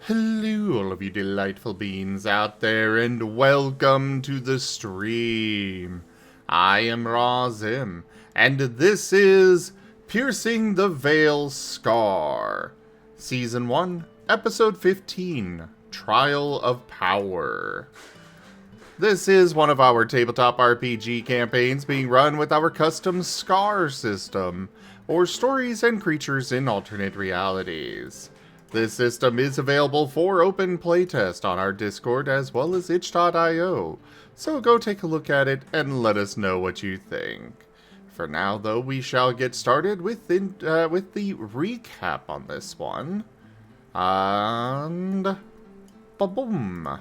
Hello, all of you delightful beings out there, and welcome to the stream. I am Razim, and this is Piercing the Veil Scar, Season 1, Episode 15, Trial of Power. This is one of our tabletop RPG campaigns being run with our custom Scar system, or stories and creatures in alternate realities. This system is available for open playtest on our Discord as well as itch.io, so go take a look at it and let us know what you think. For now, though, we shall get started with the recap on this one. And ba-boom.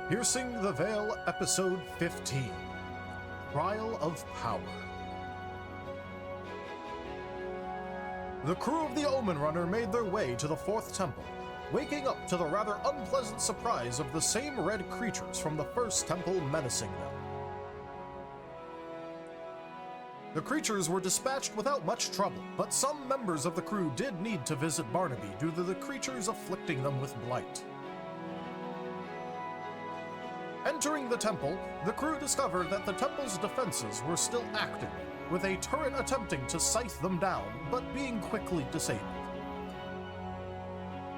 Piercing the Veil, Episode 15, Trial of Power. The crew of the Omen Runner made their way to the Fourth Temple, waking up to the rather unpleasant surprise of the same red creatures from the First Temple menacing them. The creatures were dispatched without much trouble, but some members of the crew did need to visit Barnaby due to the creatures afflicting them with blight. Entering the temple, the crew discovered that the temple's defenses were still active, with a turret attempting to scythe them down, but being quickly disabled.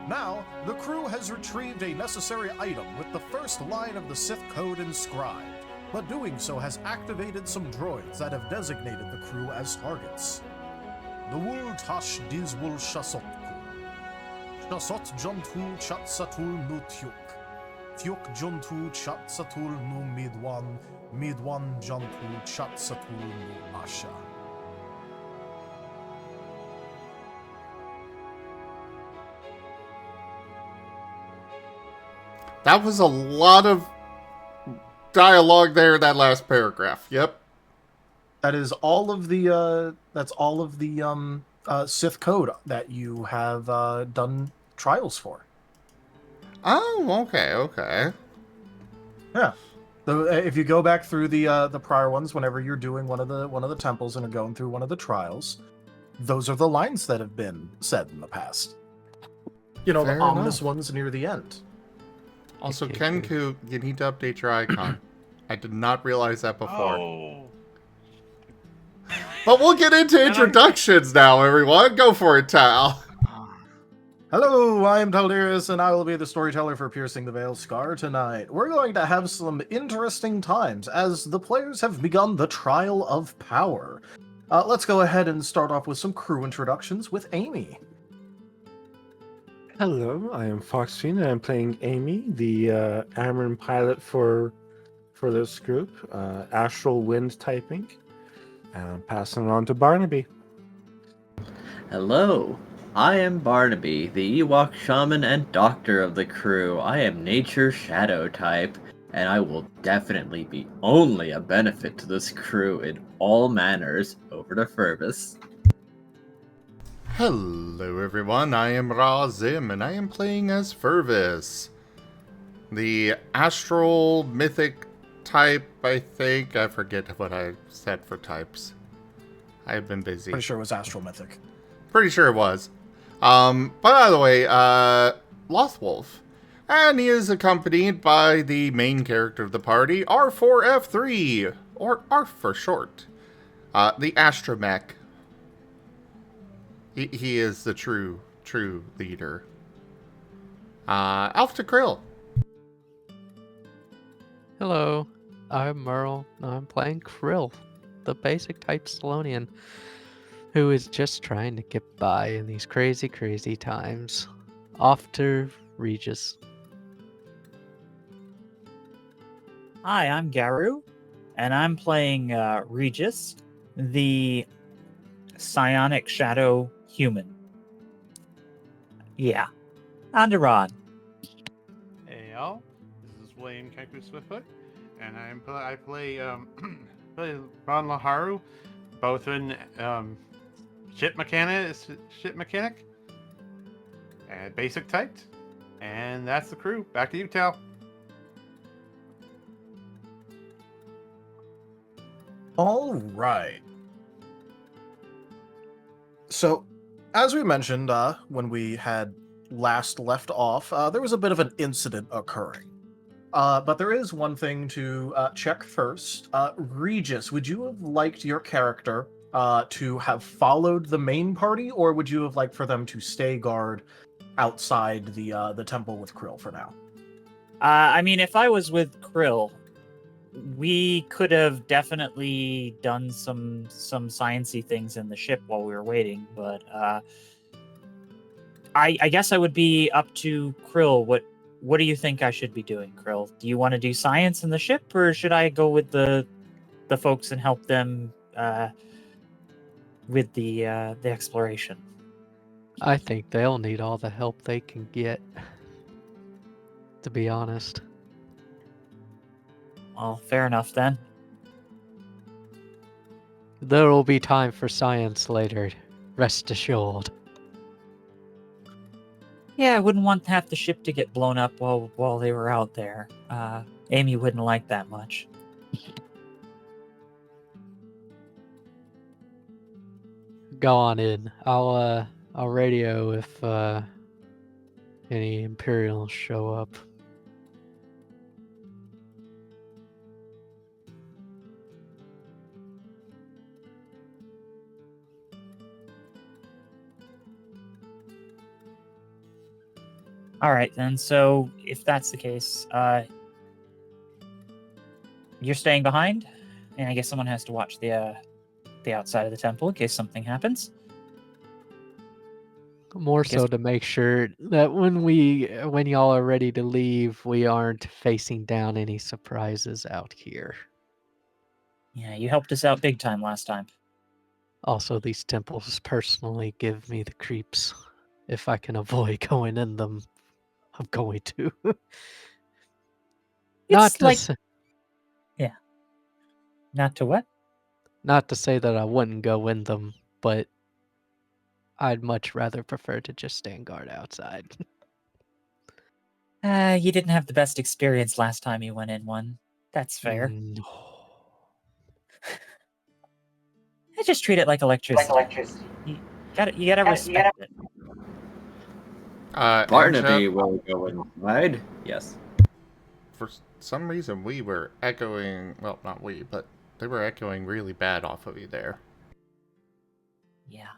Now, the crew has retrieved a necessary item with the first line of the Sith code inscribed, but doing so has activated some droids that have designated the crew as targets. The Wul Tash Dizwul Shasotku. Shasot Jontu Chatsatul Nutyuk. Tyuk Jontu Chatsatul Nu Midwan Jontu Chatsatul Nu Asha. That was a lot of dialogue there in that last paragraph. Yep. That is all of the Sith code that you have done trials for. Oh, okay. Yeah. So if you go back through the prior ones, whenever you're doing one of the temples and are going through one of the trials, those are the lines that have been said in the past. You know, Fair the ominous enough. ones near the end. Also, Kenku, you need to update your icon. I did not realize that before. Oh. But we'll get into introductions now, everyone. Go for it, Tal. Hello, I am Talderis, and I will be the storyteller for Piercing the Veil Scar tonight. We're going to have some interesting times as the players have begun the Trial of Power. Let's go ahead and start off with some crew introductions with Amy. Hello, I am FoxFiend, and I'm playing Amy, the Amaran pilot for this group, Astral Wind typing. And I'm passing it on to Barnaby. Hello, I am Barnaby, the Ewok shaman and doctor of the crew. I am nature shadow type, and I will definitely be only a benefit to this crew in all manners. Over to Furbus. Hello, everyone. I am Razim, and I am playing as Furvis, the astral mythic type, I think. I forget what I said for types. I've been busy. Pretty sure it was Astral Mythic. Pretty sure it was. But by the way, Lothwolf. And he is accompanied by the main character of the party, R4F3, or ARF for short. The Astromech. He is the true leader. Alpha to Krill. Hello, I'm Merl. I'm playing Krill, the basic type Salonian, who is just trying to get by in these crazy times. Off to Regis. Hi, I'm Garou, and I'm playing Regis, the psionic shadow human. Yeah. On to Ron. Hey y'all, this is William Keku Swiftfoot, and I play Ron Laharu, both in ship mechanic, and basic typed, and that's the crew. Back to you, Tal. All right. So, as we mentioned when we had last left off, there was a bit of an incident occurring. But there is one thing to check first. Regis, would you have liked your character to have followed the main party, or would you have liked for them to stay guard outside the temple with Krill for now? I mean, if I was with Krill, we could have definitely done some sciencey things in the ship while we were waiting, but I guess I would be up to Krill. What do you think I should be doing, Krill? Do you want to do science in the ship, or should I go with the folks and help them with the exploration? I think they'll need all the help they can get, to be honest. Well, fair enough then. There will be time for science later, rest assured. Yeah, I wouldn't want half the ship to get blown up while they were out there. Amy wouldn't like that much. Go on in. I'll radio if any Imperials show up. All right, then. So if that's the case, you're staying behind, and I guess someone has to watch the outside of the temple in case something happens. More so to make sure that when y'all are ready to leave, we aren't facing down any surprises out here. Yeah, you helped us out big time last time. Also, these temples personally give me the creeps. If I can avoid going in them, I'm going to. Not to what? Not to say that I wouldn't go in them, but I'd much rather prefer to just stand guard outside. You didn't have the best experience last time you went in one. That's fair. I just treat it like electricity. You gotta respect it. Barnaby will go inside. Yes. For some reason, we were echoing. Well, not we, but they were echoing really bad off of you there. Yeah.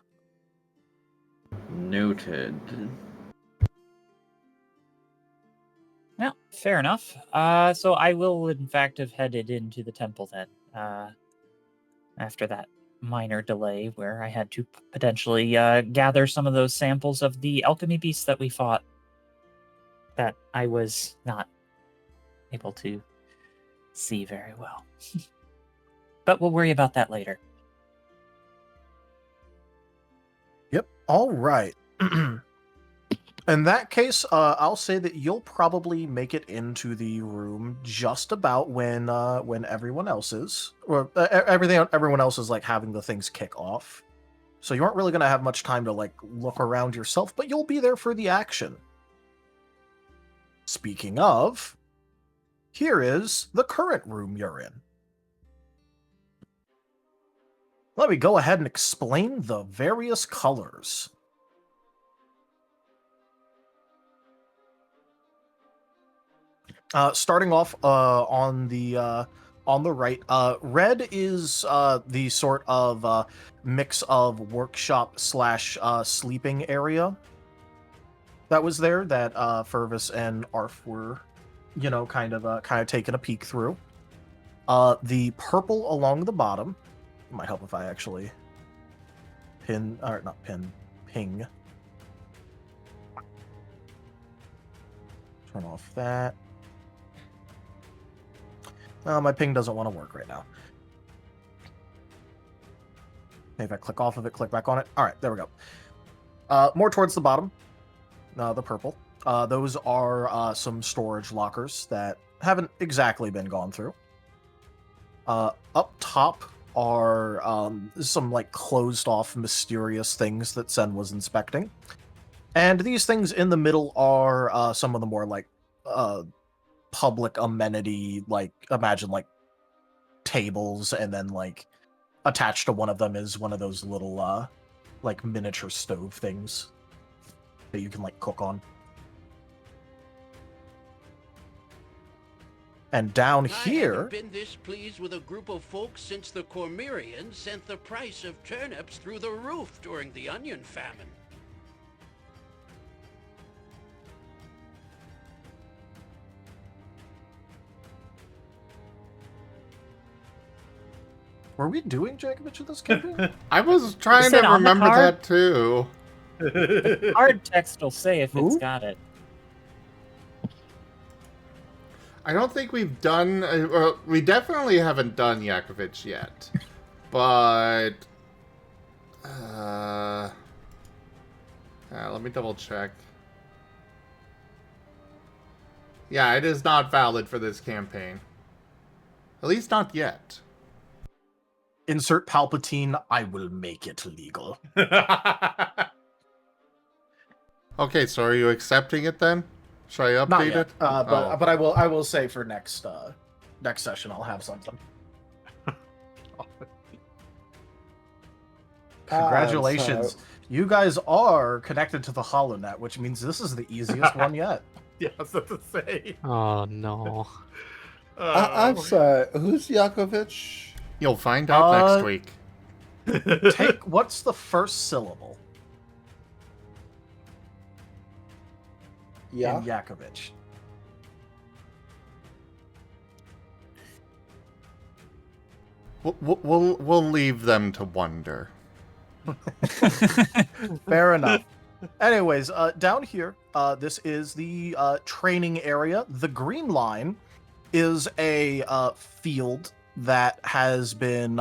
Noted. Well, fair enough. So I will, in fact, have headed into the temple then. After that minor delay where I had to potentially gather some of those samples of the alchemy beasts that we fought that I was not able to see very well. But we'll worry about that later. Yep. All right. In that case, I'll say that you'll probably make it into the room just about when everyone else is, or everyone else is like having the things kick off. So you aren't really going to have much time to like look around yourself, but you'll be there for the action. Speaking of, here is the current room you're in. Let me go ahead and explain the various colors. Starting off on the right, red is the sort of mix of workshop / sleeping area that was there that Fervis and Arf were, kind of taking a peek through. The purple along the bottom might help if I actually ping. Turn off that. My ping doesn't want to work right now. Maybe if I click off of it, click back on it. All right, there we go. More towards the bottom, the purple. Those are some storage lockers that haven't exactly been gone through. Up top are some like closed off mysterious things that Sen was inspecting. And these things in the middle are some of the more like public amenity, like imagine like tables, and then like attached to one of them is one of those little like miniature stove things that you can like cook on. And down I here, haven't been this pleased with a group of folks since the Cormyreans sent the price of turnips through the roof during the onion famine. were we doing Jankovic in this campaign? I was trying Is to it on the remember card? that too. Hard text will say if Who? it's got it. I don't think we've done. We definitely haven't done Yakovich yet, but let me double check. Yeah, it is not valid for this campaign. At least not yet. Insert Palpatine, I will make it legal. Okay, so are you accepting it then? Should I update Not yet, it? but I will say for next session I'll have something. Congratulations. You guys are connected to the HoloNet, which means this is the easiest one yet. Yeah, I was about to say. Oh no. I'm sorry. Who's Yakovich? You'll find out next week. Take what's the first syllable Yeah. in Yakovich? We'll leave them to wonder. Fair enough. Anyways, down here, this is the training area. The green line is a field that has been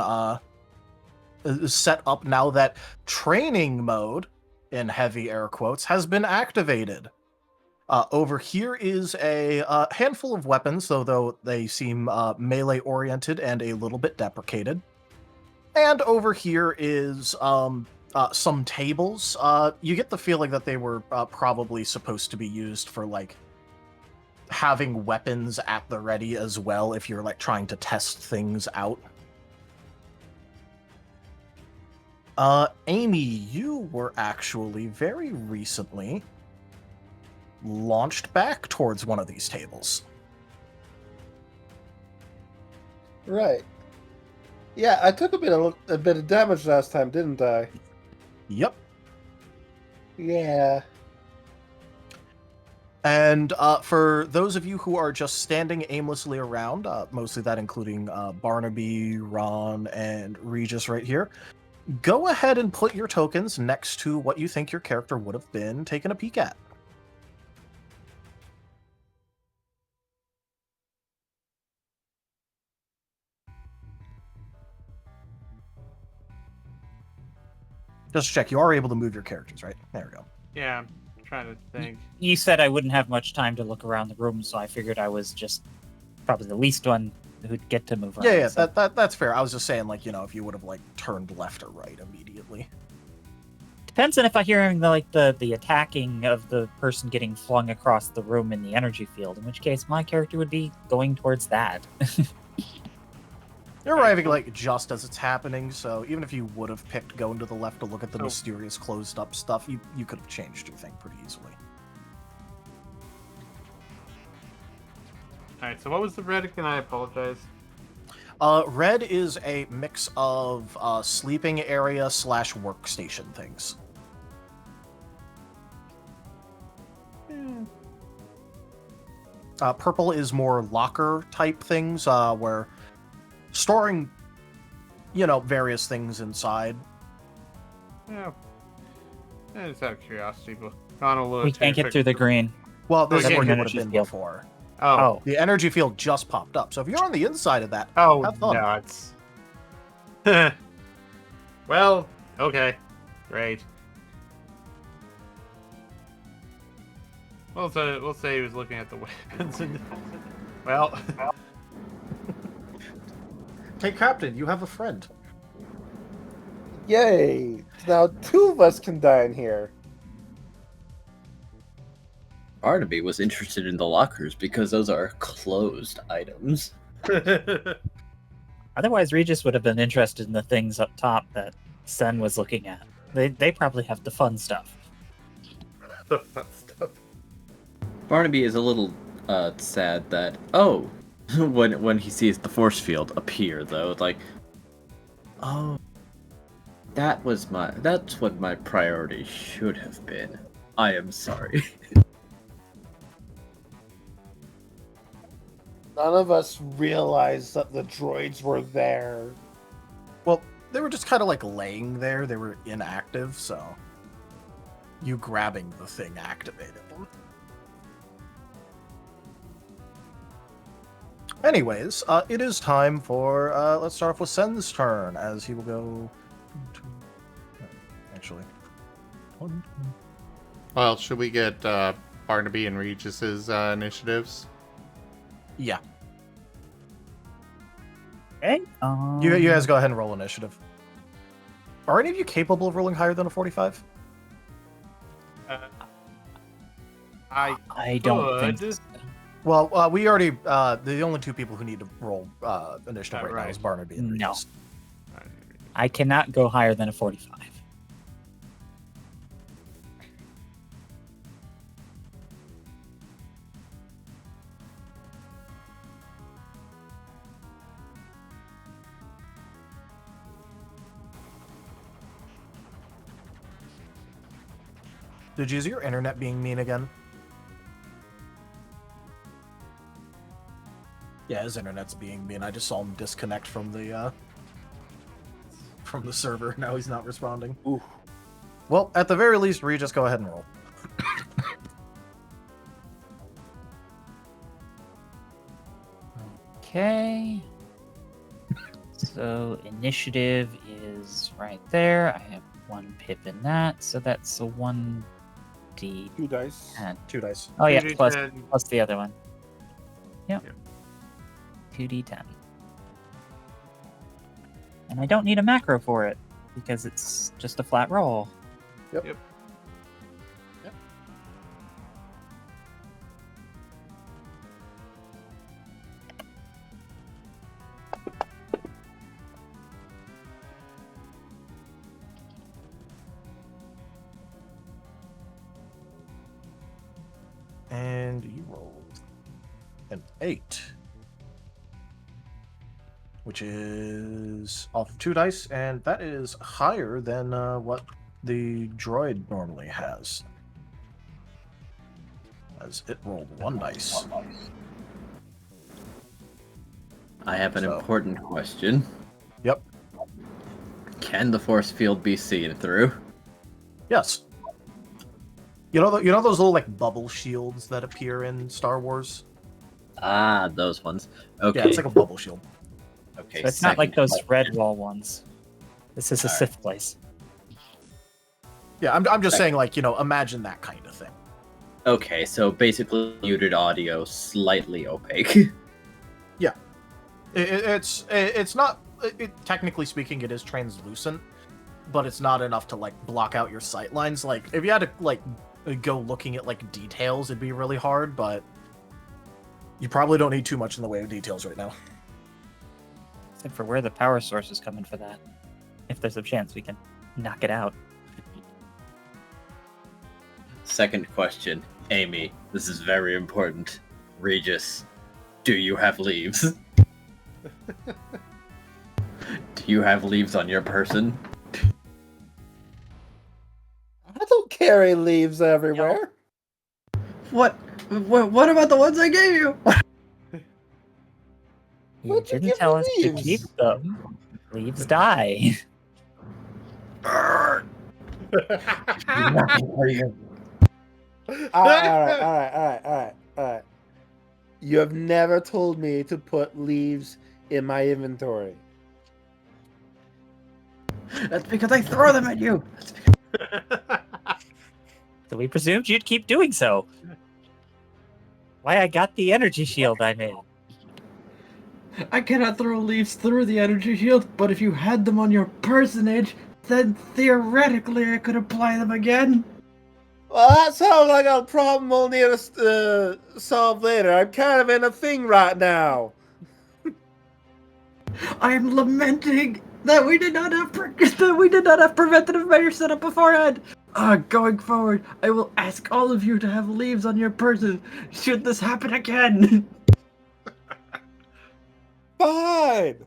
set up now that training mode, in heavy air quotes, has been activated. Over here is a handful of weapons, though they seem melee-oriented and a little bit deprecated. And over here is some tables. You get the feeling that they were probably supposed to be used for, like, having weapons at the ready as well if you're, like, trying to test things out. Amy, you were actually very recently launched back towards one of these tables. Right. Yeah, I took a bit of damage last time, didn't I? Yep. Yeah. And for those of you who are just standing aimlessly around, mostly that including Barnaby, Ron, and Regis right here, go ahead and put your tokens next to what you think your character would have been taking a peek at. Just to check, you are able to move your characters, right? There we go. Yeah, I'm trying to think. You said I wouldn't have much time to look around the room, so I figured I was just probably the least one who'd get to move around. Yeah, so. that's fair. I was just saying, like, you know, if you would have, like, turned left or right immediately. Depends on if I hear the attacking of the person getting flung across the room in the energy field, in which case my character would be going towards that. You're arriving, like, just as it's happening, so even if you would have picked going to the left to look at the mysterious closed-up stuff, you could have changed your thing pretty easily. Alright, so what was the red again? I apologize. Red is a mix of sleeping area / workstation things. Purple is more locker type things, where storing, you know, various things inside. Yeah. Just out of curiosity, but gone a little. We can't get through the green. Well, this is Okay. where you would have Energy been field. before. Oh. The energy field just popped up, so if you're on the inside of that, Oh, have fun. nuts. Well, okay. Great. Well, so we'll say he was looking at the weapons and... Well... Hey, Captain, you have a friend. Yay! Now 2 of us can die in here. Barnaby was interested in the lockers because those are closed items. Otherwise, Regis would have been interested in the things up top that Sen was looking at. They probably have the fun stuff. The fun stuff. Barnaby is a little sad that when he sees the force field appear though, like, oh, that's what my priority should have been. I am sorry. None of us realized that the droids were there. Well, they were just kind of like laying there. They were inactive, so you grabbing the thing activated them. Anyways, it is time for, let's start off with Sen's turn, as he will go... Actually... Well, should we get Barnaby and Regis's initiatives? Yeah. Okay. You guys go ahead and roll initiative. Are any of you capable of rolling higher than a 45? I don't think could. so. Well, we already, the only two people who need to roll initiative right now Right. is Barnaby and No. Regis. I cannot go higher than a 45. Did you use your internet being mean again? Yeah, his internet's being mean. I just saw him disconnect from the server. Now he's not responding. Ooh. Well, at the very least, Regis, go ahead and roll. Okay. So initiative is right there. I have one pip in that, so that's a 1d10. 2 dice. 2 dice. Oh yeah, 2d10. plus the other one. Yep. Yep. 2d10. And I don't need a macro for it because it's just a flat roll. Yep. Yep. And you rolled an 8. Which is off of 2 dice, and that is higher than what the droid normally has. As it rolled 1 dice. I have an So- important question. Yep. Can the force field be seen through? Yes. You know those little like bubble shields that appear in Star Wars? Ah, those ones. Okay. Yeah, it's like a bubble shield. Okay. So it's not like second those question. red wall ones. This is a Alright. Sith place. Yeah, I'm just saying, like, imagine that kind of thing. Okay, so basically muted audio, slightly opaque. It's not. Technically speaking, it is translucent, but it's not enough to like block out your sight lines. Like, if you had to like go looking at like details, it'd be really hard. But you probably don't need too much in the way of details right now. Except for where the power source is coming for that. If there's a chance we can knock it out. Second question, Amy. This is very important. Regis, do you have leaves? Do you have leaves on your person? I don't carry leaves everywhere. What about the ones I gave you? You What'd you didn't give tell me us to leaves? keep them. Leaves die. Nothing for you. All right. You have never told me to put leaves in my inventory. That's because I throw them at you. So we presumed you'd keep doing so. Why I got the energy shield I made. I cannot throw leaves through the energy shield, but if you had them on your personage, then theoretically I could apply them again. Well, that sounds like a problem we'll need to solve later. I'm kind of in a thing right now. I am lamenting that we did not have preventative measures set up beforehand. Going forward, I will ask all of you to have leaves on your person should this happen again. Fine.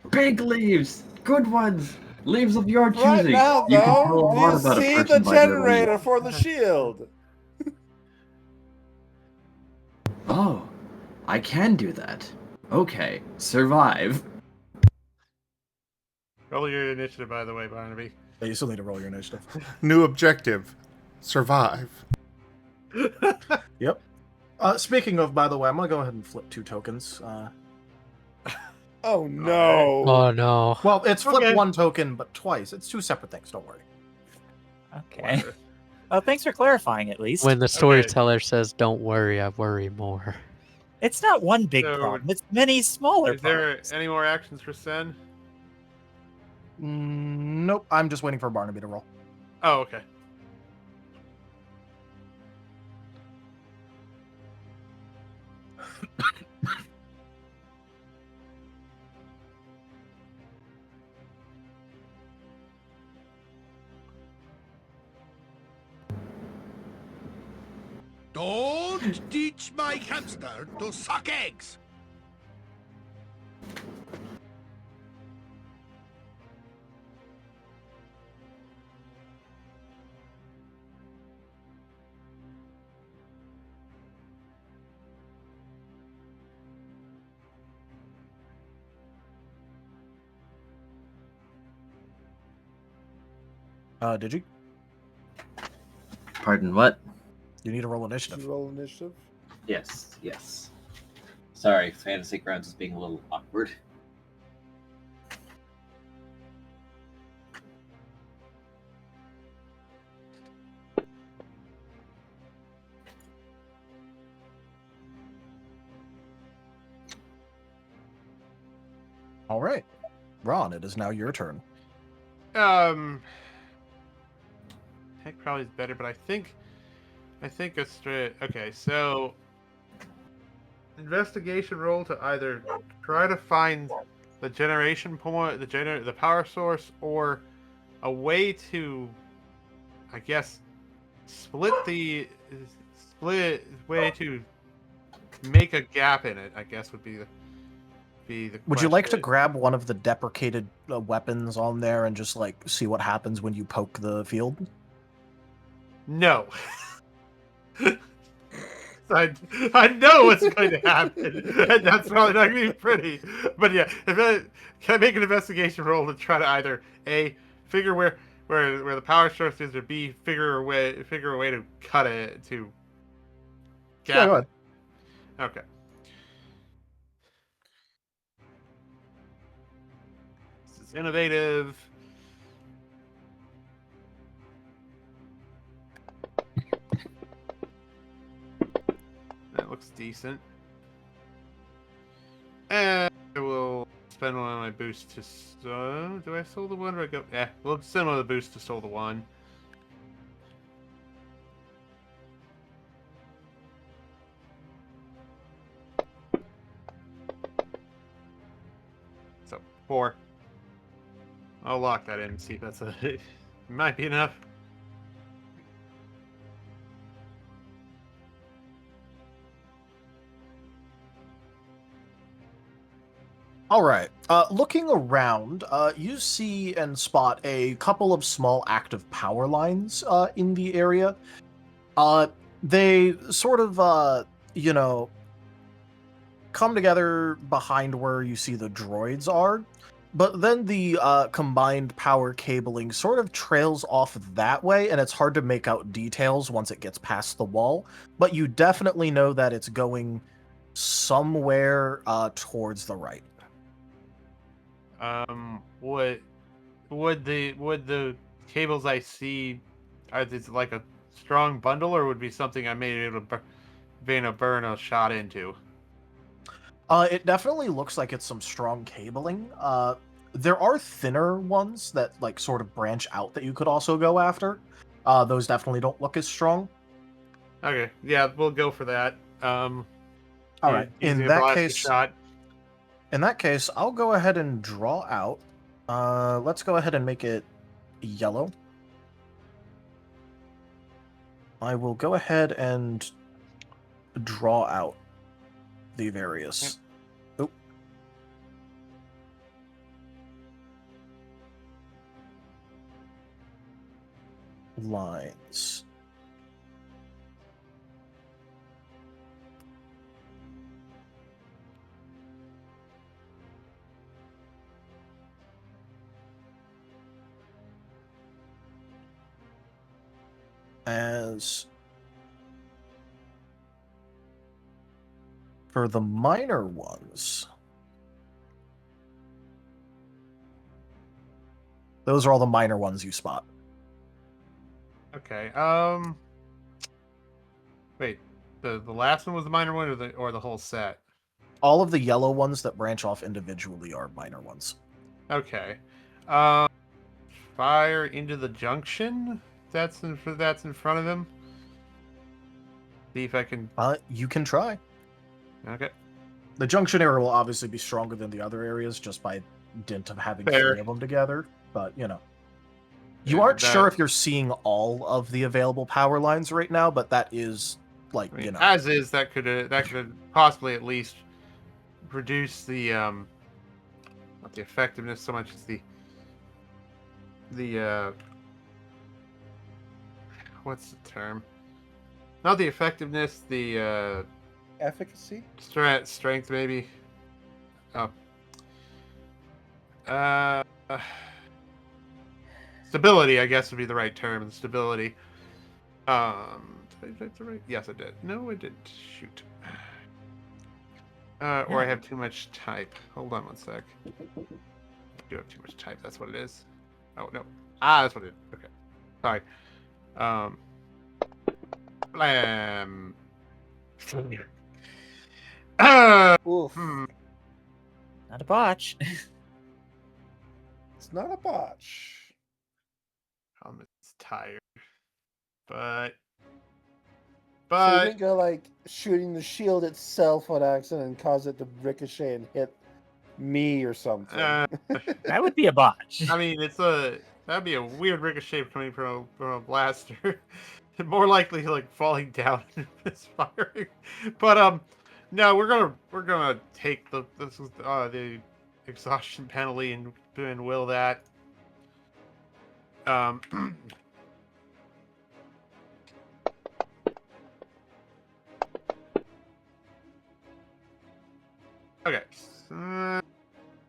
Big leaves, good ones, leaves of your Right choosing. now, You can tell a though, do lot you about a see the person by their generator leaves. for the shield? Oh, I can do that. Okay, survive. Roll your initiative, by the way, Barnaby. Yeah, you still need to roll your initiative. New objective. Survive. Yep. Speaking of, by the way, I'm gonna go ahead and flip 2 tokens. Oh no! Oh no. Well, it's flip Okay. 1 token, but twice. It's 2 separate things. Don't worry. Okay. Well, thanks for clarifying at least. When the storyteller says, "Don't worry, I worry more." It's not one big So, problem. It's many smaller Is there problems. any more actions for Sen? Nope. I'm just waiting for Barnaby to roll. Oh, okay. Don't teach my hamster to suck eggs! Did you? Pardon, what? You need to roll Did initiative. you roll initiative? Yes. Sorry, Fantasy Grounds is being a little awkward. All right. Ron, it is now your turn. Heck probably is better, but I think a straight. Okay, so investigation roll to either try to find the generation point, the power source, or a way to, I guess, split way to make a gap in it. I guess would be the. Would you like to question. grab one of the deprecated weapons on there and just like see what happens when you poke the field? No. I know what's going to happen, and that's probably not going to be pretty. But yeah, can I make an investigation roll to try to either A, figure where the power source is, or B, figure a way to cut it to gap. Yeah, go ahead. Okay. This is innovative. That looks decent. And I will spend one of my boosts to... do I soul the one or I go... Yeah, we'll send one of the boosts to soul the one. So, 4. I'll lock that in and see if that's it might be enough. All right. Looking around, you see and spot a couple of small active power lines in the area. They sort of, come together behind where you see the droids are, but then the combined power cabling sort of trails off that way, and it's hard to make out details once it gets past the wall, but you definitely know that it's going somewhere towards the right. Would the cables I see, are this like a strong bundle, or would be something I may be able to burn a shot into? It definitely looks like it's some strong cabling. There are thinner ones that like sort of branch out that you could also go after. Those definitely don't look as strong. Okay, yeah, we'll go for that. All right. In that case, shot. In that case, I'll go ahead and draw out. Let's go ahead and make it yellow. I will go ahead and draw out the various. Oh. Lines. As for the minor ones, those are all the minor ones you spot. Okay. Wait. The last one was the minor one, or the whole set? All of the yellow ones that branch off individually are minor ones. Okay. Fire into the junction. That's in front of him. See if I can. You can try. Okay. The junction area will obviously be stronger than the other areas just by dint of having Fair. 3 of them together. But, you know. You Yeah, aren't that- sure if you're seeing all of the available power lines right now, but that is, like, I mean, you know. as is, that could possibly at least reduce the not the effectiveness so much as the what's the term? Not the effectiveness, the Efficacy? strength maybe. Oh. Stability, I guess, would be the right term. Stability. Did I type the right? Yes, I did. No, I didn't. Shoot. Or I have too much type. Hold on one sec. I do have too much type. That's what it is. Oh no. That's what it is. Okay. Sorry. Blam. Oof. Not a botch. It's not a botch. I'm tired. But So you think of like shooting the shield itself on accident and cause it to ricochet and hit me or something? That would be a botch. I mean, that'd be a weird ricochet coming from a blaster. More likely like falling down and misfiring. But no, we're gonna take the exhaustion penalty and will that. Okay.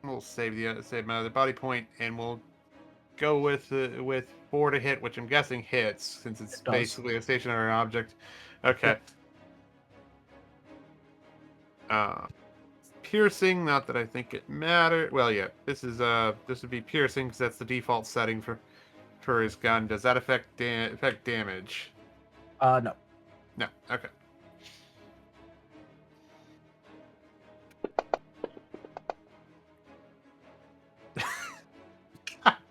We'll save my other body point, and we'll go with 4 to hit, which I'm guessing hits since it's basically a stationary object. Okay. Piercing, not that I think it matters. Well, yeah, this would be piercing because that's the default setting for his gun. Does that affect damage? No. No. Okay.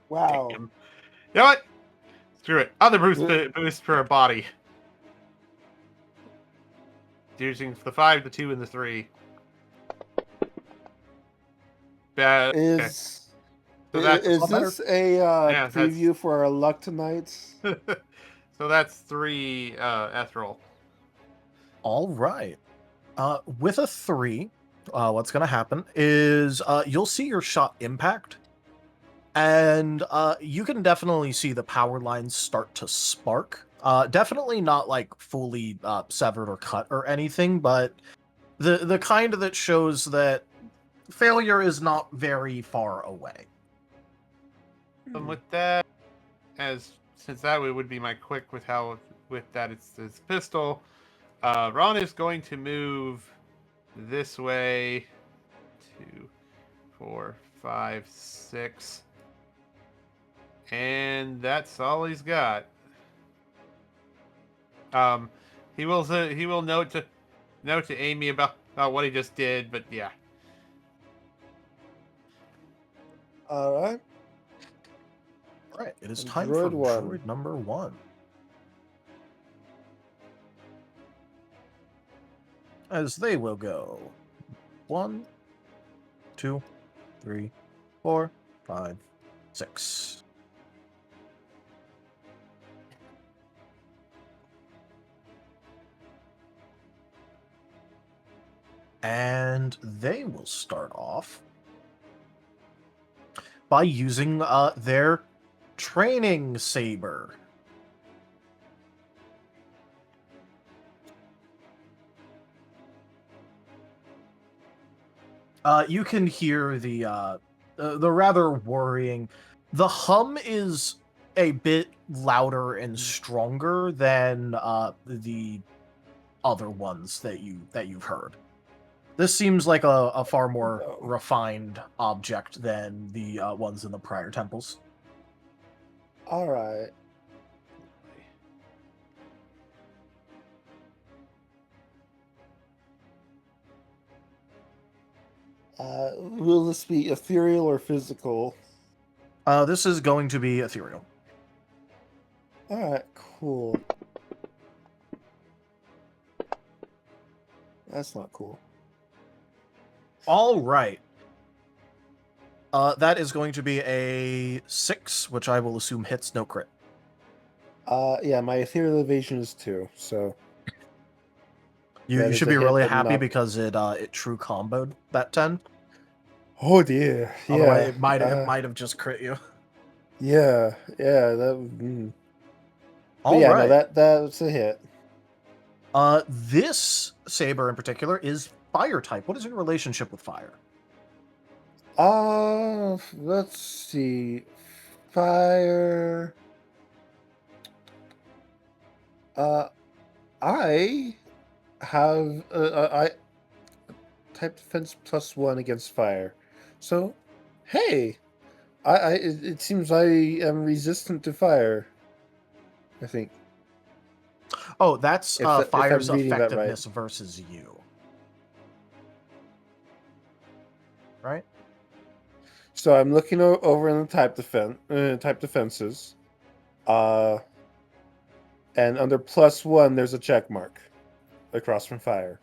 Wow. Damn. You know what? Screw it. Other boost for a body. Using the 5, the 2, and the 3. Okay. Is So is this a preview for our luck tonight? So that's 3 ethereal. All right. With a 3, what's going to happen is you'll see your shot impact, and you can definitely see the power lines start to spark. Definitely not like fully severed or cut or anything, but the kind that shows that failure is not very far away. And with that, since that would be my quick with that it's pistol. Ron is going to move this way. 2, 4, 5, 6, and that's all he's got. He will note to Amy about what he just did, but yeah. All right. All right. It is And time droid for one. droid number 1. As they will go 1, 2, 3, 4, 5, 6. And they will start off by using their training saber. You can hear the rather worrying. The hum is a bit louder and stronger than the other ones that you've heard. This seems like a far more refined object than the ones in the prior temples. All right. Will this be ethereal or physical? This is going to be ethereal. All right, cool. That's not cool. All right. That is going to be a 6, which I will assume hits, no crit. Yeah, my ethereal evasion is 2, so You should be really happy because it true comboed that 10. Oh dear. Yeah. Otherwise, it might have just crit you. Yeah. That. All yeah, right. no, that's a hit. This saber in particular is fire type. What is your relationship with fire? Let's see. Fire. I have I type defense +1 against fire. So, hey, it seems I am resistant to fire. I think. Oh, that's If I'm fire's reading that right. effectiveness versus you. Right? So I'm looking over in the type defenses. And under +1, there's a check mark across from fire.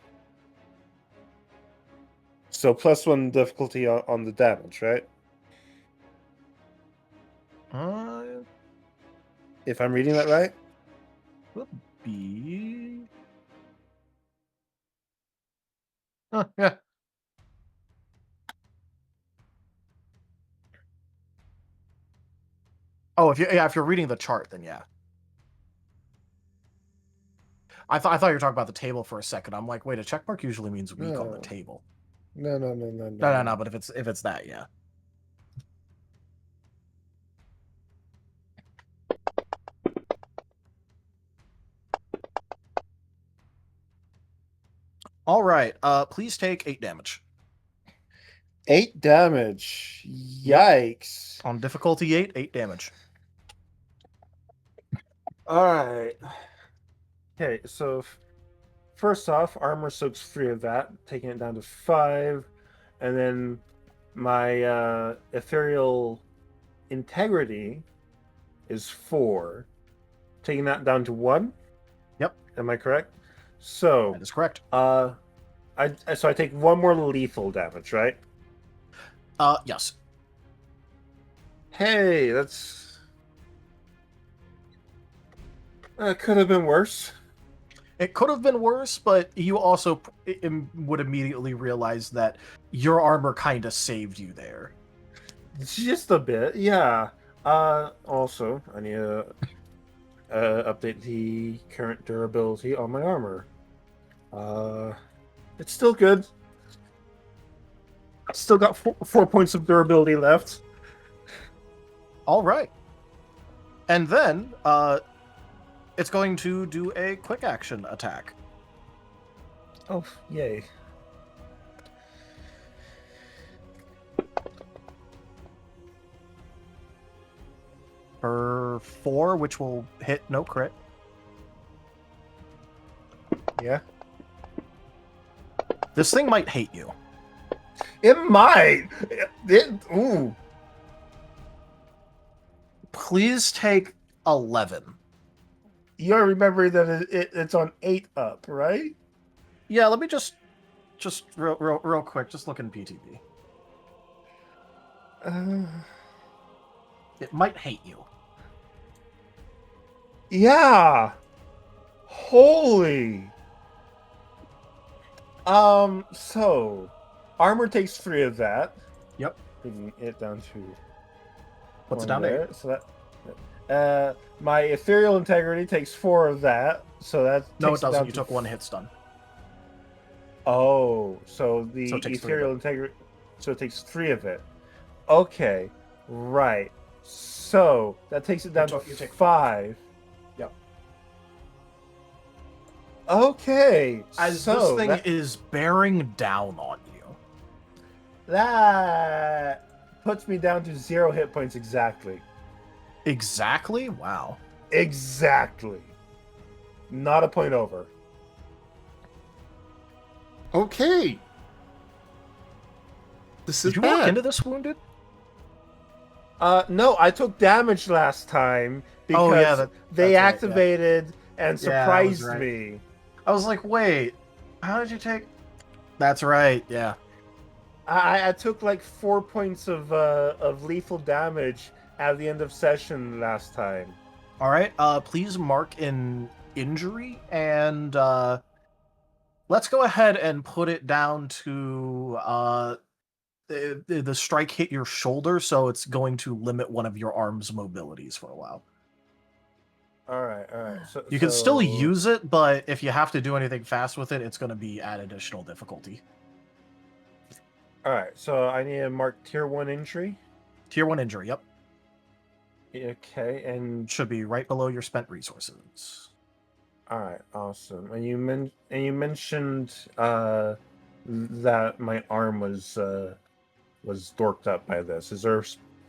So +1 difficulty on the damage, right? If I'm reading that right? Would be. Yeah. Oh, if you're reading the chart, then yeah. I thought you were talking about the table for a second. I'm like, wait, a check mark usually means weak on the table. No. No. But if it's that, yeah. All right. Please take 8 damage. 8 damage. Yikes. On difficulty 8 damage. Alright. Okay, so first off, armor soaks 3 of that, taking it down to 5. And then my ethereal integrity is 4, taking that down to 1. Yep. Am I correct? So That is correct. I take 1 more lethal damage, right? Yes. Hey, that's could have been worse. It could have been worse, but you also would immediately realize that your armor kind of saved you there. Just a bit, yeah. Also, I need to update the current durability on my armor. It's still good. Still got 4 points of durability left. All right. And then, it's going to do a quick action attack. Oh, yay. For 4, which will hit no crit. Yeah. This thing might hate you. It might. Ooh. Please take 11. You gotta remember that it's on 8 up, right? Yeah, let me just real quick, just look in PTB. It might hate you. Yeah. Holy. So armor takes 3 of that. Yep. Bringing it down to What's it 1 down to? there. So that my ethereal integrity takes 4 of that. So that No, it takes doesn't. down You to took 1 hit stun. Oh, so the So it takes 3 of ethereal it. integrity. So it takes 3 of it. Okay, right. So that takes it down to you take 5. Yep. Okay. As so this thing that, is bearing down on you. that puts me down to 0 hit points exactly. Exactly? Wow. Exactly. Not a point over. Okay. This is Did you walk bad. into this wounded? No, I took damage last time because that's they right, yeah. activated and Yeah, that was surprised right. me. I was like, wait, how did you take? That's right, yeah. I took like 4 points of lethal damage at the end of session last time. All right, please mark an injury, and let's go ahead and put it down to the strike hit your shoulder, so it's going to limit one of your arm's mobilities for a while. All right. So You can still use it, but if you have to do anything fast with it, it's going to be at additional difficulty. All right. So I need to mark tier 1 injury. Tier 1 injury, yep. Okay, and Should be right below your spent resources. all right, awesome. And you mentioned that my arm was dorked up by this. Is there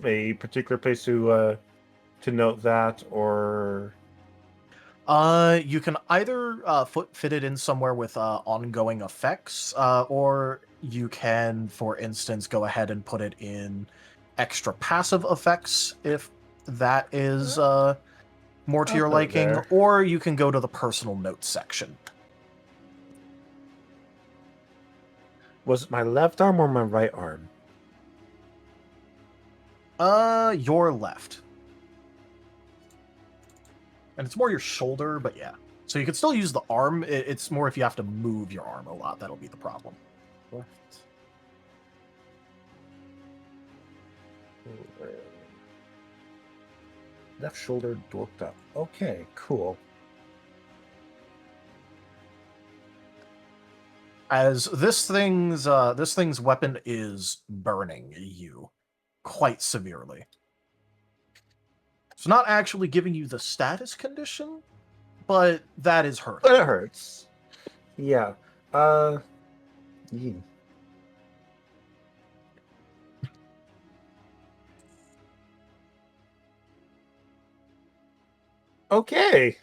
a particular place to note that, or You can either fit it in somewhere with ongoing effects, or you can, for instance, go ahead and put it in extra passive effects if that is more to I'll your put it liking, there. or you can go to the personal notes section. was it my left arm or my right arm? Your left. And it's more your shoulder, but yeah. So you can still use the arm. It's more if you have to move your arm a lot, that'll be the problem. Left. Left shoulder dorked up. Okay, cool. As this thing's weapon is burning you quite severely. It's not actually giving you the status condition, but that is hurt. But it hurts. Yeah. Yeah. Okay.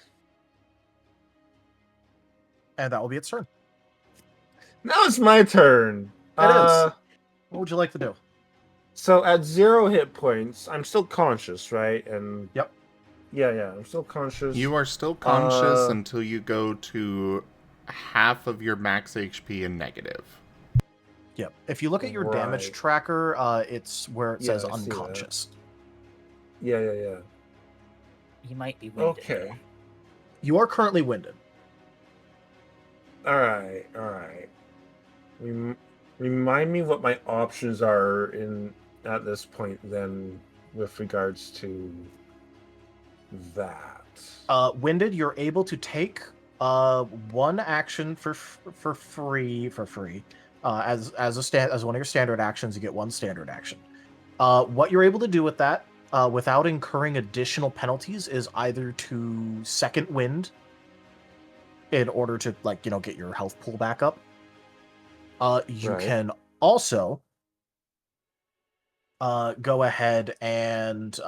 And that will be its turn. Now it's my turn. It is. What would you like to do? So at 0 hit points, I'm still conscious, right? And Yep. Yeah, I'm still conscious. You are still conscious until you go to half of your max HP and negative. Yep. If you look at your damage Right. tracker, it's where it says I see that. unconscious. Yeah. He might be winded. Okay. You are currently winded. All right. Remind me what my options are at this point then with regards to that. Winded, you're able to take one action for free. As one of your standard actions, you get one standard action. What you're able to do with that, without incurring additional penalties, is either to second wind in order to get your health pool back up. You Right. can also go ahead and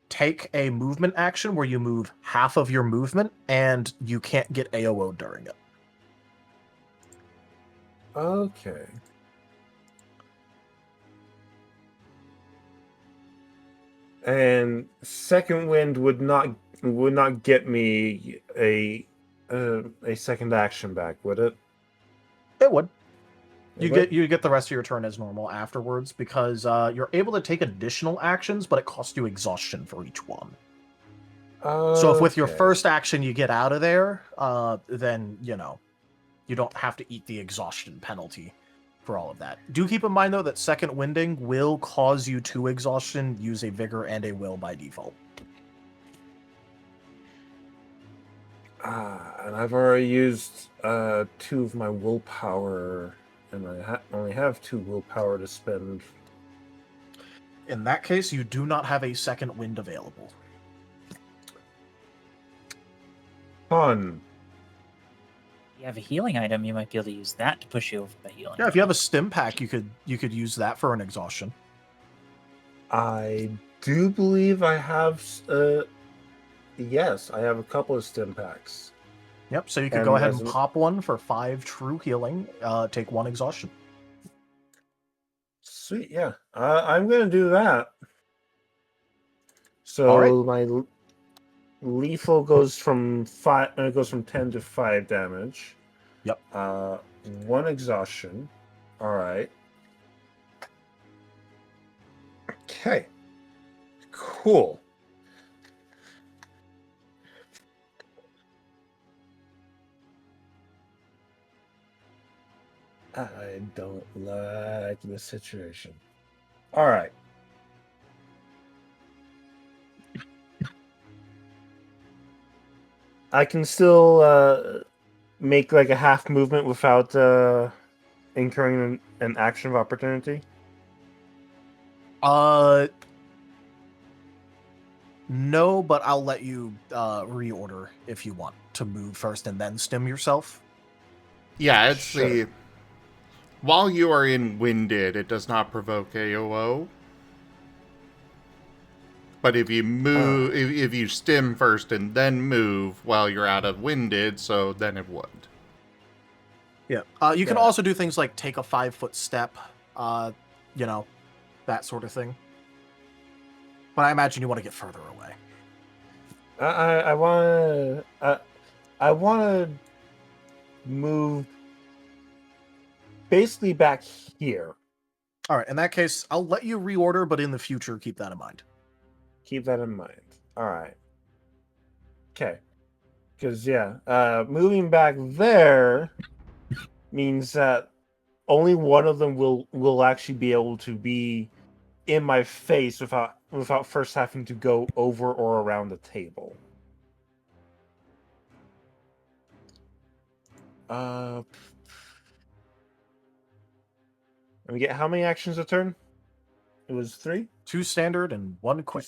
take a movement action where you move half of your movement, and you can't get AOO during it. Okay. And second wind would not get me a second action back, would it? It would. You get the rest of your turn as normal afterwards because you're able to take additional actions, but it costs you exhaustion for each one. So if with your first action you get out of there, then you don't have to eat the exhaustion penalty for all of that. Do keep in mind though that second winding will cause you 2 exhaustion. Use a vigor and a will by default. And I've already used 2 of my willpower, and I only have 2 willpower to spend. In that case, you do not have a second wind available. Fun. You have a healing item, you might be able to use that to push you over the healing. Yeah, if you have a stim pack, you could use that for an exhaustion. I do believe I have. Yes, I have a couple of stim packs. Yep, so you could go ahead and pop one for 5 true healing, take 1 exhaustion. Sweet, yeah. I'm gonna do that. So my lethal goes from 10 to 5 damage. Yep. 1 exhaustion. All right. Okay. Cool. I don't like the situation. All right. I can still make like a half movement without incurring an action of opportunity. No, but I'll let you reorder if you want to move first and then stim yourself. Yeah, it's the... While you are in winded, it does not provoke AOO. But if you move, if you stim first and then move while you're out of winded, so then it would. Yeah. You can also do things like take a 5-foot step, that sort of thing. But I imagine you want to get further away. I want to move basically back here. All right. In that case, I'll let you reorder, but in the future, keep that in mind. Keep that in mind. All right. Okay. Because moving back there means that only one of them will actually be able to be in my face without first having to go over or around the table. And we get how many actions a turn? It was 3? 2 standard and 1 quick.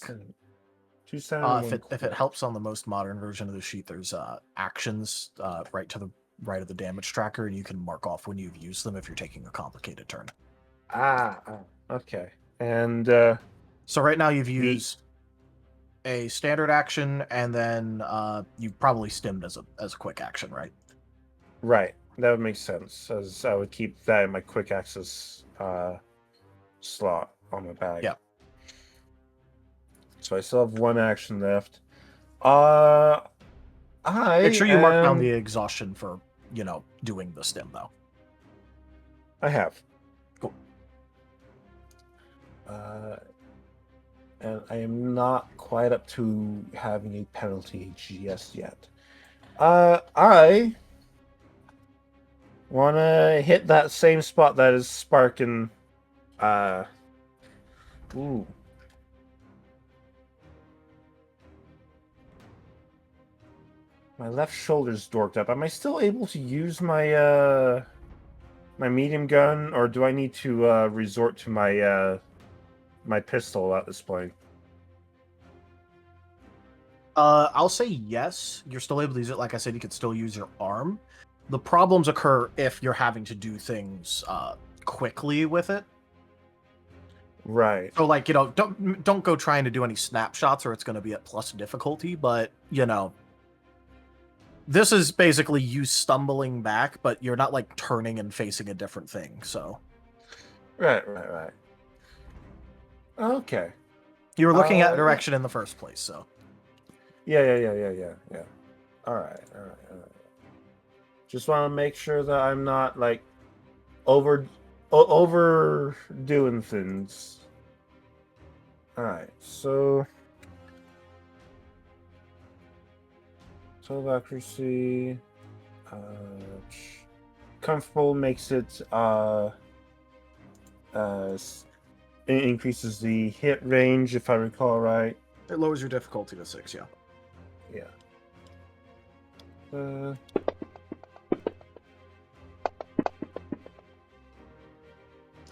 2 standard. If it helps on the most modern version of the sheet, there's actions right to the right of the damage tracker, and you can mark off when you've used them if you're taking a complicated turn. Okay. And so right now you've used a standard action, and then you probably stimmed as a quick action, right? Right. That would make sense, as I would keep that in my quick access slot on my bag. Yeah. So I still have 1 action left. Make sure you mark down the exhaustion for, doing the stim, though. I have. Cool. And I am not quite up to having a penalty just yet. I want to hit that same spot that is sparking. Ooh. My left shoulder's dorked up. Am I still able to use my my medium gun, or do I need to resort to my my pistol at this point? I'll say yes. You're still able to use it. Like I said, you could still use your arm. The problems occur if you're having to do things quickly with it. Right. So, don't go trying to do any snapshots, or it's going to be at plus difficulty. But this is basically you stumbling back, but you're not turning and facing a different thing. So. Right. Okay. You were looking at direction in the first place, so. Yeah. All right. Just want to make sure that I'm not overdoing things. All right, so 12 accuracy. Comfortable makes it it increases the hit range, if I recall right. It lowers your difficulty to 6, yeah. Yeah.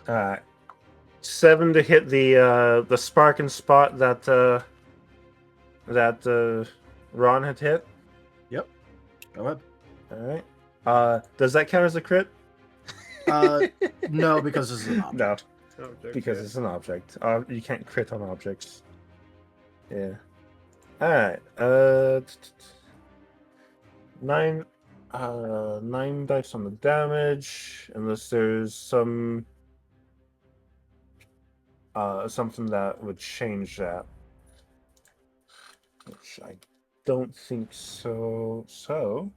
Alright. 7 to hit the sparking spot that Ron had hit. Yep. Go ahead. Alright. Does that count as a crit? No, because this is an object. No, because it's an object. You can't crit on objects. Yeah. Alright. 9 dice on the damage, unless there's some something that would change that. Which I don't think so. So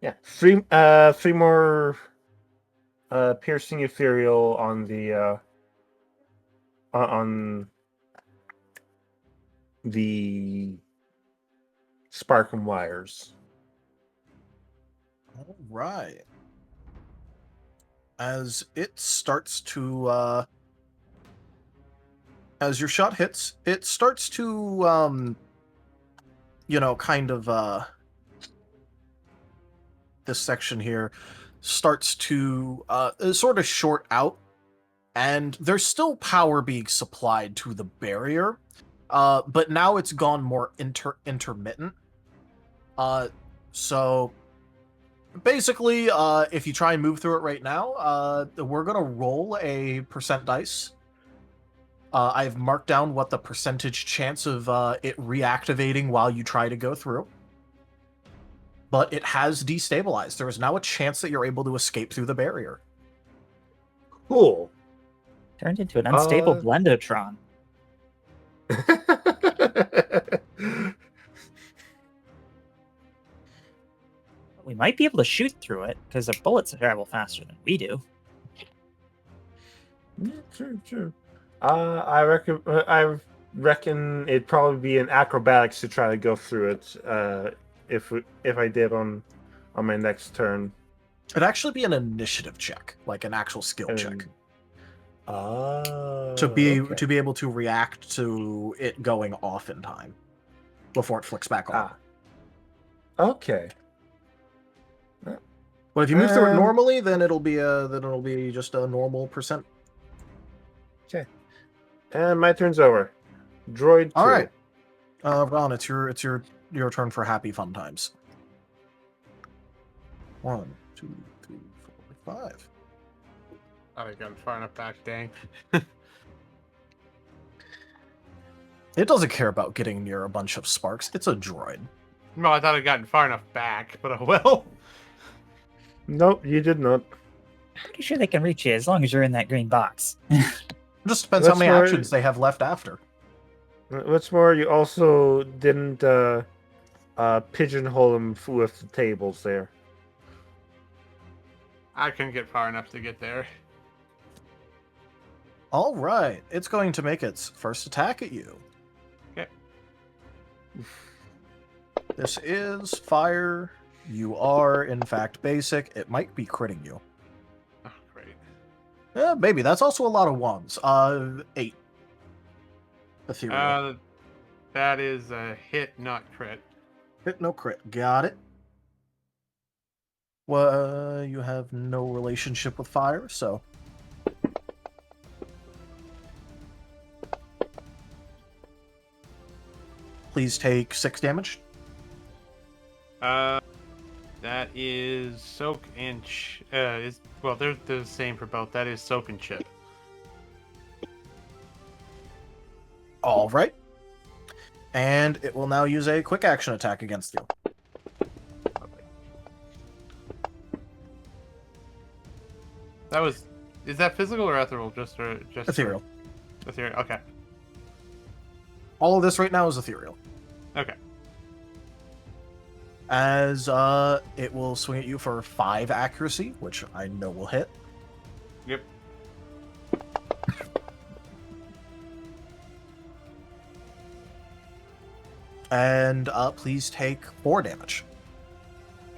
yeah, three more piercing ethereal on the spark and wires. All right. As it starts to as your shot hits, it starts to kind of this section here starts to sort of short out, and there's still power being supplied to the barrier, but now it's gone more intermittent. So basically, if you try and move through it right now, we're gonna roll a percent dice. I've marked down what the percentage chance of it reactivating while you try to go through. But it has destabilized. There is now a chance that you're able to escape through the barrier. Cool. Turned into an unstable Blendotron. We might be able to shoot through it, because the bullets travel faster than we do. True. I reckon it'd probably be an acrobatics to try to go through it. If I did on my next turn. It'd actually be an initiative check, like an actual skill check. To be able to react to it going off in time before it flicks back on. Okay. But if you move through it normally, then it'll be just a normal percent. Okay. And my turn's over. Droid 2. All right. Ron, it's your turn for happy fun times. 1, 2, 3, 4, 5. I think I'm far enough back, dang. It doesn't care about getting near a bunch of sparks. It's a droid. No, I thought I'd gotten far enough back, but oh well. Nope, you did not. Pretty sure they can reach you as long as you're in that green box. It just depends how many actions they have left after. What's more, you also didn't pigeonhole them with the tables there. I couldn't get far enough to get there. All right, it's going to make its first attack at you. Okay. This is fire. You are, in fact, basic. It might be critting you. Oh, great. Yeah, maybe. That's also a lot of ones. 8. Ethereal. That is a hit, not crit. Hit, no crit. Got it. Well, you have no relationship with fire, so... Please take 6 damage. That is soak and they're the same for both. That is soak and chip. All right. And it will now use a quick action attack against you. Is that physical or ethereal? Just Ethereal. Ethereal. Okay. All of this right now is ethereal. Okay. As it will swing at you for 5 accuracy, which I know will hit. Yep. And please take 4 damage.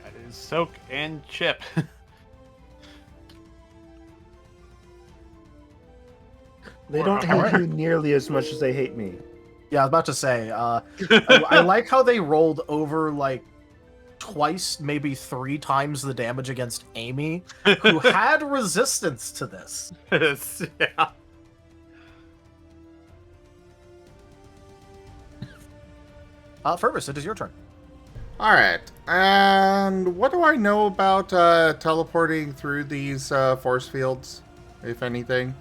That is soak and chip. They don't hate you nearly as much as they hate me. Yeah, I was about to say, I like how they rolled over, like, twice, maybe 3 times the damage against Amy, who had resistance to this. Yeah. Furvis, it is your turn. Alright, and what do I know about teleporting through these force fields, if anything?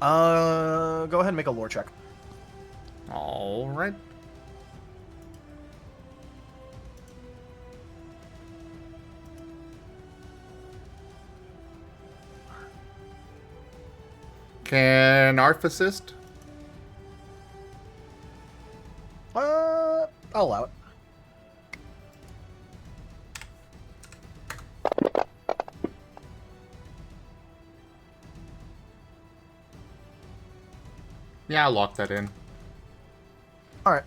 Go ahead and make a lore check. Alright. Can Arf assist? I'll allow it. Yeah, I'll lock that in. Alright.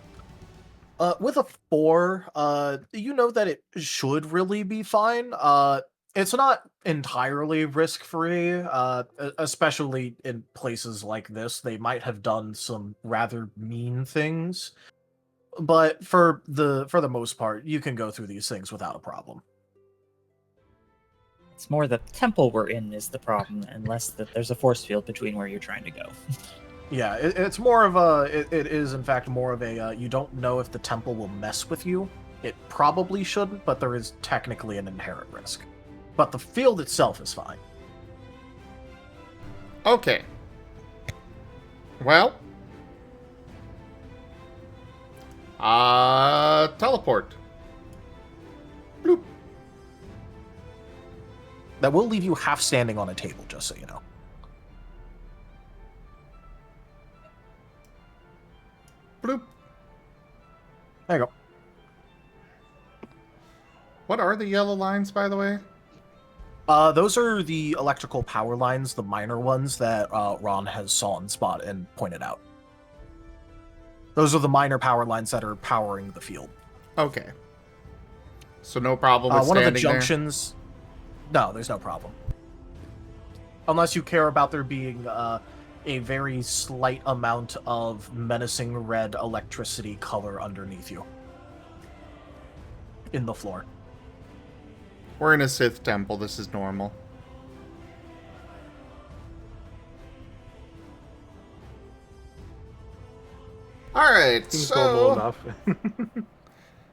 With a 4, you know that it should really be fine. It's not entirely risk-free, especially in places like this. They might have done some rather mean things. But for the most part, you can go through these things without a problem. It's more the temple we're in is the problem, and less that there's a force field between where you're trying to go. Yeah, it's more of a... It is, in fact, more of a... you don't know if the temple will mess with you. It probably shouldn't, but there is technically an inherent risk. But the field itself is fine. Okay. Well. Teleport. Bloop. That will leave you half standing on a table, just so you know. Bloop. There you go. What are the yellow lines, by the way? Those are the electrical power lines, the minor ones that Ron has saw and spot and pointed out. Those are the minor power lines that are powering the field. Okay. So no problem with one of the standing there? junctions... No, there's no problem. Unless you care about there being a very slight amount of menacing red electricity color underneath you. In the floor. We're in a Sith temple. This is normal. Alright, Seems so... normal enough.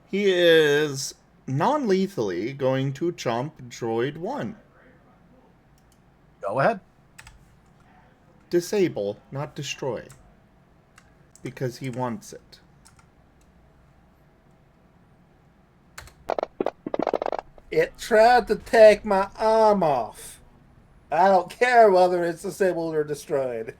he is non-lethally going to chomp Droid 1. Go ahead. Disable, not destroy. Because he wants it. It tried to take my arm off. I don't care whether it's disabled or destroyed.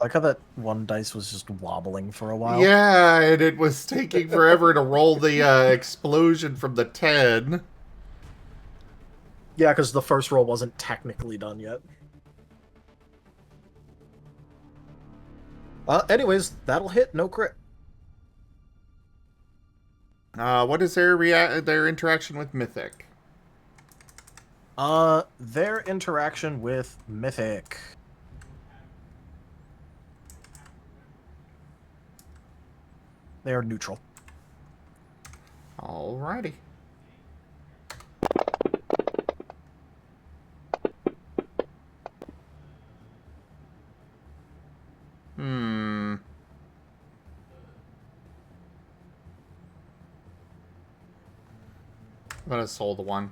I like how that one dice was just wobbling for a while. Yeah, and it was taking forever to roll the explosion from the 10. Yeah, because the first roll wasn't technically done yet. Anyways, that'll hit, no crit. What is their interaction with Mythic? Their interaction with Mythic. They are neutral. Alrighty. I'm gonna soul the one.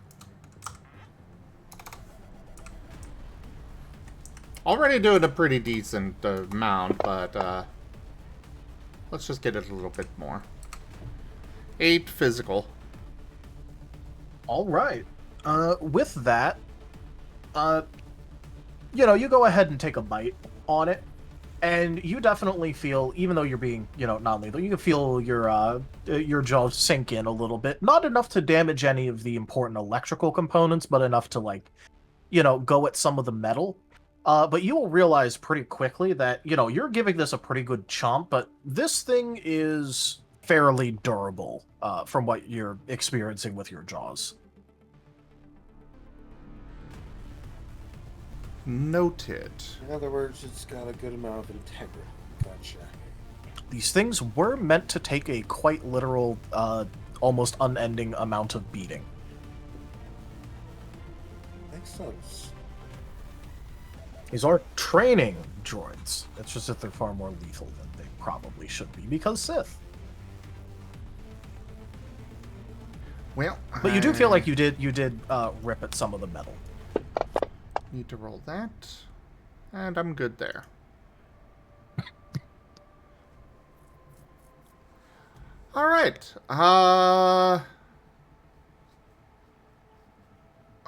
Already doing a pretty decent amount, but let's just get it a little bit more. 8 physical. All right. With that, you go ahead and take a bite on it. And you definitely feel, even though you're being, non-lethal, you can feel your jaws sink in a little bit. Not enough to damage any of the important electrical components, but enough to, like, go at some of the metal. But you will realize pretty quickly that, you're giving this a pretty good chomp, but this thing is fairly durable from what you're experiencing with your jaws. Noted. In other words, it's got a good amount of integrity. Gotcha. These things were meant to take a quite literal, almost unending amount of beating. Makes sense. These are training droids. It's just that they're far more lethal than they probably should be, because Sith. Well, But you do feel like you did rip at some of the metal. Need to roll that. And I'm good there. Alright. Well,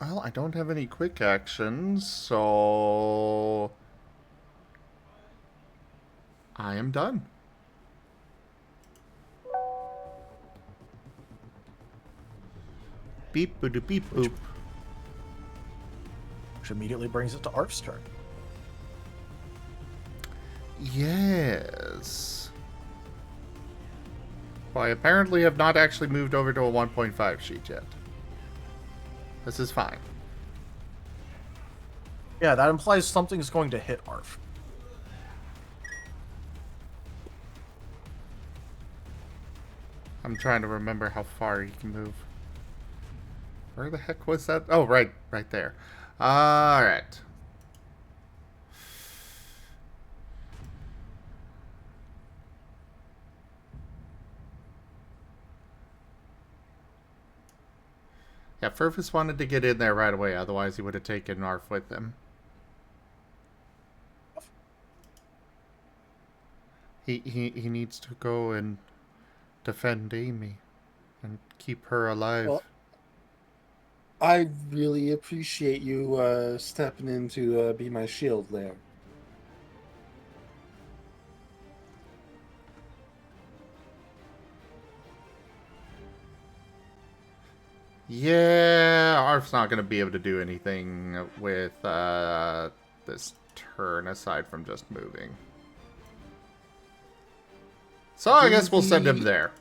I don't have any quick actions, so I am done. Beep boop beep boop. Which immediately brings it to Arf's turn. Yes. Well, I apparently have not actually moved over to a 1.5 sheet yet. This is fine. Yeah, that implies something's going to hit Arf. I'm trying to remember how far he can move. Where the heck was that? Oh, right there. Alright. Yeah, Furvis wanted to get in there right away, otherwise he would have taken Arf with him. He needs to go and defend Amy and keep her alive. Well, I really appreciate you stepping in to be my shield there. Yeah, Arf's not going to be able to do anything with this turn aside from just moving. So I guess we'll send him there.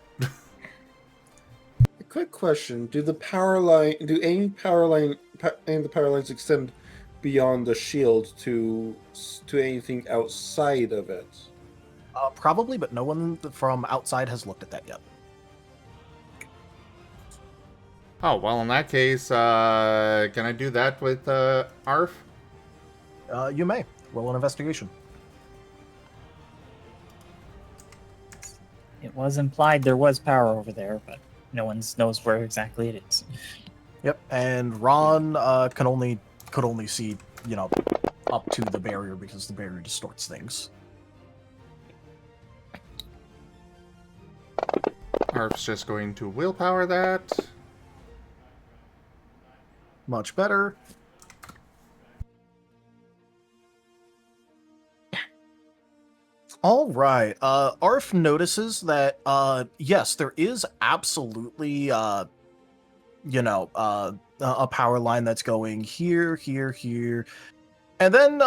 A quick question: do the power the power lines extend beyond the shield to anything outside of it? Probably, but no one from outside has looked at that yet. Oh, well, in that case, can I do that with Arf? You may. Roll an investigation. It was implied there was power over there, but no one knows where exactly it is. Yep, and Ron could only see, up to the barrier because the barrier distorts things. Arf's just going to willpower that. Much better. All right. Arf notices that, yes, there is absolutely, a power line that's going here, here, here. And then,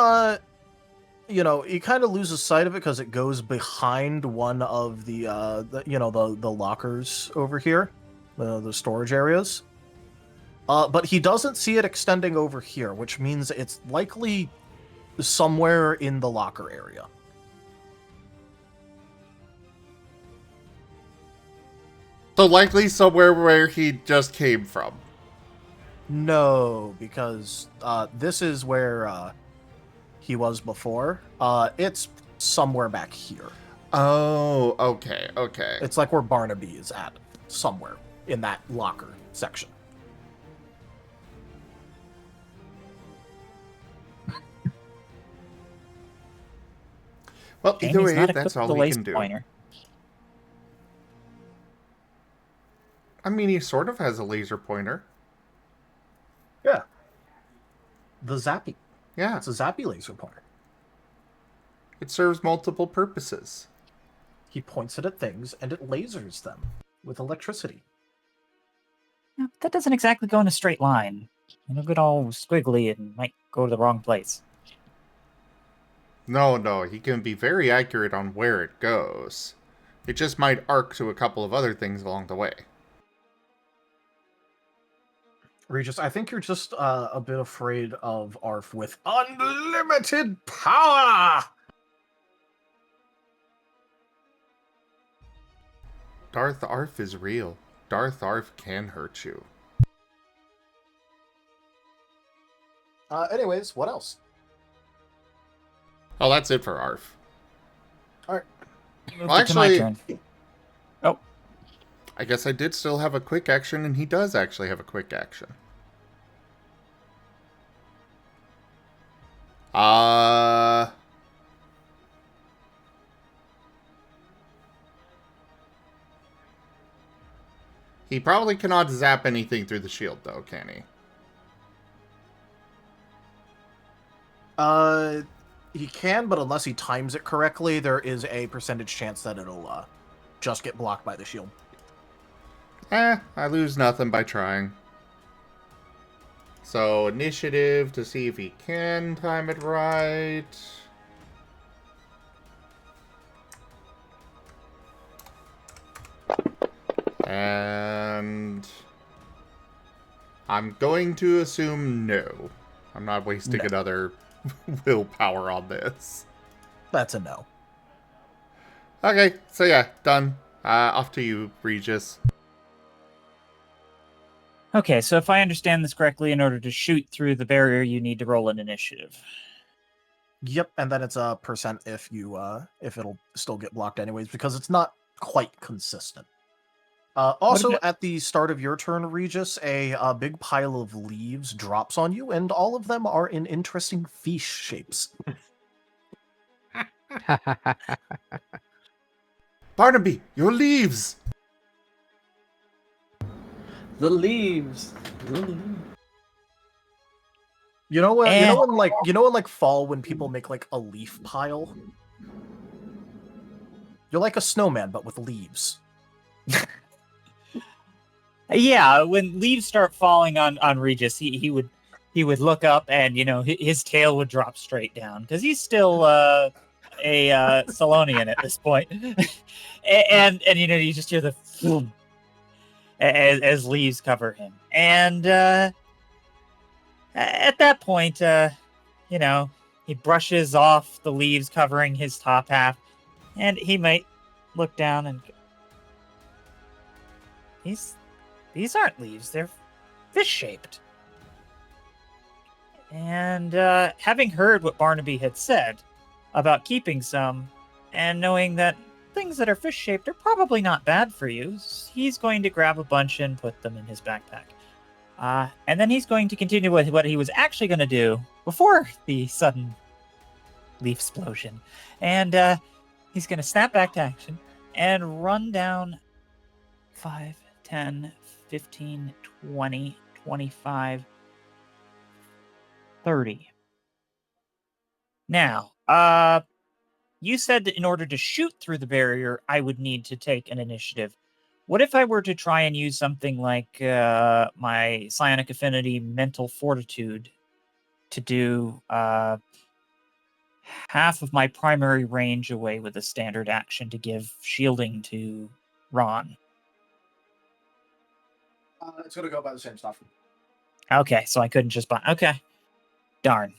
he kind of loses sight of it because it goes behind one of the lockers over here, the storage areas. But he doesn't see it extending over here, which means it's likely somewhere in the locker area. So likely somewhere where he just came from. No, because this is where he was before. It's somewhere back here. Oh, okay, okay. It's like where Barnaby is at, somewhere in that locker section. Well, either way, that's all we can do. Pointer. I mean, he sort of has a laser pointer. Yeah. The Zappy. Yeah. It's a Zappy laser pointer. It serves multiple purposes. He points it at things and it lasers them with electricity. Yeah, that doesn't exactly go in a straight line. It'll get all squiggly and might go to the wrong place. No, he can be very accurate on where it goes. It just might arc to a couple of other things along the way. Regis, I think you're just a bit afraid of Arf with unlimited power! Darth Arf is real. Darth Arf can hurt you. Anyways, what else? Oh, that's it for Arf. Alright. Well, actually, to my turn. Oh. I guess I did still have a quick action, and he does actually have a quick action. He probably cannot zap anything through the shield, though, can he? He can, but unless he times it correctly, there is a percentage chance that it'll, just get blocked by the shield. I lose nothing by trying. So, initiative to see if he can time it right. And I'm going to assume no. I'm not wasting another willpower on this. That's a no. Okay, so yeah, done. Off to you, Regis. Okay, so if I understand this correctly, in order to shoot through the barrier, you need to roll an initiative. Yep, and then it's a percent if you if it'll still get blocked anyways, because it's not quite consistent. Also, at the start of your turn, Regis, a big pile of leaves drops on you, and all of them are in interesting fish shapes. Barnaby, your leaves! The leaves. You know when you know in like fall when people make like a leaf pile? You're like a snowman, but with leaves. Yeah, when leaves start falling on Regis, he would look up and his tail would drop straight down because he's still a Salonian at this point, and you just hear the boom as leaves cover him, and at that point, he brushes off the leaves covering his top half, and he might look down and these aren't leaves, they're fish-shaped. And having heard what Barnaby had said about keeping some, and knowing that things that are fish-shaped are probably not bad for you, he's going to grab a bunch and put them in his backpack. And then he's going to continue with what he was actually going to do before the sudden leaf explosion. And he's going to snap back to action and run down 5, 10, 15, 20, 25, 30. Now, you said that in order to shoot through the barrier, I would need to take an initiative. What if I were to try and use something like my Psionic Affinity Mental Fortitude to do half of my primary range away with a standard action to give shielding to Ron? It's going to go by the same stuff. Okay, so I couldn't just buy... Okay. Darn.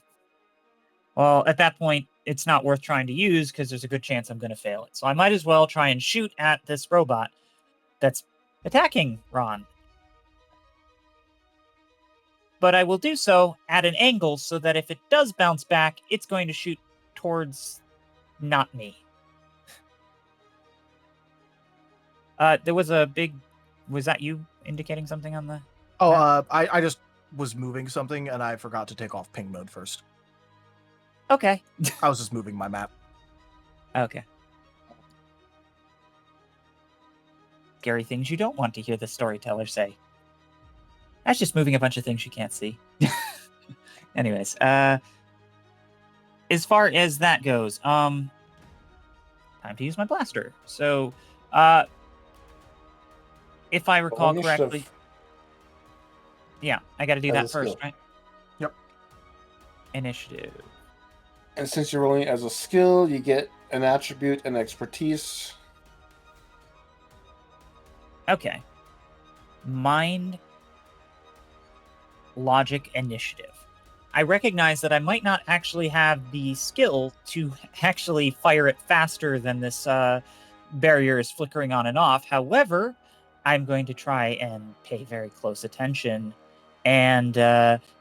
Well, at that point, it's not worth trying to use because there's a good chance I'm going to fail it. So I might as well try and shoot at this robot that's attacking Ron. But I will do so at an angle so that if it does bounce back, it's going to shoot towards not me. There was a big... Was that you indicating something on the... Oh, I just was moving something and I forgot to take off ping mode first. Okay. I was just moving my map. Okay. Scary things you don't want to hear the storyteller say. That's just moving a bunch of things you can't see. Anyways, as far as that goes, time to use my blaster. So, if I recall Initiative correctly, yeah, I got to do as that a first, skill. right? Yep. Initiative. And since you're rolling as a skill, you get an attribute and expertise. Okay. Mind, logic, initiative. I recognize that I might not actually have the skill to actually fire it faster than this barrier is flickering on and off. However, I'm going to try and pay very close attention and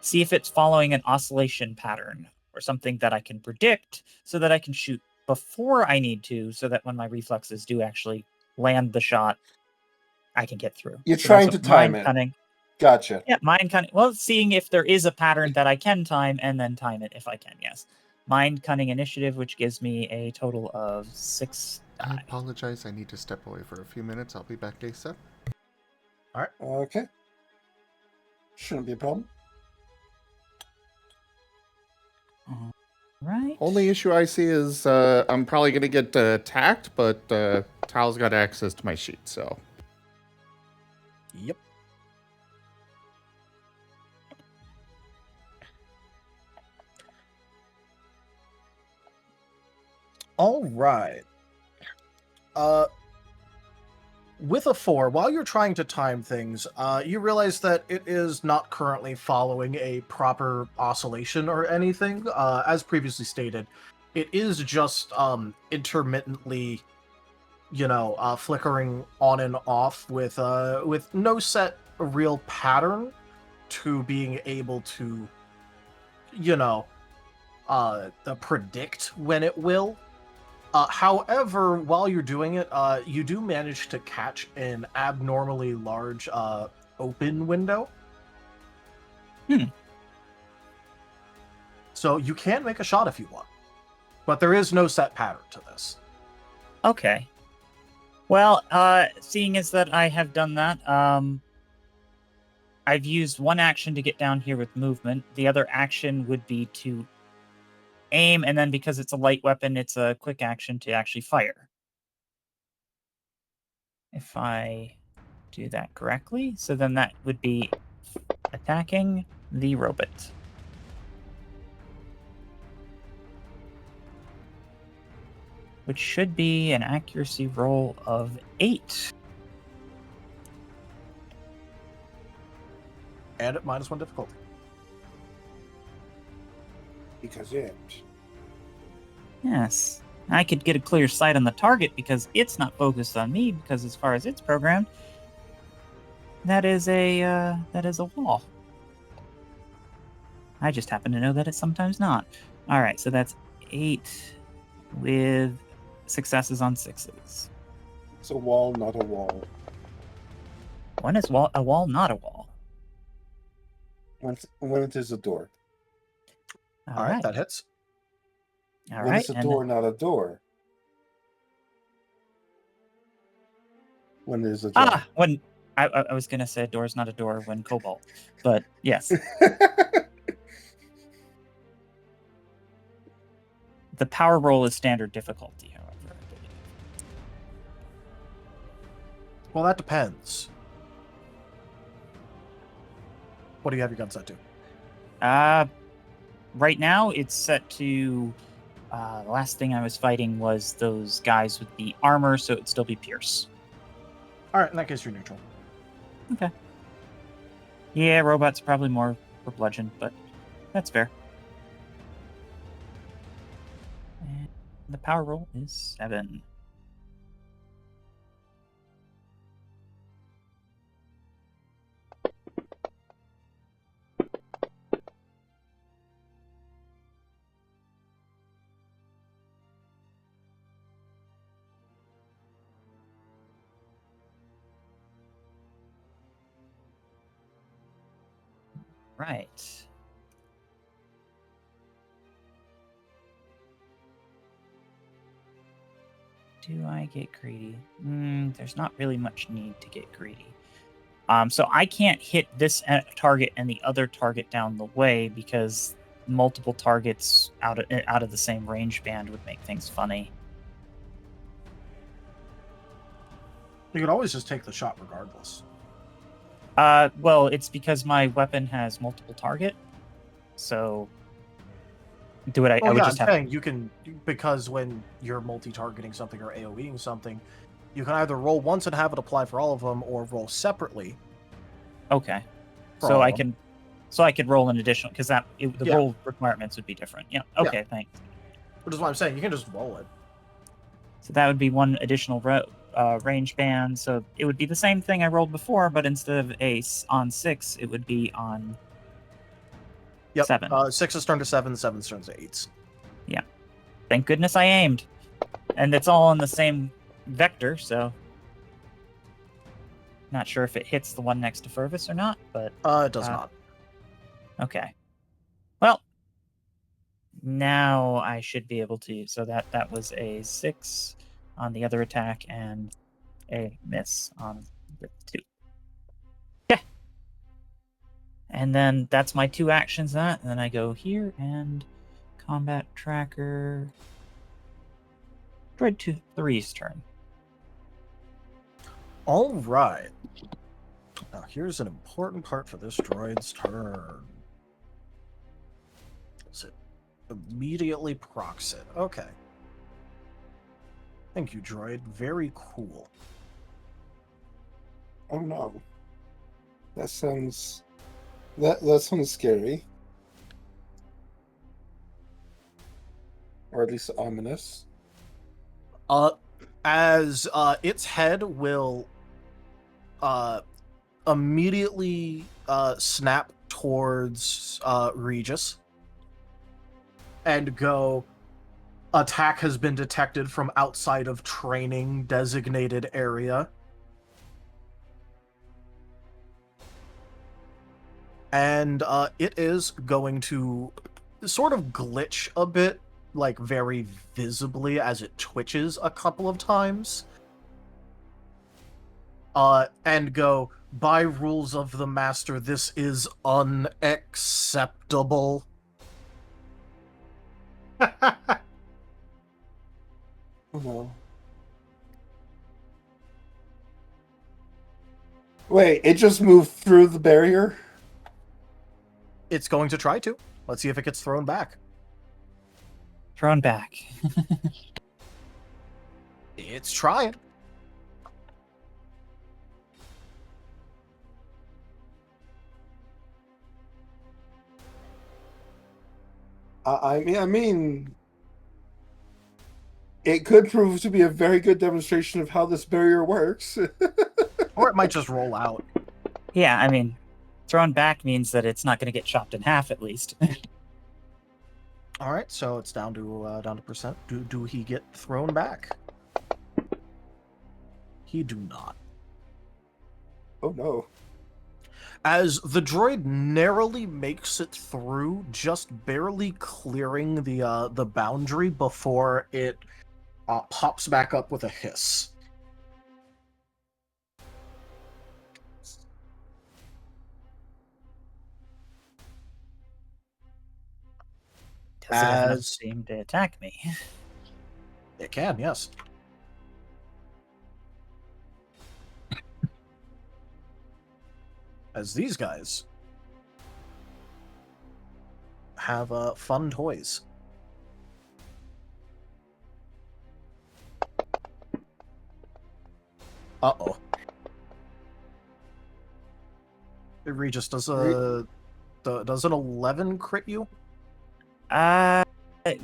see if it's following an oscillation pattern or something that I can predict so that I can shoot before I need to, so that when my reflexes do actually land the shot, I can get through. You're So trying that's to what time mind it. cunning. Gotcha. Yeah, mind cunning. Well, seeing if there is a pattern that I can time and then time it if I can, yes. Mind cunning initiative, which gives me a total of 6 I die. apologize. I need to step away for a few minutes. I'll be back ASAP. Okay. Shouldn't be a problem. Right. Only issue I see is I'm probably going to get attacked, but Tal's got access to my sheet, so. Yep. All right. With a 4, while you're trying to time things, you realize that it is not currently following a proper oscillation or anything. As previously stated, it is just intermittently, flickering on and off with no set real pattern to being able to, predict when it will. However, while you're doing it, you do manage to catch an abnormally large open window. So you can make a shot if you want, but there is no set pattern to this. Okay. Well, seeing as that I have done that, I've used one action to get down here with movement. The other action would be to aim, and then because it's a light weapon, it's a quick action to actually fire. If I do that correctly, so then that would be attacking the robot. Which should be an accuracy roll of 8. And at -1 difficulty. Because it. Yes. I could get a clear sight on the target because it's not focused on me, because as far as it's programmed, that is a wall. I just happen to know that it's sometimes not. All right, so that's 8 with successes on 6s. It's a wall, not a wall. When is a wall not a wall? When it is a door. All right, that hits. All when right, it's a and door, not a door. When there's a door. when I was gonna say a door is not a door when cobalt, but yes. The power roll is standard difficulty, however, I believe. Well, that depends. What do you have your gun set to? Right now it's set to. The last thing I was fighting was those guys with the armor, so it'd still be Pierce. All right, in that case, you're neutral. Okay. Yeah, robots probably more for bludgeon, but that's fair. And the power roll is 7. Right. Do I get greedy? There's not really much need to get greedy. So I can't hit this target and the other target down the way because multiple targets out of the same range band would make things funny. You could always just take the shot regardless. Well, it's because my weapon has multiple target, so I would just I'm have. saying you can, because when you're multi-targeting something or AoEing something, you can either roll once and have it apply for all of them, or roll separately. Okay, for so all I of them. can roll an additional because the Yeah. roll requirements would be different. Yeah. Okay. Thanks. Which is what I'm saying. You can just roll it. So that would be one additional range band. So it would be the same thing I rolled before, but instead of on 6, it would be on Yep. 7. 6's turned to 7, 7's turned to 8s. Yeah. Thank goodness I aimed. And it's all on the same vector, so not sure if it hits the one next to Furvis or not, but It does not. okay. Well, now I should be able to. So that was a 6 on the other attack and a miss on the 2. Yeah. And then that's my 2 actions. And then I go here and combat tracker. Droid 3's turn. All right. Now here's an important part for this droid's turn. So it immediately procs it. Okay. Thank you, droid. Very cool. Oh no. That sounds scary. Or at least ominous. As its head will immediately snap towards Regis and go, attack has been detected from outside of training designated area. And it is going to sort of glitch a bit, like very visibly as it twitches a couple of times. And go, by rules of the master, this is unacceptable. Oh no. Wait, it just moved through the barrier? It's going to try to. Let's see if it gets thrown back. Thrown back. It's trying. I mean, it could prove to be a very good demonstration of how this barrier works. Or it might just roll out. Yeah, I mean, thrown back means that it's not going to get chopped in half at least. All right, so it's down to percent. Do he get thrown back? He do not. Oh no. As the droid narrowly makes it through, just barely clearing the boundary before it pops back up with a hiss. Does it have enough As steam to attack me? it can, yes. As these guys have fun toys. Uh-oh. Regis, does an 11 crit you?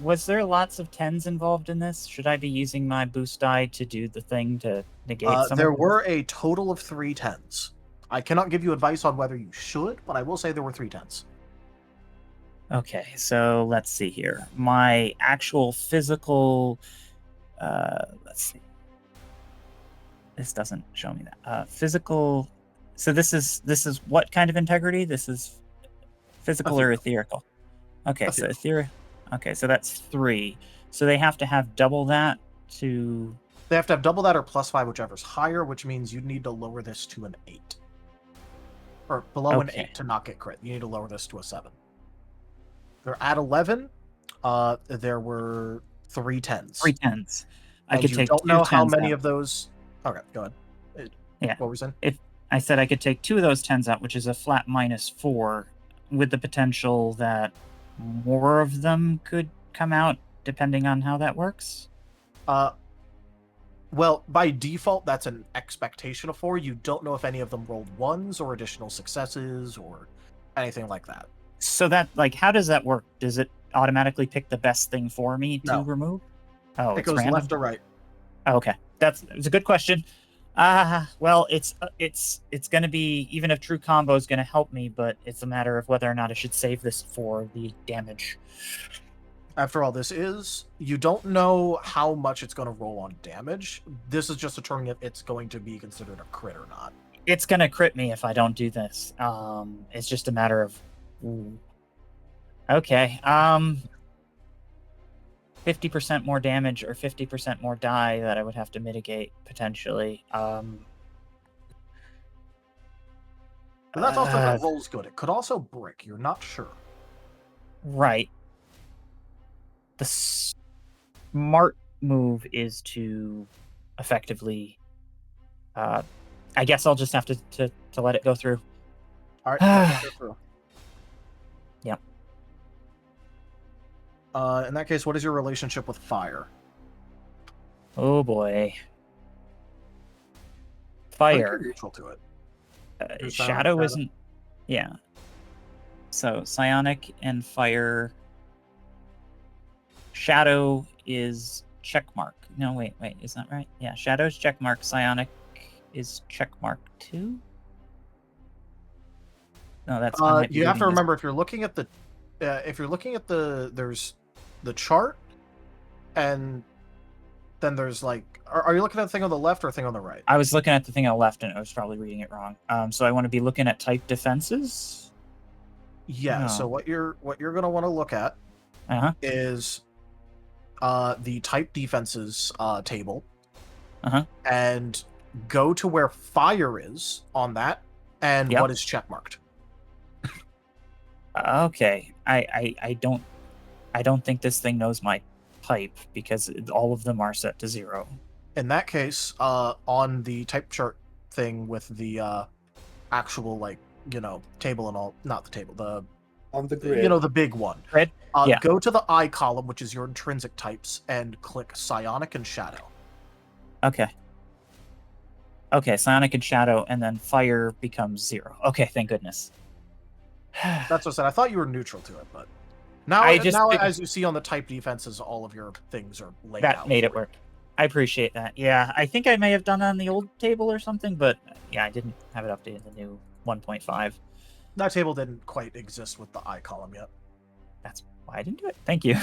Was there lots of 10s involved in this? Should I be using my boost die to do the thing to negate some There of were a total of 3 10s. I cannot give you advice on whether you should, but I will say there were 3 10s. Okay, so let's see here. My actual physical... let's see. This doesn't show me that. Physical... So this is what kind of integrity? This is physical or ethereal? Okay, so ethereal. Okay, so that's 3. So they have to have double that to... They have to have double that or +5, whichever's higher, which means you'd need to lower this to an 8. Or below an 8 to not get crit. You need to lower this to a 7. They're at 11. There were 3 10s. 3 10s. I And could you take don't 2 know how 10s many out. of those. Okay, go ahead. Yeah. What were we saying? If I said I could take 2 of those 10s out, which is a flat -4, with the potential that more of them could come out, depending on how that works. Well, by default, that's an expectation of 4. You don't know if any of them rolled 1s or additional successes or anything like that. So that, like, how does that work? Does it automatically pick the best thing for me to No. remove? Oh, It it's goes random? left or right. Oh, okay, it's a good question. Well, it's going to be, even if True Combo is going to help me, but it's a matter of whether or not I should save this for the damage. After all, you don't know how much it's going to roll on damage. This is just determining if it's going to be considered a crit or not. It's going to crit me if I don't do this. It's just a matter of... Okay, 50% more damage or 50% more die that I would have to mitigate, potentially. But that's also if that rolls good. It could also brick. You're not sure. Right. The smart move is to effectively... I guess I'll just have to let it go through. All right, let it go through. Yep. In that case, what is your relationship with fire? Oh boy. I think you're Fire. neutral to it. Your Shadow Shadow. isn't... Yeah. So, psionic and fire... Shadow is checkmark. No, wait, is that right? Yeah, Shadow's checkmark. Psionic is checkmark 2? No, that's... I might be You have to reading this- remember, if you're looking at the there's the chart, and then there's like, are you looking at the thing on the left or the thing on the right? I was looking at the thing on the left, and I was probably reading it wrong. So I want to be looking at type defenses? Yeah. No. So what you're gonna want to look at Uh-huh. is the type defenses table, Uh-huh. and go to where fire is on that, and Yep. what is checkmarked. Okay. I don't think this thing knows my type, because all of them are set to 0. In that case, on the type chart thing with the actual, like, table and all, not the table, the On the grid. the big one. Grid? Yeah. Go to the I column, which is your intrinsic types, and click Psionic and Shadow. Okay. Okay, Psionic and Shadow, and then fire becomes 0. Okay, thank goodness. That's what I said. I thought you were neutral to it, but now, figured- as you see on the type defenses, all of your things are laid out. That made it for you. work. I appreciate that. Yeah, I think I may have done that on the old table or something, but yeah, I didn't have it updated in the new 1.5. That table didn't quite exist with the I column yet. That's why I didn't do it. Thank you.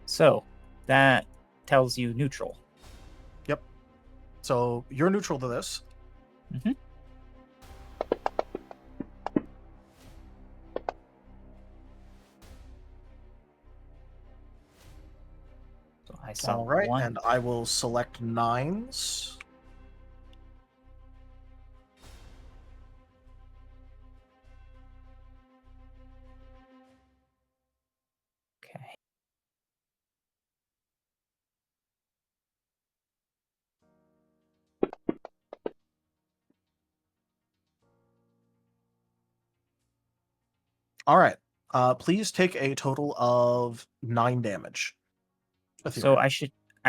So, that tells you neutral. So you're neutral to this. Mm-hmm. So I saw All right, 1. and I will select 9s. Okay. All right. Please take a total of 9 damage. So I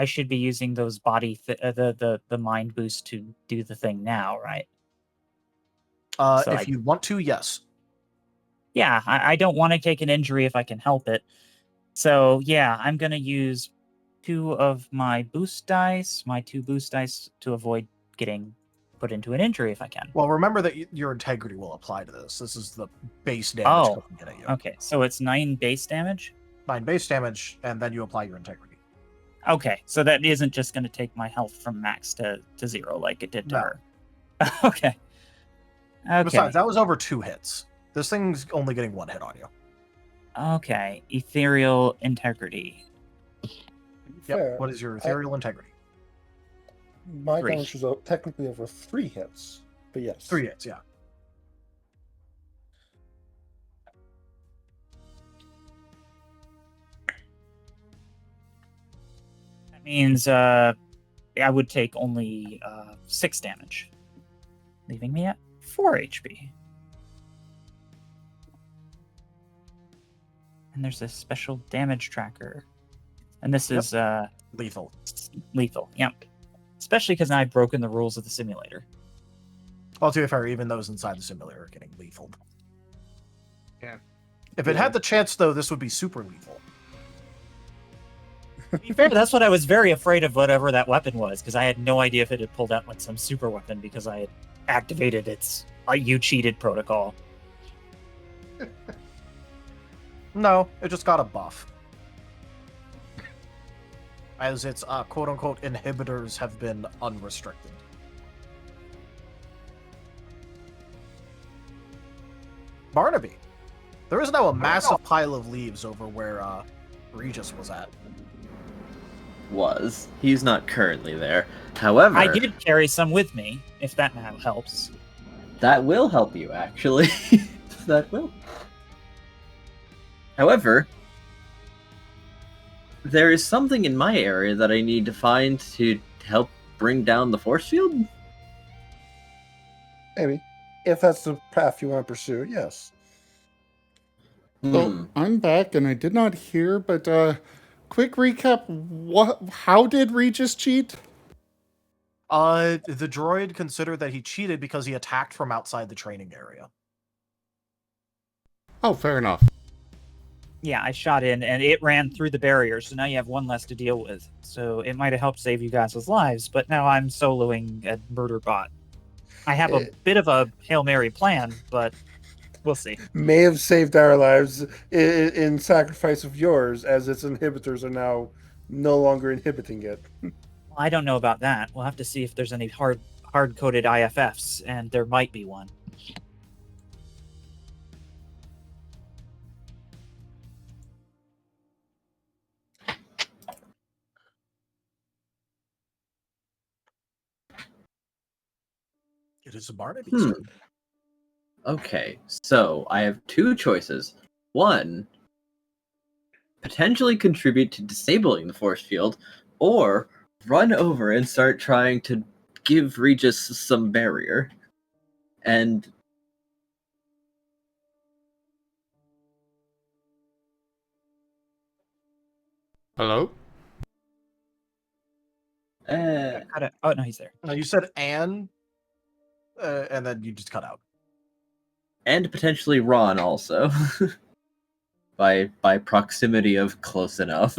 should be using those body the mind boost to do the thing now, right? So if you want to, yes. Yeah, I don't want to take an injury if I can help it. So yeah, I'm gonna use 2 of my boost dice, my 2 boost dice, to avoid getting put into an injury if I can. Well, remember that your integrity will apply to this. This is the base damage Oh, coming in at you. okay. So it's 9 base damage? 9 base damage, and then you apply your integrity. Okay, so that isn't just going to take my health from max to 0 like it did to No. her. Okay. Okay. Besides, that was over 2 hits. This thing's only getting 1 hit on you. Okay. Ethereal integrity. Yep. Fair. What is your ethereal integrity? My 3. damage was technically over 3 hits, but yes. 3 hits, yeah. means I would take only 6 damage, leaving me at 4 HP. And there's a special damage tracker. And this is Lethal. lethal. Yep. Especially because I've broken the rules of the simulator. Well, to be fair, even those inside the simulator are getting lethal. Yeah. If it had the chance, though, this would be super lethal. To be fair, that's what I was very afraid of, whatever that weapon was, because I had no idea if it had pulled out like some super weapon because I had activated its you cheated protocol. No, it just got a buff. As its quote-unquote inhibitors have been unrestricted. Barnaby. There is now a massive pile of leaves over where Regis was at. He's not currently there. However, I did carry some with me, if that now helps. that will help you, actually. That will. However, there is something in my area that I need to find to help bring down the force field. Maybe. If that's the path you want to pursue, yes. So I'm back, and I did not hear, but quick recap: how did Regis cheat? The droid considered that he cheated because he attacked from outside the training area. Oh, fair enough. Yeah, I shot in, and it ran through the barrier, so now you have one less to deal with. So it might have helped save you guys' lives, but now I'm soloing a murder bot. I have a bit of a Hail Mary plan, but we'll see. May have saved our lives in sacrifice of yours, as its inhibitors are now no longer inhibiting it. I don't know about that. We'll have to see if there's any hard-coded IFFs, and there might be one. It is a Barnaby's turn. Okay, so I have 2 choices. One, potentially contribute to disabling the force field, or run over and start trying to give Regis some barrier. And Hello? Oh, no, he's there. No, you said and then you just cut out. and potentially Ron also. by proximity of close enough.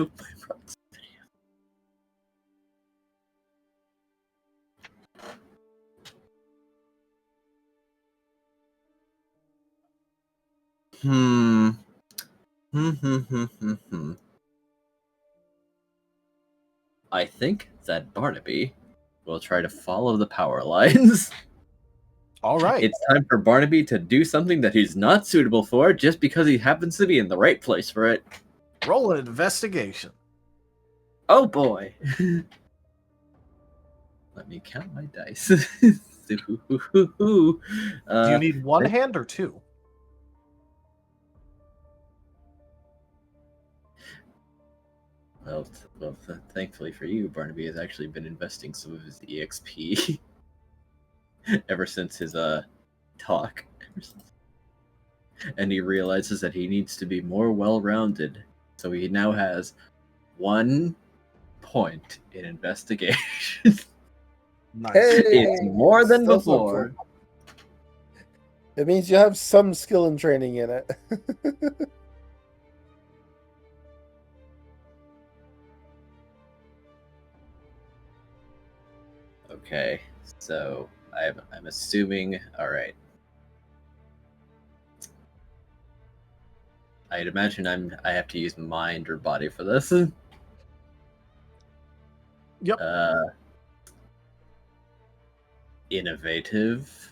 Hmm. I think that Barnaby will try to follow the power lines. All right. It's time for Barnaby to do something that he's not suitable for just because he happens to be in the right place for it. Roll an investigation. Oh boy. Let me count my dice. Do you need one hand or two? Well, thankfully for you, Barnaby has actually been investing some of his EXP ever since his talk. And he realizes that he needs to be more well-rounded. So he now has 1 point in investigation. Nice. Hey, It's more than still before. something. It means you have some skill and training in it. Okay, so I'm assuming. All right. I'd imagine I have to use mind or body for this. Yep. Innovative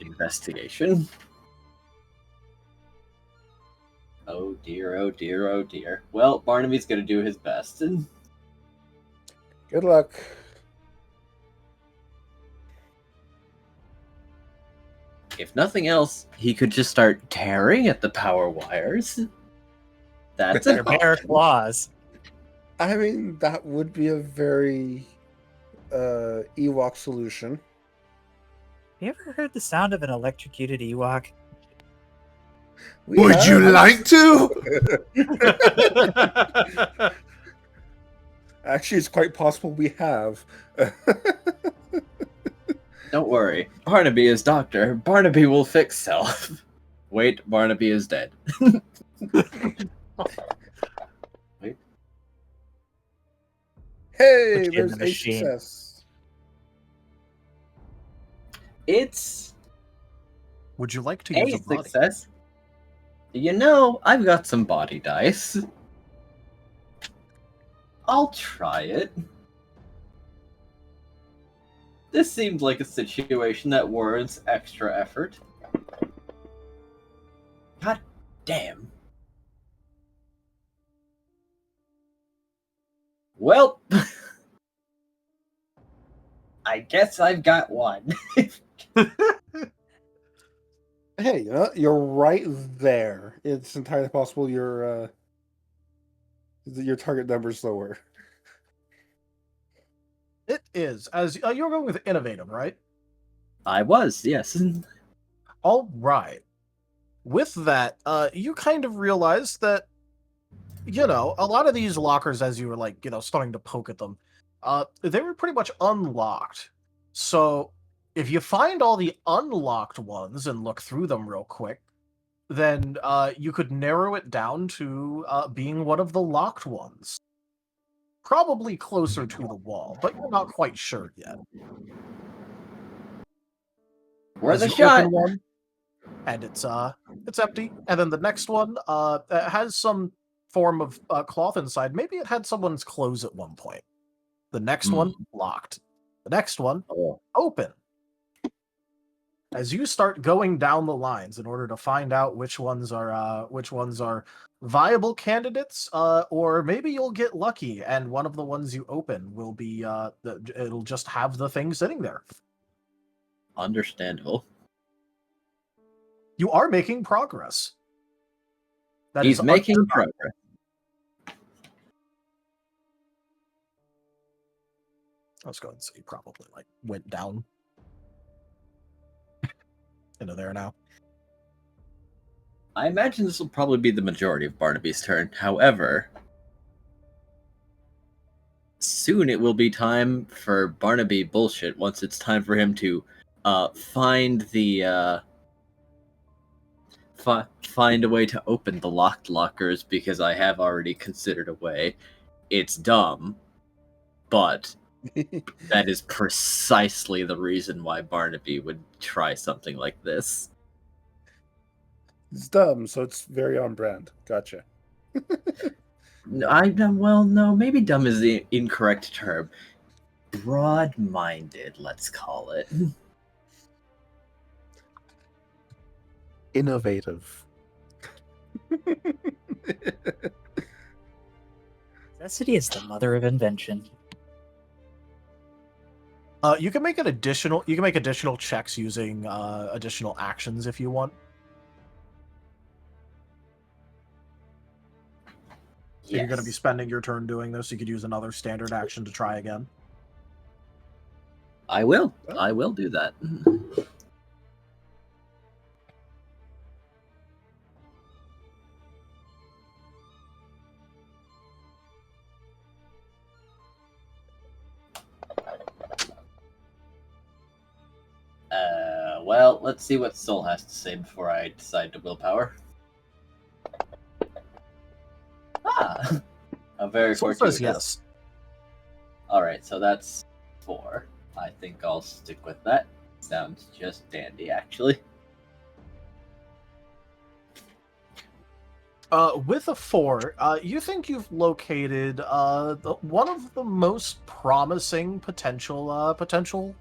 investigation. Oh dear, oh dear, oh dear. Well, Barnaby's gonna do his best. Good luck. If nothing else, he could just start tearing at the power wires. That's Their an bare option. claws. I mean, that would be a very Ewok solution. You ever heard the sound of an electrocuted Ewok? We Would you have. like to? Actually, it's quite possible we have. Don't worry. Barnaby is doctor. Barnaby will fix self. Wait, Barnaby is dead. Wait. Hey, Put you in there's the a machine. success. It's Would you like to a use a body? success. You know, I've got some body dice. I'll try it. This seems like a situation that warrants extra effort. God damn. Well, I guess I've got one. Hey, you know, you're right there. It's entirely possible your target number's lower. It is. As you're going with innovative, right? I was, yes. All right. With that, you kind of realize that, you know, a lot of these lockers, as you were like, you know, starting to poke at them, they were pretty much unlocked. So if you find all the unlocked ones and look through them real quick, then you could narrow it down to being one of the locked ones. Probably closer to the wall, but you're not quite sure yet. Worth a you shot. open one, and it's empty, and then the next one has some form of cloth inside. Maybe it had someone's clothes at one point. The next one locked. The next one open. As you start going down the lines in order to find out which ones are viable candidates, or maybe you'll get lucky and one of the ones you open will be it'll just have the thing sitting there. Understandable. You are making progress. That He's is making undeniable. progress. Let's go ahead and say probably like went down into there now. I imagine this will probably be the majority of Barnaby's turn. However, soon it will be time for Barnaby bullshit once it's time for him to find the find a way to open the locked lockers, because I have already considered a way. It's dumb, but that is precisely the reason why Barnaby would try something like this. It's dumb, so it's very on brand. Gotcha. No, maybe dumb is the incorrect term. Broad-minded, let's call it. Innovative. Necessity is the mother of invention. You can make additional checks using additional actions if you want. If you're going to be spending your turn doing this, you could use another standard action to try again. I will do that. Well, let's see what Soul has to say before I decide to willpower. A very Soul fortuitous. says yes. Alright, so that's 4. I think I'll stick with that. Sounds just dandy, actually. With a 4, you think you've located one of the most promising potential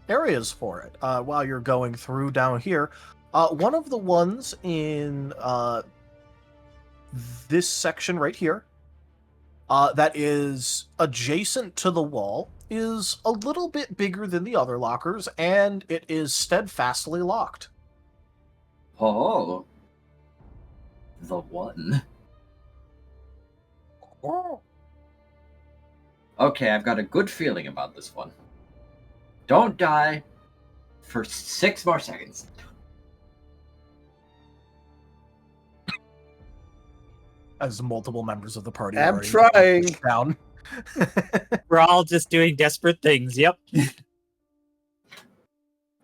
areas for it. While you're going through down here, one of the ones in this section right here, that is adjacent to the wall, is a little bit bigger than the other lockers, and it is steadfastly locked. Oh. The one. Okay, I've got a good feeling about this one. Don't die for 6 more seconds. As multiple members of the party I'm are already trying. pushed down. We're all just doing desperate things. Yep.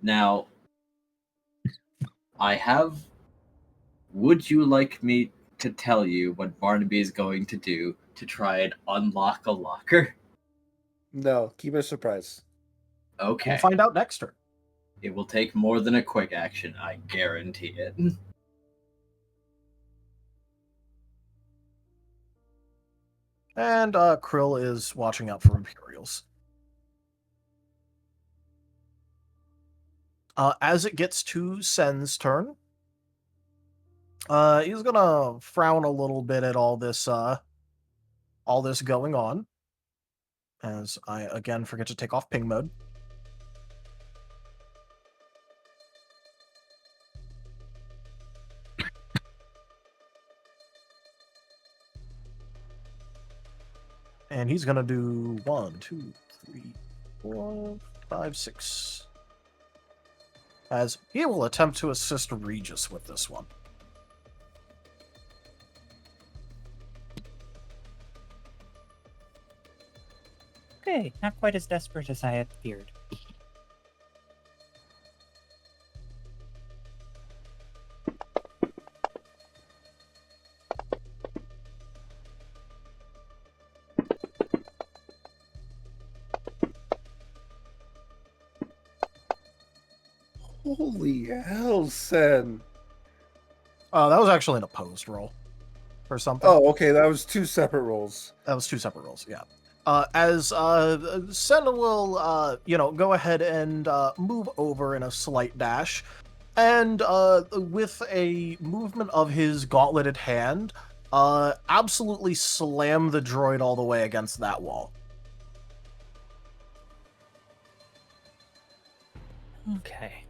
Now, I have... Would you like me to tell you what Barnaby is going to do to try and unlock a locker? No, keep it a surprise. Okay. We'll find out next turn. It will take more than a quick action, I guarantee it. And Krill is watching out for Imperials. As it gets to Sen's turn, he's gonna frown a little bit at all this going on. As I again forget to take off ping mode. And he's gonna do 1, 2, 3, 4, 5, 6. As he will attempt to assist Regis with this one. Okay, not quite as desperate as I had feared. Holy hell, Sen. That was actually an opposed roll or something. Oh, okay, that was 2 separate rolls. That was 2 separate rolls, yeah. As Sen will, go ahead and move over in a slight dash, and with a movement of his gauntleted hand, absolutely slam the droid all the way against that wall. Okay.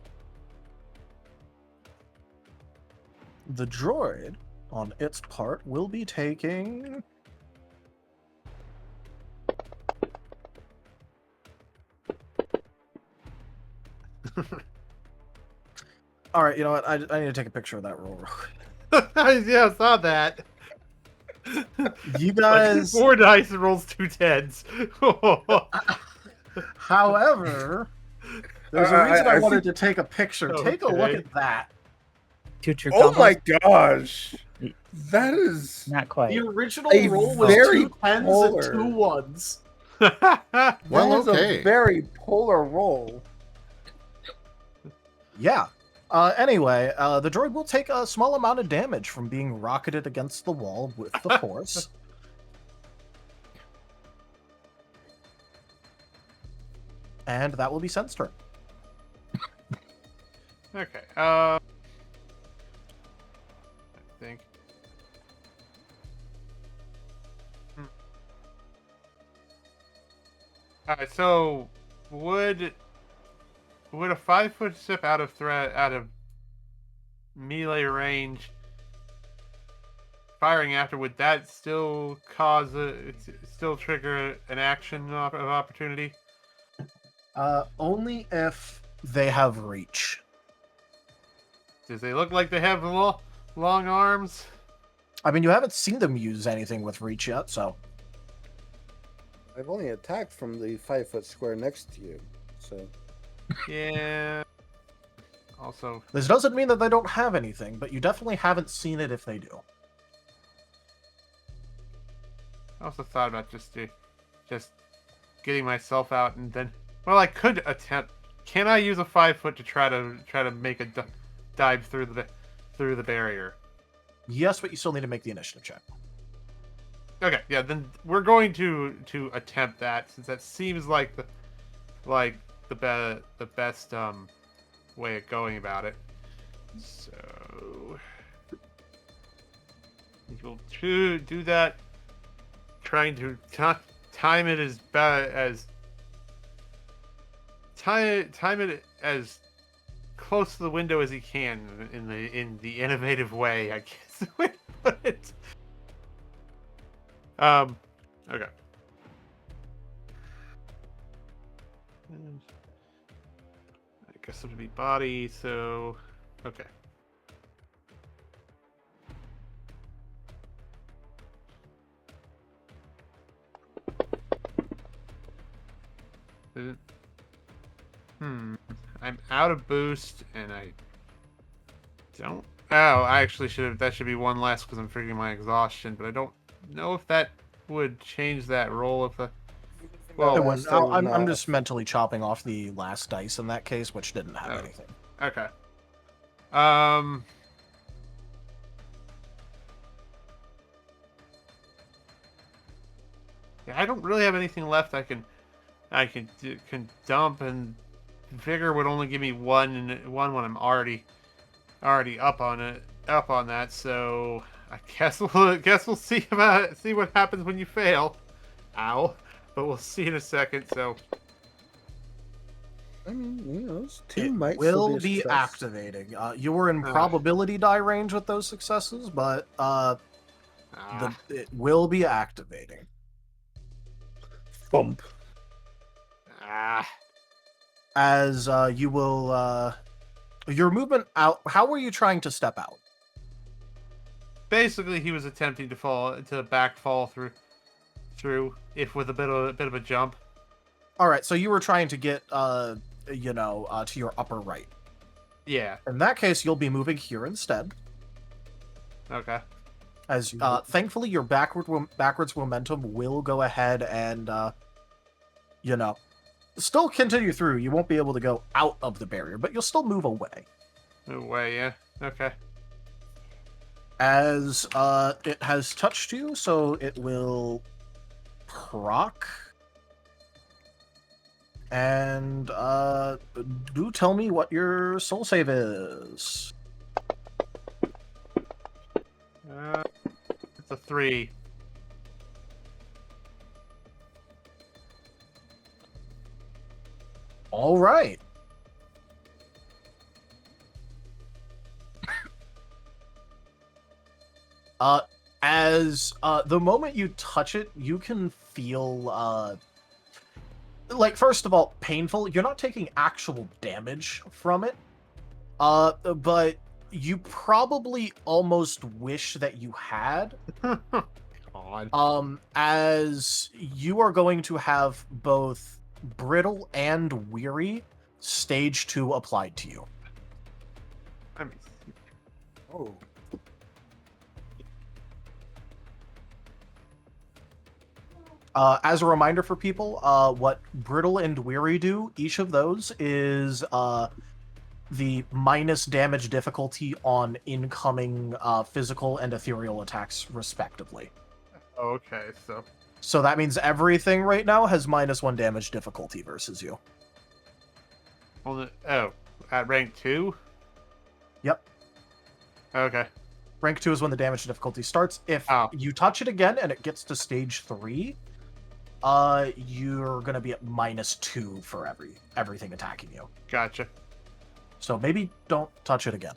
The droid, on its part, will be taking... All right, you know what? I need to take a picture of that roll. Yeah, I saw that. You guys... 4 dice and rolls 2 10s. However, there's a reason I wanted to take a picture. Take a look Okay. at that. Two true Oh combos? my gosh. That is Not quite. The original A roll was very 2 10s polar- and 2 1s. Well, that is okay. a very polar roll. Yeah. Anyway, the droid will take a small amount of damage from being rocketed against the wall with the Force. And that will be Sen's turn. Okay. I think. Alright, so would a 5-foot step out of melee range firing after, would that still still trigger an action of opportunity? Only if they have reach. Does they look like they have long arms? I mean, you haven't seen them use anything with reach yet, so... I've only attacked from the 5-foot square next to you, so... Yeah. Also, This doesn't mean that they don't have anything, but you definitely haven't seen it if they do. I also thought about just getting myself out and then. Well, I could attempt. Can I use a 5-foot to try to make a dive through the barrier? Yes, but you still need to make the initiative check. Okay, yeah, then we're going to attempt that, since that seems like the best way of going about it. So we'll do that, trying to time it time it as close to the window as he can in the innovative way, I guess the way to put it. Okay. And I guess it would be body, so okay. I'm out of boost, and I don't. Oh, I actually should have. That should be one less because I'm figuring my exhaustion, but I don't know if that would change that roll. If the It well, was. That would I'm not. just mentally chopping off the last dice in that case, which didn't have Oh. anything. Okay. Yeah, I don't really have anything left. Can dump, and vigor would only give me one when I'm already up on it, up on that. So I guess we'll see what happens when you fail. Ow! But we'll see in a second. So I mean, those two It might will still be be a success. activating. You were in probability die range with those successes, but it will be activating. Bump. As you will, your movement out. How were you trying to step out? Basically, he was attempting to back fall through if with a bit of a jump. All right, so you were trying to get, to your upper right. Yeah. In that case, you'll be moving here instead. Okay. As thankfully, your backwards momentum will go ahead and, still continue through. You won't be able to go out of the barrier, but you'll still move away. Away, yeah. Okay. As it has touched you, so it will proc. And do tell me what your soul save is. It's a 3. All right. As the moment you touch it, you can feel first of all, painful. You're not taking actual damage from it. But you probably almost wish that you had. God. As you are going to have both brittle and weary stage 2 applied to you. I mean, Oh. As a reminder for people, what brittle and weary do, each of those is the minus damage difficulty on incoming physical and ethereal attacks, respectively. okay, so So that means everything right now has -1 damage difficulty versus you. at rank 2. Yep. Okay. Rank 2 is when the damage difficulty starts. If you touch it again and it gets to stage 3, you're gonna be at -2 for everything attacking you. Gotcha. So maybe don't touch it again.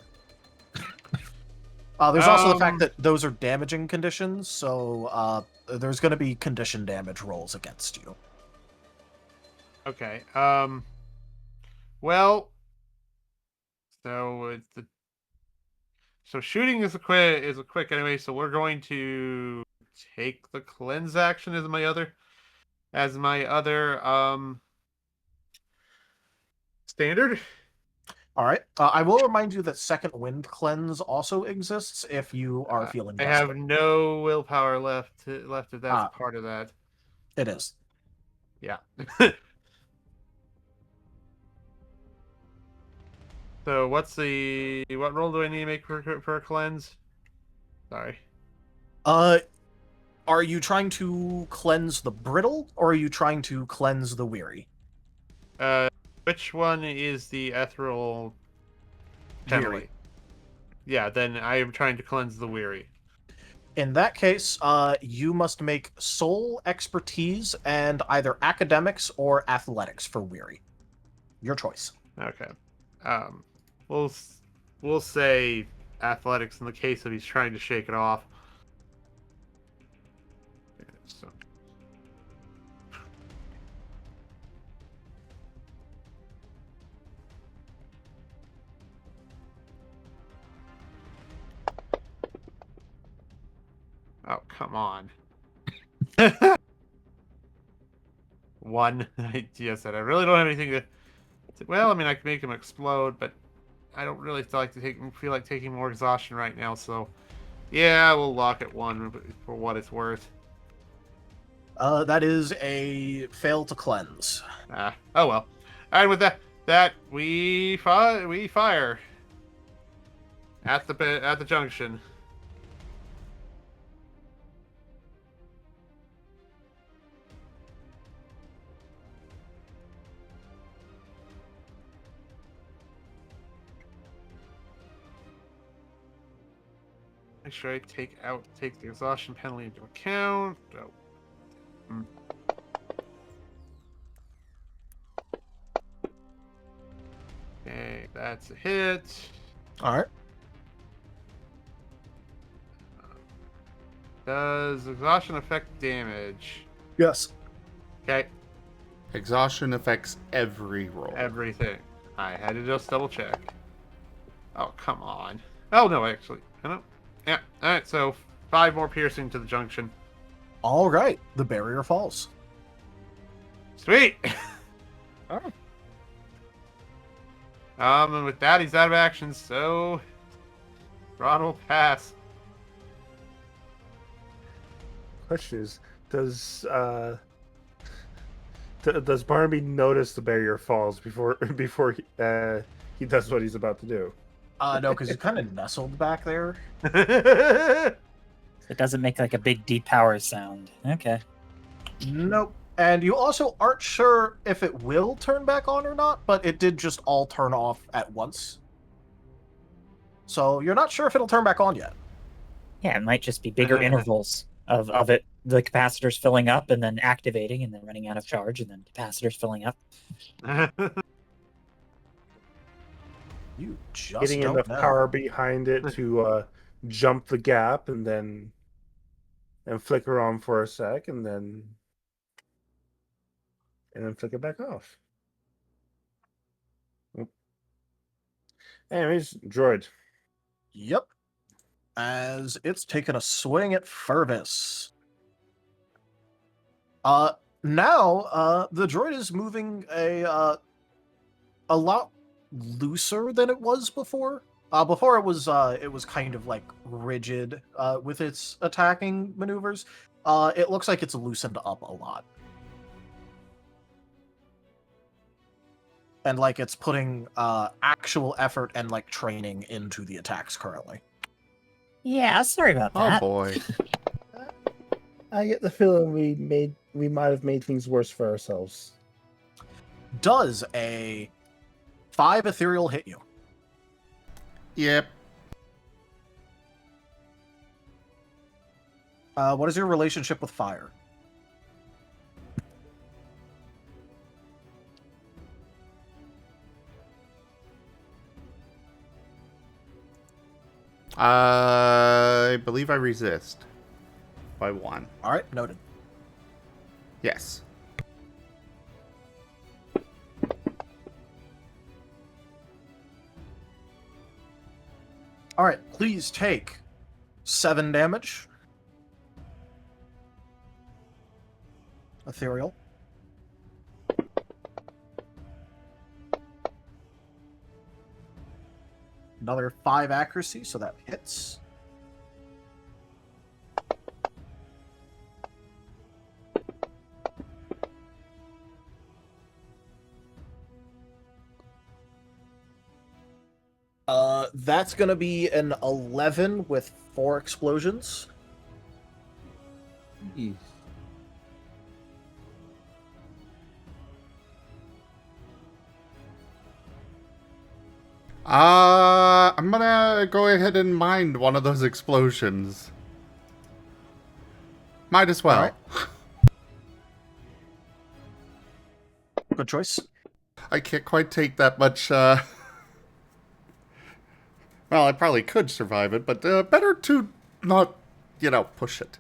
There's also the fact that those are damaging conditions, so there's going to be condition damage rolls against you. Okay. Well. So shooting is a quick anyway. So we're going to take the cleanse action as my other standard. All right. I will remind you that second wind cleanse also exists if you are feeling I desperate. have no willpower left if that's part of that. It is. Yeah. So what roll do I need to make for a cleanse? Sorry. Are you trying to cleanse the brittle or are you trying to cleanse the weary? Which one is the ethereal penalty? Weary. Yeah, then I am trying to cleanse the weary. In that case, you must make soul, expertise, and either academics or athletics for weary. Your choice. Okay. We'll say athletics in the case of he's trying to shake it off. So. come on. One. Yes, I really don't have anything to. Well, I mean, I can make him explode, but I don't really feel like taking more exhaustion right now. So, yeah, we'll lock at 1 for what it's worth. That is a fail to cleanse. Oh well. And with that we fire at the junction. Make sure I take the exhaustion penalty into account. Oh. Okay, that's a hit. All right. Does exhaustion affect damage? Yes. Okay, Exhaustion affects every roll. everything. I had to just double check. Oh, come on. Oh, no, actually. I know. Yeah, alright, so 5 more piercing to the junction. All right. The barrier falls. Sweet! Oh. And with that, he's out of action, so Ron will pass. Question is, does Barnaby notice the barrier falls before he does what he's about to do? No, because he's kind of nestled back there. It doesn't make like a big deep power sound. Okay. Nope. And you also aren't sure if it will turn back on or not, but it did just all turn off at once. So you're not sure if it'll turn back on yet. Yeah, it might just be bigger intervals of it, the capacitors filling up and then activating and then running out of charge and then capacitors filling up. You just Getting don't enough know. power behind it to jump the gap and flicker on for a sec and then flick it back off. Anyways, droid. Yep. As it's taken a swing at Furvis. Now, the droid is moving a lot looser than it was before. Before it was kind of like rigid with its attacking maneuvers. It looks like it's loosened up a lot. And like it's putting actual effort and like training into the attacks currently. Yeah, sorry about Oh that. boy. I get the feeling we might have made things worse for ourselves. Does a 5 ethereal hit you? Yep. What is your relationship with fire? I believe I resist by 1. All right, noted. Yes. All right, please take 7 damage. Ethereal. Another 5 accuracy, so that hits. That's gonna be an 11 with 4 explosions. I'm gonna go ahead and mind one of those explosions. Might as well. Alright. Good choice. I can't quite take that much, well, I probably could survive it, but better to not, push it.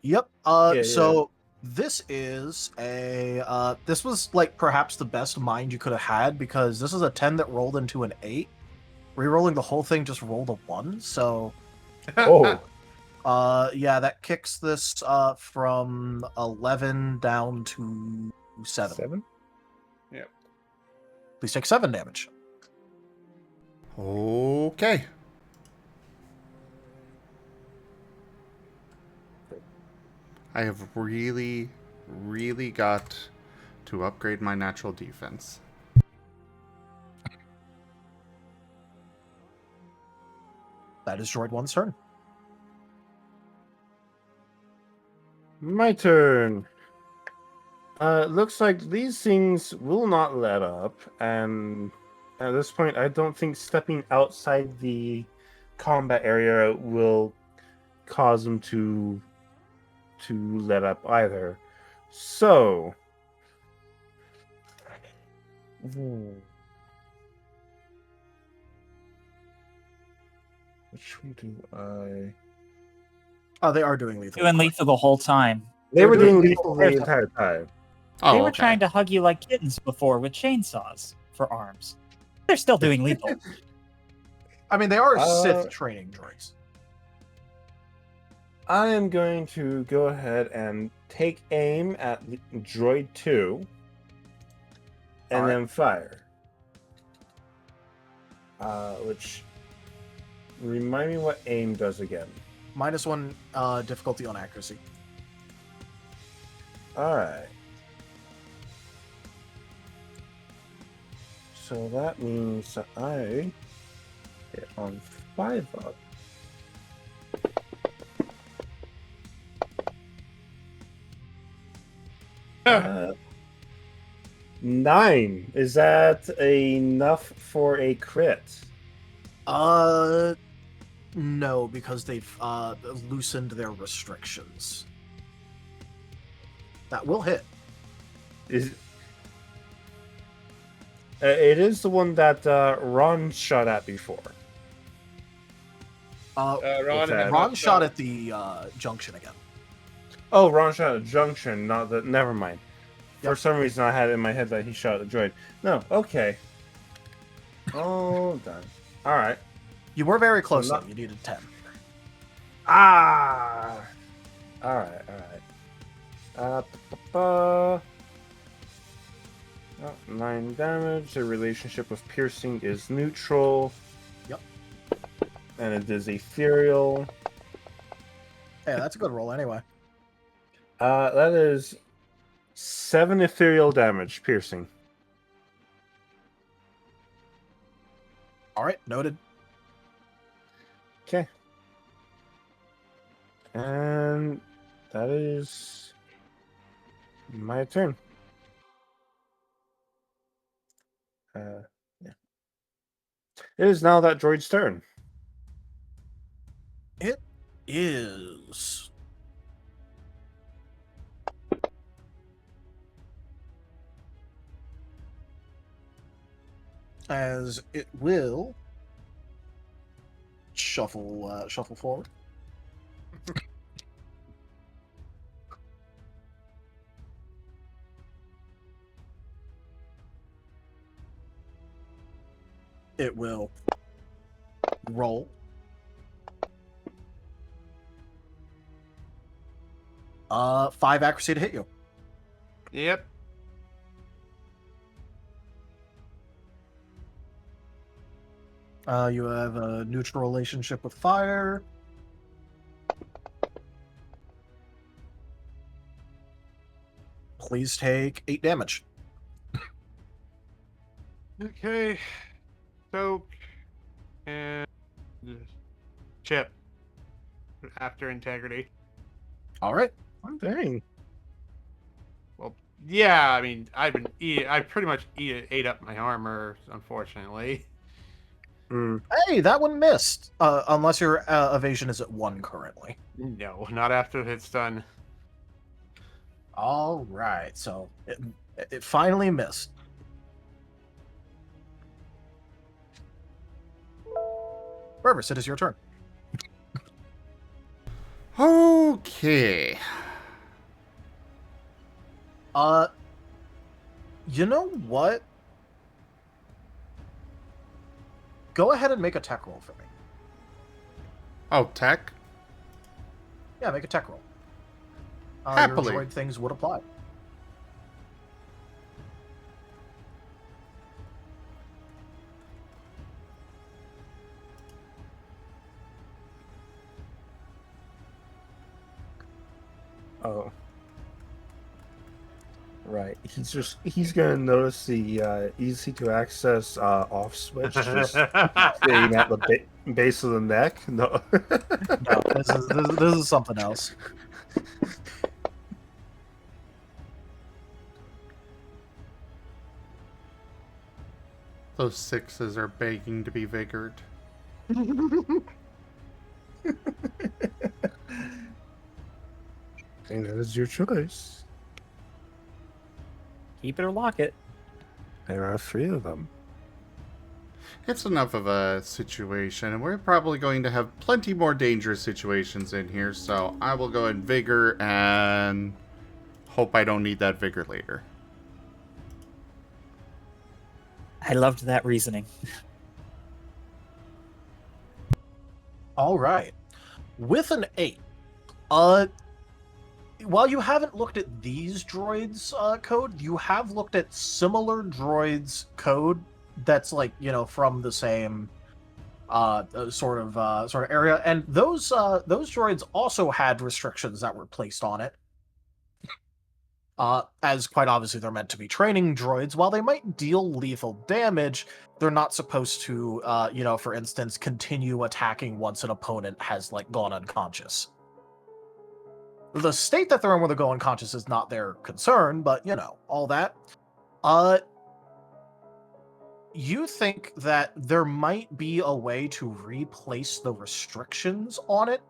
Yep. Yeah. So this is a this was like perhaps the best mind you could have had because this is a 10 that rolled into an 8. Rerolling the whole thing just rolled a 1, so Oh, Yeah, that kicks this from 11 down to 7. 7? Please take 7 damage. Okay. I have really, really got to upgrade my natural defense. That is Droid 1's turn. My turn. Looks like these things will not let up, and at this point, I don't think stepping outside the combat area will cause them to let up either. So, which one do I? Oh, they are doing lethal. Doing lethal the whole time. They were doing doing lethal the entire time. Oh, They were okay. trying to hug you like kittens before with chainsaws for arms. They're still doing lethal. I mean, they are Sith training droids. I am going to go ahead and take aim at droid 2 and Alright. then fire. Which remind me what aim does again. -1 difficulty on accuracy. Alright. So that means that I get on 5 up. Uh, 9. Is that enough for a crit? No, because they've loosened their restrictions. That will hit. Is it is the one that Ron shot at before. Ron shot at the junction again. Oh, Ron shot at Junction, not the. Never mind. For Yep. some reason, I had it in my head that he shot at the droid. No, okay. All done. All right. You were very close, not- though. You needed 10. Ah. All right. All right. 9 damage. The relationship with piercing is neutral. Yep. And it is ethereal. Hey, that's a good roll anyway. That is 7 ethereal damage, piercing. All right, noted. Okay. And that is my turn. Yeah. It is now that droid's turn. It is. As it will shuffle forward. It will roll. 5 accuracy to hit you. Yep. You have a neutral relationship with fire. Please take 8 damage. Okay. Soak. And chip. After integrity. All right. Dang. Well, yeah, I mean, I pretty much ate up my armor, unfortunately. Hey, that one missed. Unless your evasion is at 1 currently. No, not after it's done. All right, so it finally missed. Regis, it is your turn. Okay. You know what? Go ahead and make a tech roll for me. Oh, tech? Yeah, make a tech roll. Happily. Your droid things would apply. Oh. Right. He's gonna notice the easy to access off switch just staying at the base of the neck. No. No, this is something else. Those 6s are begging to be vigored. And that is your choice. Keep it or lock it. There are 3 of them. It's enough of a situation, and we're probably going to have plenty more dangerous situations in here, so I will go and vigor and hope I don't need that vigor later. I loved that reasoning. All right. With an 8, while you haven't looked at these droids' code, you have looked at similar droids' code that's like, from the same sort of area, and those droids also had restrictions that were placed on it. As quite obviously they're meant to be training droids, while they might deal lethal damage, they're not supposed to, for instance, continue attacking once an opponent has gone unconscious. The state that they're in when they go unconscious is not their concern, but all that. You think that there might be a way to replace the restrictions on it,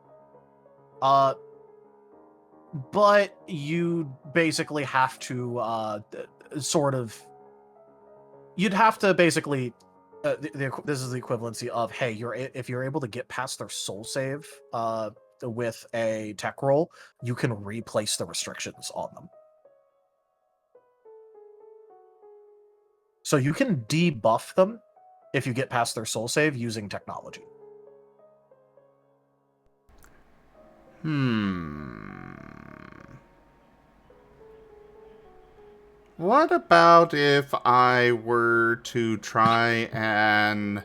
but you basically have to you'd have to basically this is the equivalency of, hey, if you're able to get past their soul save with a tech roll, you can replace the restrictions on them. So you can debuff them if you get past their soul save using technology. What about if I were to try and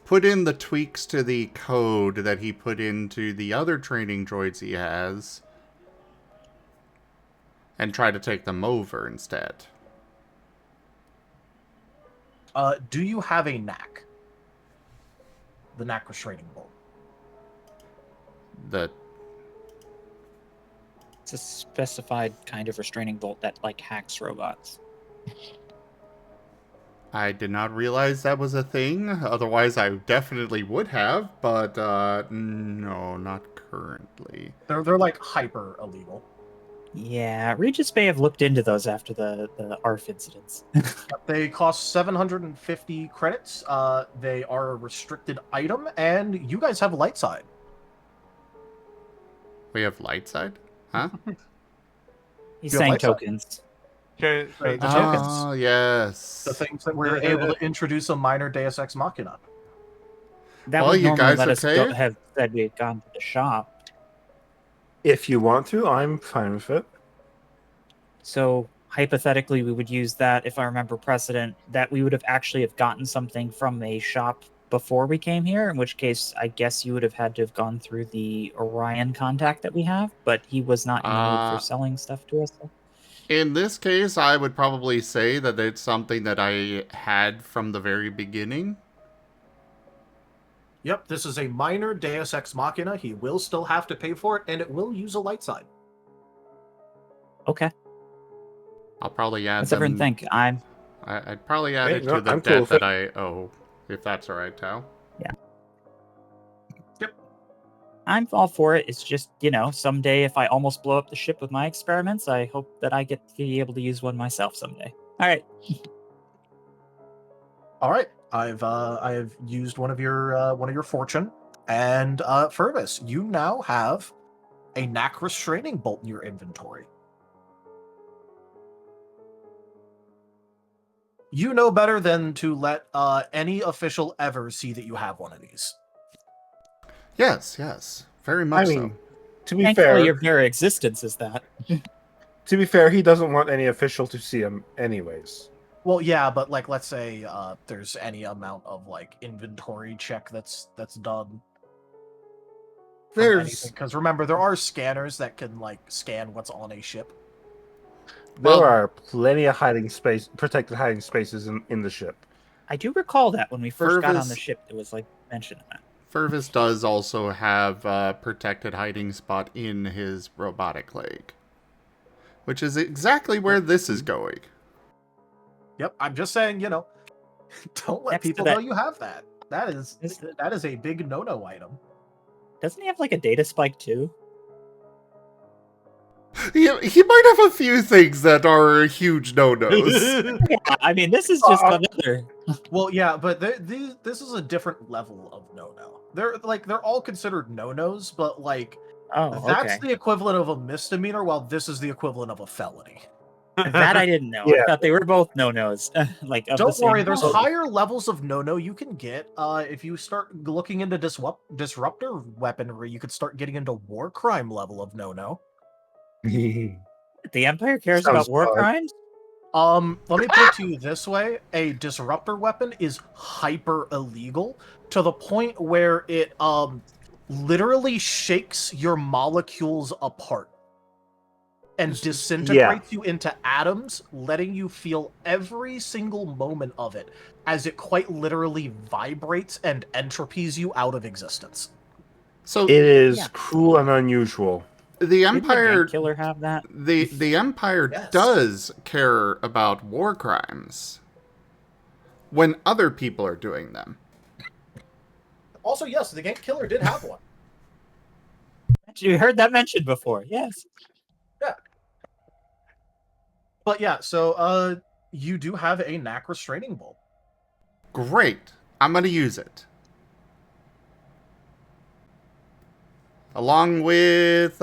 put in the tweaks to the code that he put into the other training droids he has and try to take them over instead? Do you have a knack? The knack restraining bolt. It's a specified kind of restraining bolt that hacks robots. I did not realize that was a thing. Otherwise, I definitely would have, but no, not currently. They're hyper illegal. Yeah, Regis may have looked into those after the ARF incidents. They cost 750 credits. They are a restricted item, and you guys have light side. We have light side? Huh? He's You have saying light side. tokens. Okay, The so tokens. Oh, yes. The things that we're able to introduce a minor Deus Ex Machina. That Well, would you normally guys let us okay? have said we had gone to the shop. If you want to, I'm fine with it. So hypothetically, we would use that, if I remember precedent, that we would have actually have gotten something from a shop before we came here, in which case I guess you would have had to have gone through the Orion contact that we have, but he was not in the mood for selling stuff to us. In this case, I would probably say that it's something that I had from the very beginning. Yep, this is a minor Deus Ex Machina. He will still have to pay for it, and it will use a light side. Okay. I'll probably add What's them. everyone think? I'd probably add Hey, it no, to the I'm cool debt with that it. I owe, if that's all right, Tao. Yeah. Yep. I'm all for it. It's just, someday if I almost blow up the ship with my experiments, I hope that I get to be able to use one myself someday. All right. All right, I've used one of your fortune, and Furbus, you now have a knack restraining bolt in your inventory. You know better than to let any official ever see that you have one of these. Yes, very much I mean, so. To be Thankfully, fair, your mere existence is that. he doesn't want any official to see him anyways. Well, yeah, but like, let's say there's any amount of like inventory check that's done. There's Because remember, there are scanners that can like scan what's on a ship. There Well- are plenty of protected hiding spaces in the ship. I do recall that when we first got on the Furvis- ship, it was like mentioned that. Furvis does also have a protected hiding spot in his robotic leg, which is exactly where this is going. Yep, I'm just saying, don't let Next to people that- know you have that. That is a big no-no item. Doesn't he have like a data spike too? He might have a few things that are huge no-nos. Yeah, I mean, this is just another. Well, yeah, but this is a different level of no-no. They're all considered no-nos, but like Oh, that's okay. the equivalent of a misdemeanor, while this is the equivalent of a felony. That I didn't know. Yeah. I thought they were both no-nos. Like, of the Don't same worry, there's level. higher levels of no-no you can get if you start looking into disruptor weaponry. You could start getting into war crime level of no-no. The Empire cares Sounds about war fun. crimes. Let me put it to you this way: a disruptor weapon is hyper illegal to the point where it literally shakes your molecules apart and disintegrates you into atoms, letting you feel every single moment of it as it quite literally vibrates and entropies you out of existence. So It is Yeah. cruel and unusual. the Didn't the Empire, Gank Killer have that? the Empire Yes. does care about war crimes when other people are doing them. Also, yes, the Gank Killer did have one. You heard that mentioned before. Yes. But yeah, so you do have a knack restraining bolt. Great. I'm going to use it. Along with,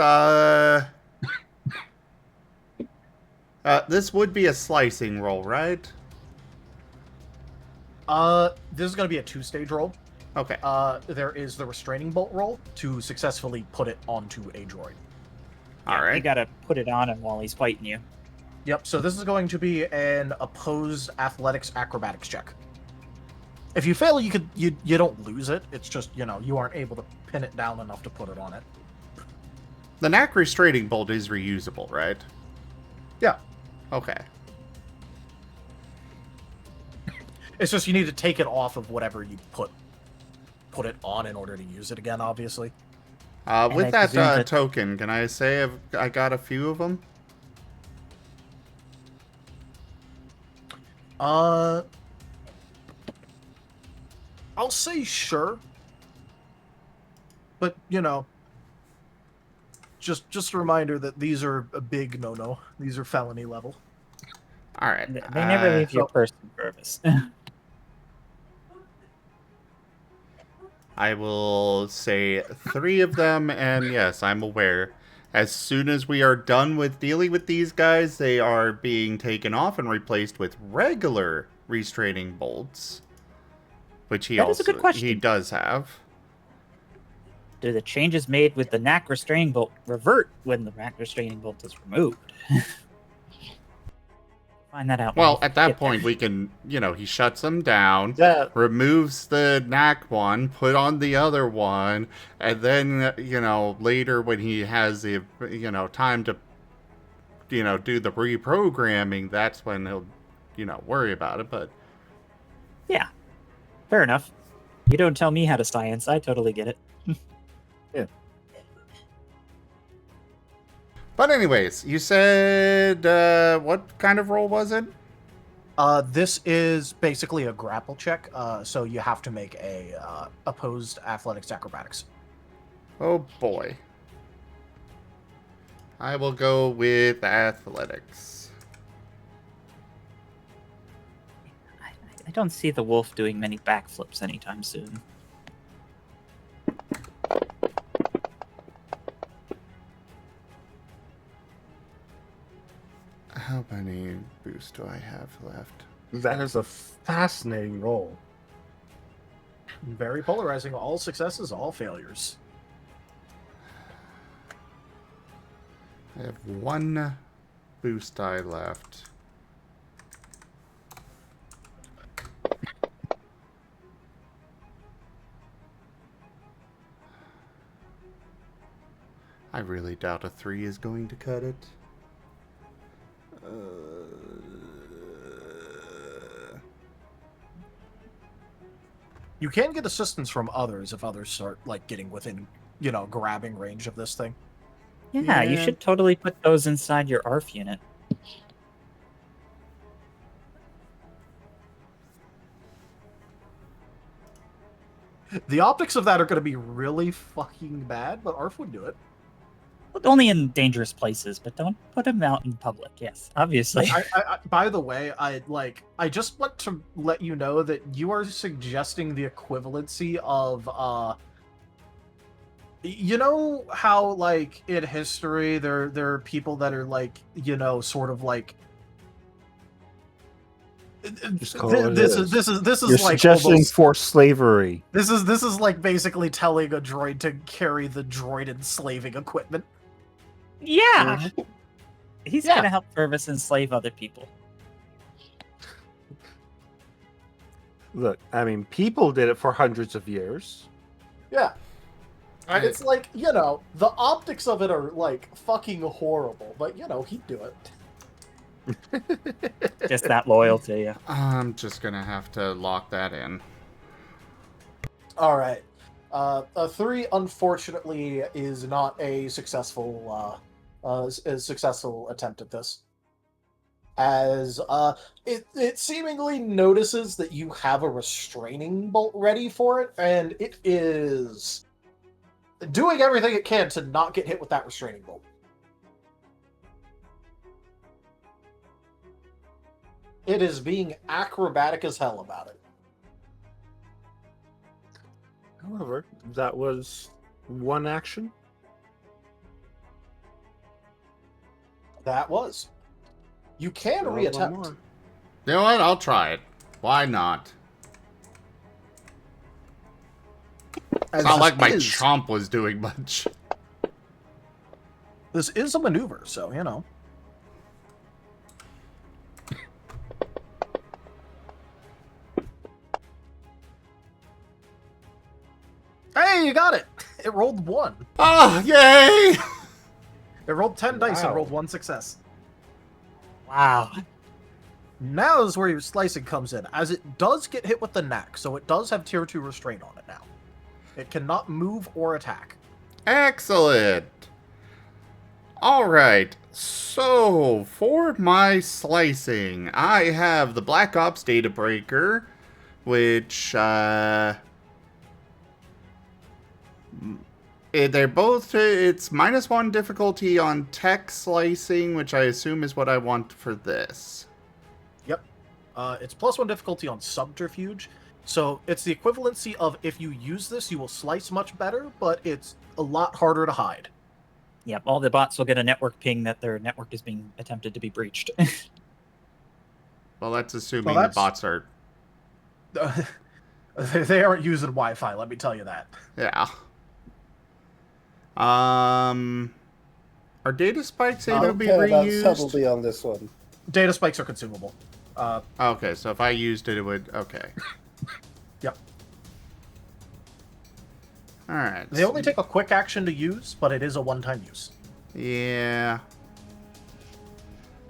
this would be a slicing roll, right? This is going to be a 2-stage roll. Okay. There is the restraining bolt roll to successfully put it onto a droid. All You right. gotta put it on him while he's fighting you. Yep, so this is going to be an opposed athletics acrobatics check. If you fail, you don't lose it. It's just, you aren't able to pin it down enough to put it on it. The knack restraining bolt is reusable, right? Yeah. Okay. It's just you need to take it off of whatever you put it on in order to use it again, obviously. With I that presume that- token, can I say I got a few of them? I'll say sure. But, just a reminder that these are a big no-no. These are felony level. All right. They never leave your person service. I will say 3 of them, and yes, I'm aware. As soon as we are done with dealing with these guys, they are being taken off and replaced with regular restraining bolts, which he That is a good question. he does have. Do the changes made with the knack restraining bolt revert when the knack restraining bolt is removed? Find that out. when Well, we at that get there. point, we can, he shuts them down, That removes the knack one, put on the other one, and then, later when he has the, time to, do the reprogramming, that's when he'll, worry about it. But Yeah, fair enough. You don't tell me how to science. I totally get it. But anyways, you said, what kind of roll was it? This is basically a grapple check, so you have to make a opposed athletics acrobatics. Oh boy. I will go with athletics. I don't see the wolf doing many backflips anytime soon. How many boosts do I have left? that is a fascinating roll. Very polarizing. All successes, all failures. I have one boost die left. I really doubt a 3 is going to cut it. You can get assistance from others if others start, like, getting within, grabbing range of this thing. Yeah, you Yeah. should totally put those inside your ARF unit. The optics of that are going to be really fucking bad, but ARF would do it. Only in dangerous places, but don't put them out in public. Yes, obviously. By the way, I just want to let you know that you are suggesting the equivalency of, you know how, like, in history, there are people that are, like, sort of like. Just call it This is. is You're like suggesting almost, forced slavery. this is like basically telling a droid to carry the droid enslaving equipment. Yeah. He's Yeah. gonna help Purvis enslave other people. Look, I mean, people did it for hundreds of years. Yeah. It's like, the optics of it are, like, fucking horrible, but, he'd do it. Just that loyal to you. I'm just gonna have to lock that in. Alright. A 3, unfortunately, is not a successful attempt at this. As, it seemingly notices that you have a restraining bolt ready for it, and it is doing everything it can to not get hit with that restraining bolt. It is being acrobatic as hell about it. However, that was one action. That was. You can One reattempt. more. You know what? I'll try it. Why not? As It's not this like my is- chomp was doing much. This is a maneuver, so, Hey, you got it! It rolled 1. Oh, yay! It rolled 10 dice and Wow. rolled 1 success. Wow. Now is where your slicing comes in, as it does get hit with the knack, so it does have tier 2 restraint on it now. It cannot move or attack. Excellent. Alright, so for my slicing, I have the Black Ops Data Breaker, which, they're both, it's -1 difficulty on tech slicing, which I assume is what I want for this. Yep. It's +1 difficulty on subterfuge, so it's the equivalency of if you use this, you will slice much better, but it's a lot harder to hide. Yep, all the bots will get a network ping that their network is being attempted to be breached. Well, that's assuming Well, the that's- bots are, They aren't using Wi-Fi, let me tell you that. yeah. Are data spikes able to be reused? subtlety on this one. Data spikes are consumable. Okay, so if I used it, it would, okay. Yep. Alright. They only take a quick action to use, but it is a one-time use. Yeah.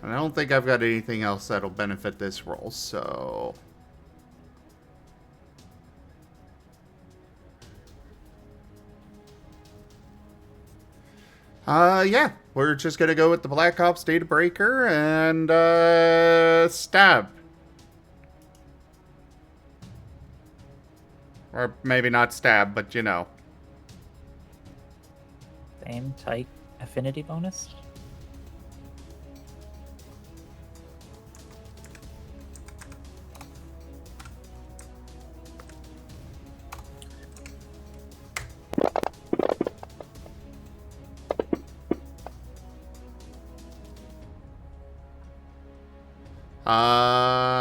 And I don't think I've got anything else that'll benefit this roll, so... yeah. We're just gonna go with the Black Ops Data Breaker and, stab. Or maybe not stab, but you know. Same type affinity bonus.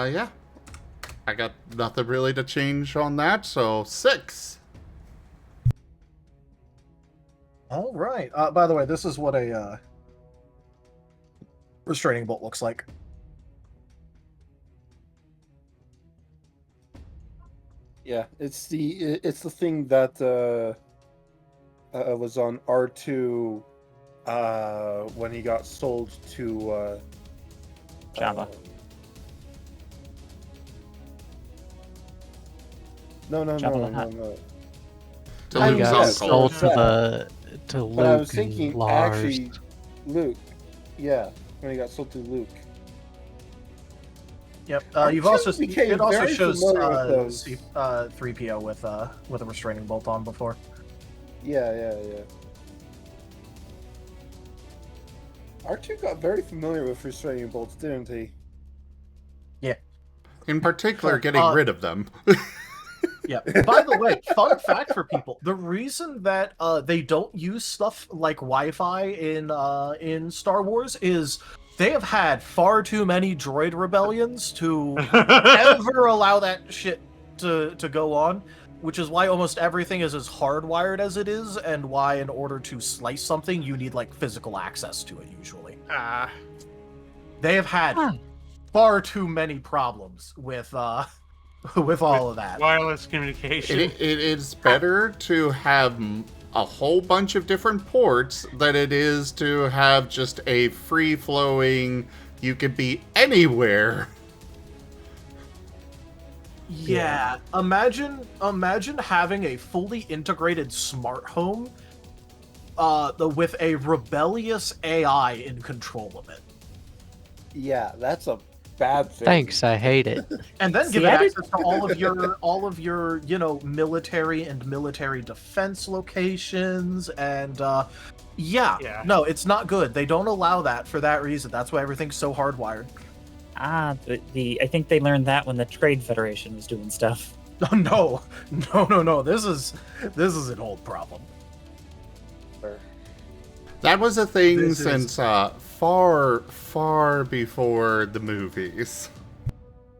Yeah. I got nothing really to change on that, so 6. All right. By the way, this is what a restraining bolt looks like. Yeah, it's the thing that was on R2 when he got sold to Java. No. Java the Hutt. To I He Luke's got was uncle. sold so to Luke But I was and thinking, Lars. actually, Luke. Yeah, when he got sold to Luke. Yep. R2 You've also became it also very shows familiar with those. 3PO with a restraining bolt on before. Yeah. R2 got very familiar with restraining bolts, didn't he? In particular, getting rid of them. Yeah. By the way, fun fact for people: the reason that they don't use stuff like Wi-Fi in Star Wars is they have had far too many droid rebellions to ever allow that shit to go on, which is why almost everything is as hardwired as it is, and why in order to slice something you need like physical access to it usually. They have had far too many problems with with all of that. Wireless communication. It's better to have a whole bunch of different ports than it is to have just a free-flowing, you could be anywhere. Yeah. Imagine having a fully integrated smart home with a rebellious AI in control of it. Yeah, that's a bad thing. Thanks, I hate it. And then See, give it I access to all of your, military and military defense locations and Yeah. no, it's not good. They don't allow that for that reason. That's why everything's so hardwired. I think they learned that when the Trade Federation was doing stuff. No. This is an old problem. That was a thing This is- since far before the movies.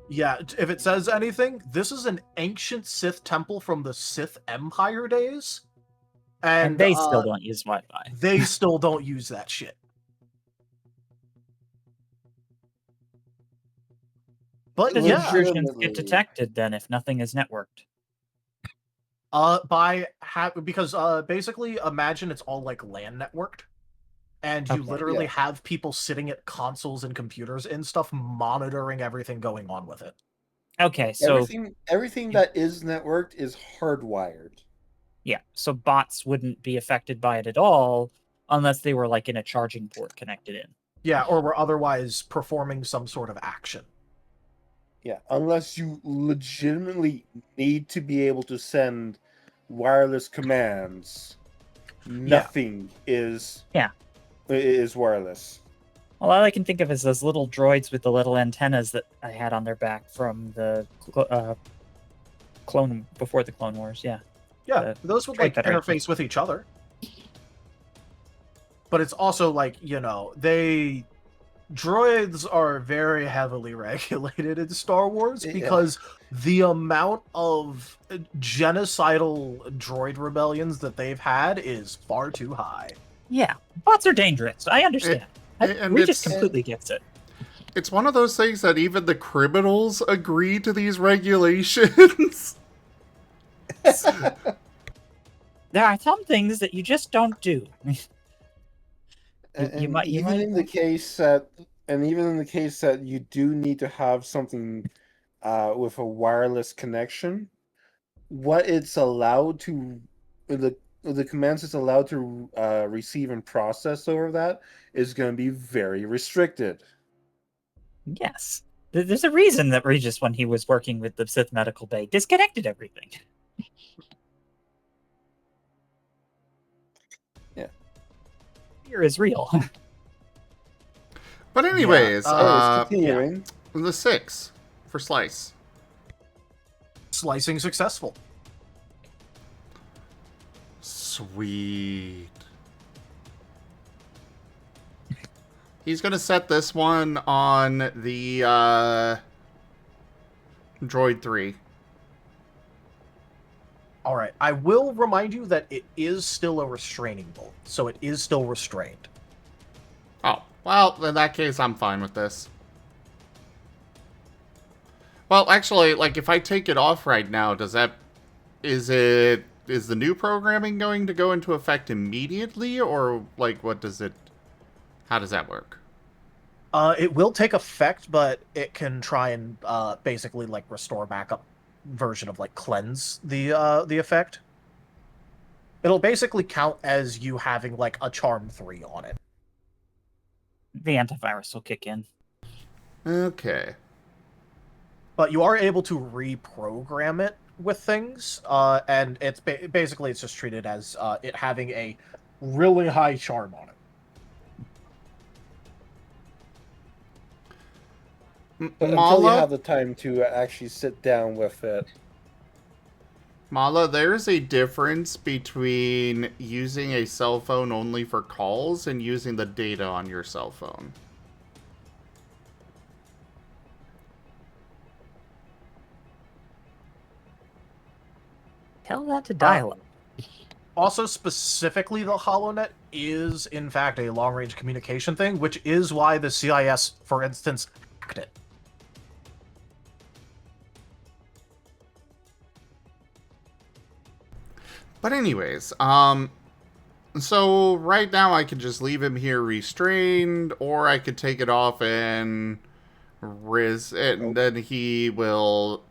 Yeah, if it says anything, this is an ancient Sith temple from the Sith Empire days. And they still don't use Wi-Fi. They still don't use that shit. But Does yeah, intrusions get detected then if nothing is networked? because basically imagine it's all like LAN networked. And you Okay. literally have people sitting at consoles and computers and stuff monitoring everything going on with it. Okay, so everything that is networked is hardwired. yeah, so bots wouldn't be affected by it at all unless they were like in a charging port connected in. Yeah, or were otherwise performing some sort of action. Yeah, unless you legitimately need to be able to send wireless commands, nothing is wireless. Well, all I can think of is those little droids with the little antennas that I had on their back from the clone before the Clone Wars. Yeah, Yeah, those would Trade like Federation. interface with each other. But it's also like, droids are very heavily regulated in Star Wars because the amount of genocidal droid rebellions that they've had is far too high. yeah, bots are dangerous. I understand. and Regis it's- completely gets it. It's one of those things that even the criminals agree to these regulations. There are some things that you just don't do. Even in the case that you do need to have something with a wireless connection, what it's allowed to the commands it's allowed to receive and process over that is going to be very restricted. Yes. There's a reason that Regis, when he was working with the Sith Medical Bay, disconnected everything. Yeah. Fear is real. But anyways, Continuing. the 6 for Slice. Slicing successful. Sweet. He's gonna set this one on the Droid 3. All right. I will remind you that it is still a restraining bolt, so it is still restrained. Oh, Well, in that case, I'm fine with this. Well, actually, like, if I take it off right now, is the new programming going to go into effect immediately, or, like, how does that work? It will take effect, but it can try and basically like restore backup version of like cleanse the effect. It'll basically count as you having like a charm 3 on it. The antivirus will kick in. Okay. But you are able to reprogram it with things, and it's basically it's just treated as it having a really high charm on it. But until you have the time to actually sit down with it. Mala, there's a difference between using a cell phone only for calls and using the data on your cell phone. Tell that to dial-up. Also, specifically, the HoloNet is, in fact, a long-range communication thing, which is why the CIS, for instance, hacked it. But anyways, so right now I could just leave him here restrained, or I could take it off and then he will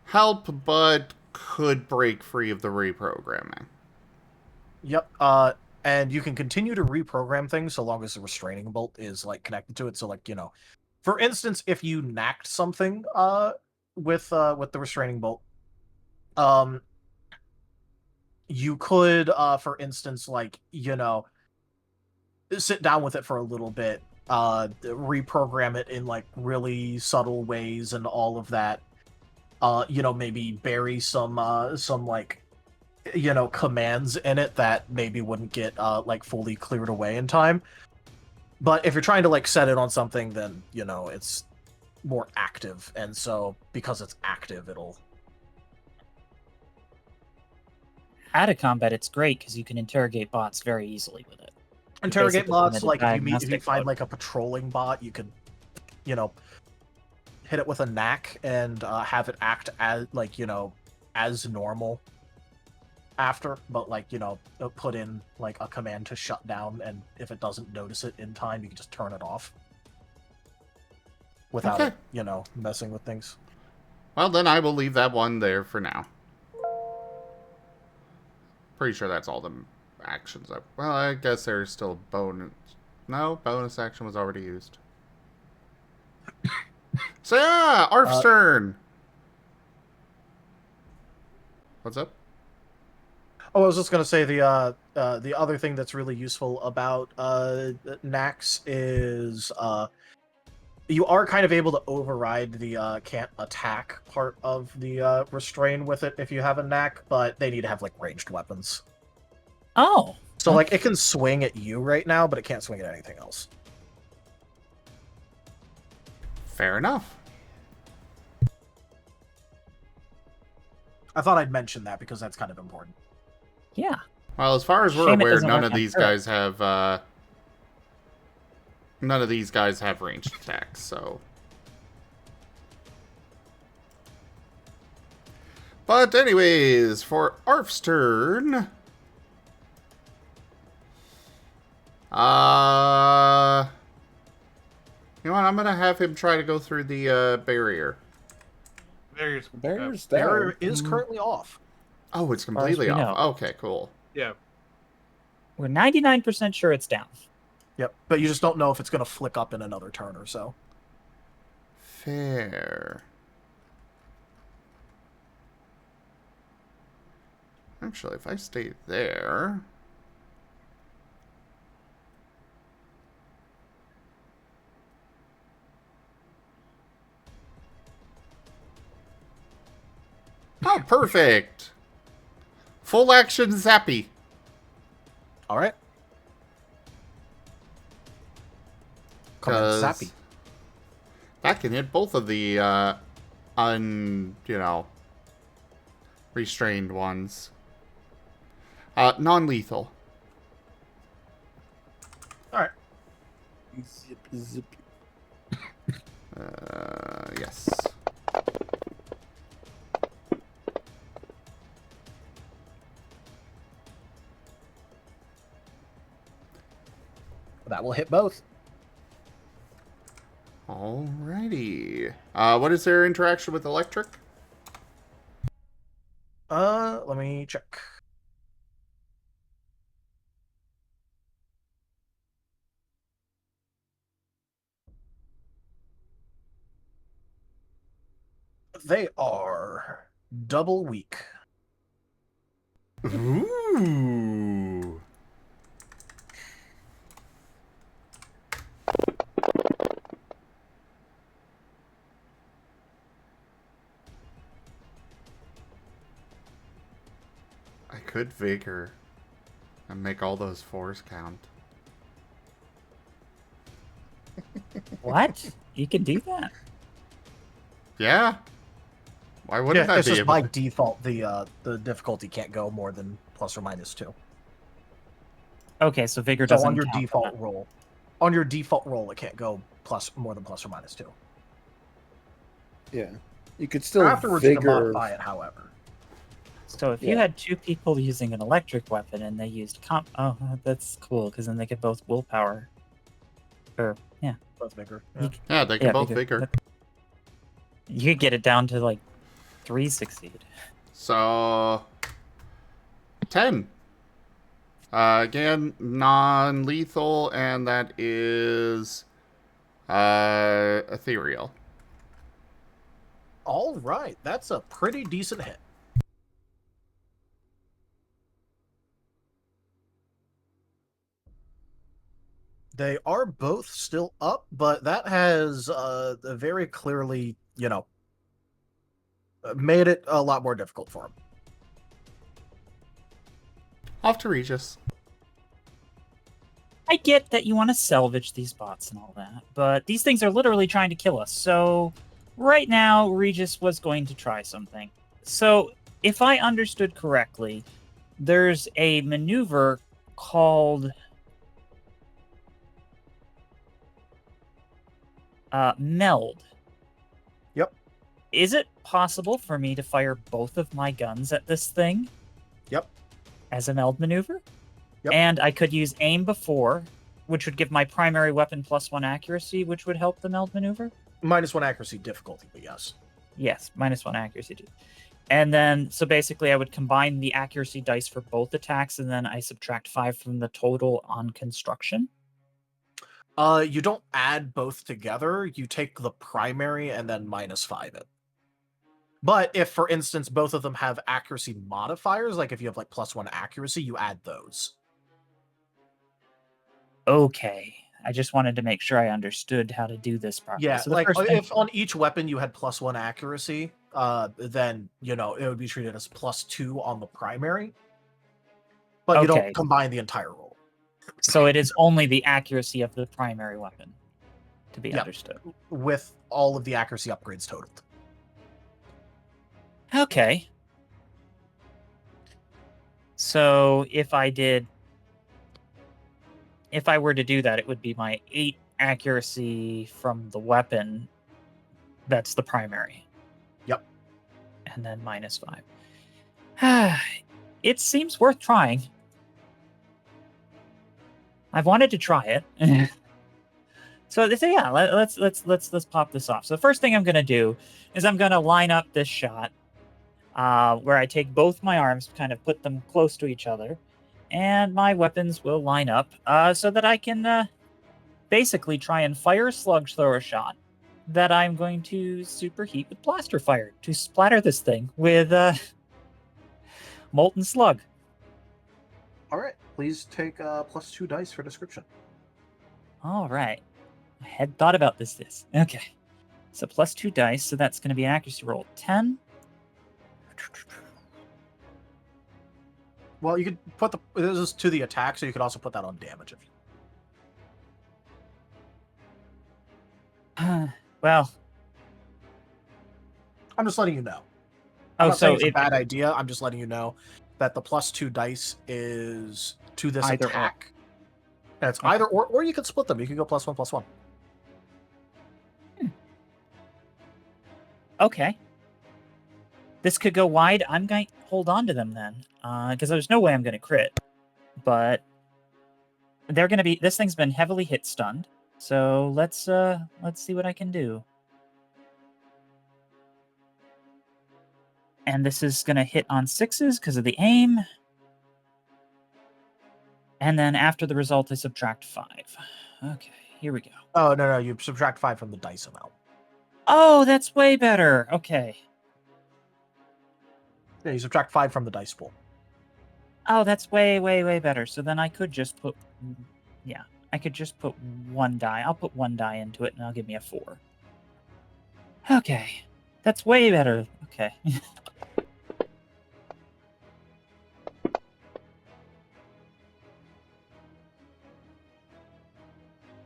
help, but could break free of the reprogramming. Yep. And you can continue to reprogram things so long as the restraining bolt is like connected to it. So, like, you know, for instance, if you knacked something with the restraining bolt, you could, for instance, like, you know, sit down with it for a little bit, reprogram it in like really subtle ways and all of that. You know, maybe bury some like, you know, commands in it that maybe wouldn't get like fully cleared away in time. But if you're trying to like set it on something, then, you know, it's more active, and so because it's active, it'll. Out of combat, it's great because you can interrogate bots very easily with it. Interrogate Basically bots, limited like if you diagnostic find mode. like a patrolling bot, you could, you know, hit it with a knack and have it act as like, you know, as normal after, but like, you know, put in like a command to shut down, and if it doesn't notice it in time, you can just turn it off without it, you know, messing with things. Well, then I will leave that one there for now. Pretty sure that's all the actions. Well, I guess there's still bonus. No, bonus action was already used. So yeah, Arf's turn. What's up? Oh, I was just gonna say the other thing that's really useful about knacks is you are kind of able to override the can't attack part of the restrain with it if you have a knack, but they need to have like ranged weapons. Oh. So like it can swing at you right now, but it can't swing at anything else. Fair enough. I thought I'd mention that because that's kind of important. Yeah. Well, as far as we're Shame it aware, doesn't none work of on these Furry. guys have none of these guys have ranged attacks, so. But anyways, for Arf's turn, you know what? I'm gonna have him try to go through the barrier. There's Barrier's down. Barrier is currently off. Oh, it's far as completely we off. know. Okay, cool. yeah. We're 99% sure it's down. Yep, but you just don't know if it's going to flick up in another turn or so. Fair. Actually, if I stay there... Oh, perfect! Full action zappy. All right. Command Zappy. That can hit both of the, restrained ones. Non-lethal. All right. Zip, zip. Yes. That will hit both. Alrighty. What is their interaction with electric? Let me check. They are double weak. Ooh. I could vigor and make all those fours count. What? You can do that? Yeah. Why wouldn't Yeah, I it's be just able by to? default the difficulty can't go more than +or-2. Okay, so vigor So doesn't on your count for default that. roll, it can't go more than +or-2. Yeah. You could still Afterwards, you can vigor. modify it, however. So if you Yeah. had two people using an electric weapon and they used oh, that's cool because then they get both willpower. Or yeah, Both vigor. You- Yeah, they can both vigor. You could get it down to like 3 succeed. So 10. Again, non-lethal, and that is ethereal. All right, that's a pretty decent hit. They are both still up, but that has very clearly, made it a lot more difficult for him. Off to Regis. I get that you want to salvage these bots and all that, but these things are literally trying to kill us. So right now, Regis was going to try something. So if I understood correctly, there's a maneuver called meld. Yep. Is it possible for me to fire both of my guns at this thing? Yep. As a meld maneuver? Yep. And I could use aim before, which would give my primary weapon +1 accuracy, which would help the meld maneuver? -1 accuracy difficulty, but yes. Yes, -1 accuracy. And then, so basically I would combine the accuracy dice for both attacks, and then I subtract 5 from the total on construction. You don't add both together. You take the primary and then -5 it. But if, for instance, both of them have accuracy modifiers, like if you have like +1 accuracy, you add those. Okay. I just wanted to make sure I understood how to do this properly. Yeah, So the like first thing, if on each weapon you had +1 accuracy, then it would be treated as +2 on the primary. But you Okay. don't combine the entire roll. So it is only the accuracy of the primary weapon to be Yep. understood. With all of the accuracy upgrades totaled. Okay. So if I were to do that, it would be my 8 accuracy from the weapon. That's the primary. Yep. And then -5. It seems worth trying. I've wanted to try it. So yeah, let's pop this off. So the first thing I'm gonna do is I'm gonna line up this shot, where I take both my arms, kind of put them close to each other, and my weapons will line up, so that I can basically try and fire a sludge thrower shot that I'm going to superheat with blaster fire to splatter this thing with molten slug. All right, please take +2 dice for description. All right. I had thought about this. Okay. So +2 dice, so that's going to be an accuracy roll 10. Well, you could put this is to the attack, so you could also put that on damage if you. Well, I'm just letting you know. I'm oh, not saying so it's a bad idea. I'm just letting you know that the +2 dice is to this Either or. attack. And it's either or you could split them. You could go +1/+1. Okay. This could go wide. I'm going to hold on to them then, because there's no way I'm going to crit. But they're going to be. This thing's been heavily hit stunned. So let's see what I can do. And this is going to hit on 6s because of the aim. And then after the result, I subtract 5. Okay, here we go. Oh, no, you subtract 5 from the dice amount. Oh, that's way better. Okay. Yeah, you subtract 5 from the dice pool. Oh, that's way, way, way better. So then I could just put... Yeah, I could just put 1 die. I'll put 1 die into it, and that'll give me a 4. Okay. That's way better. Okay.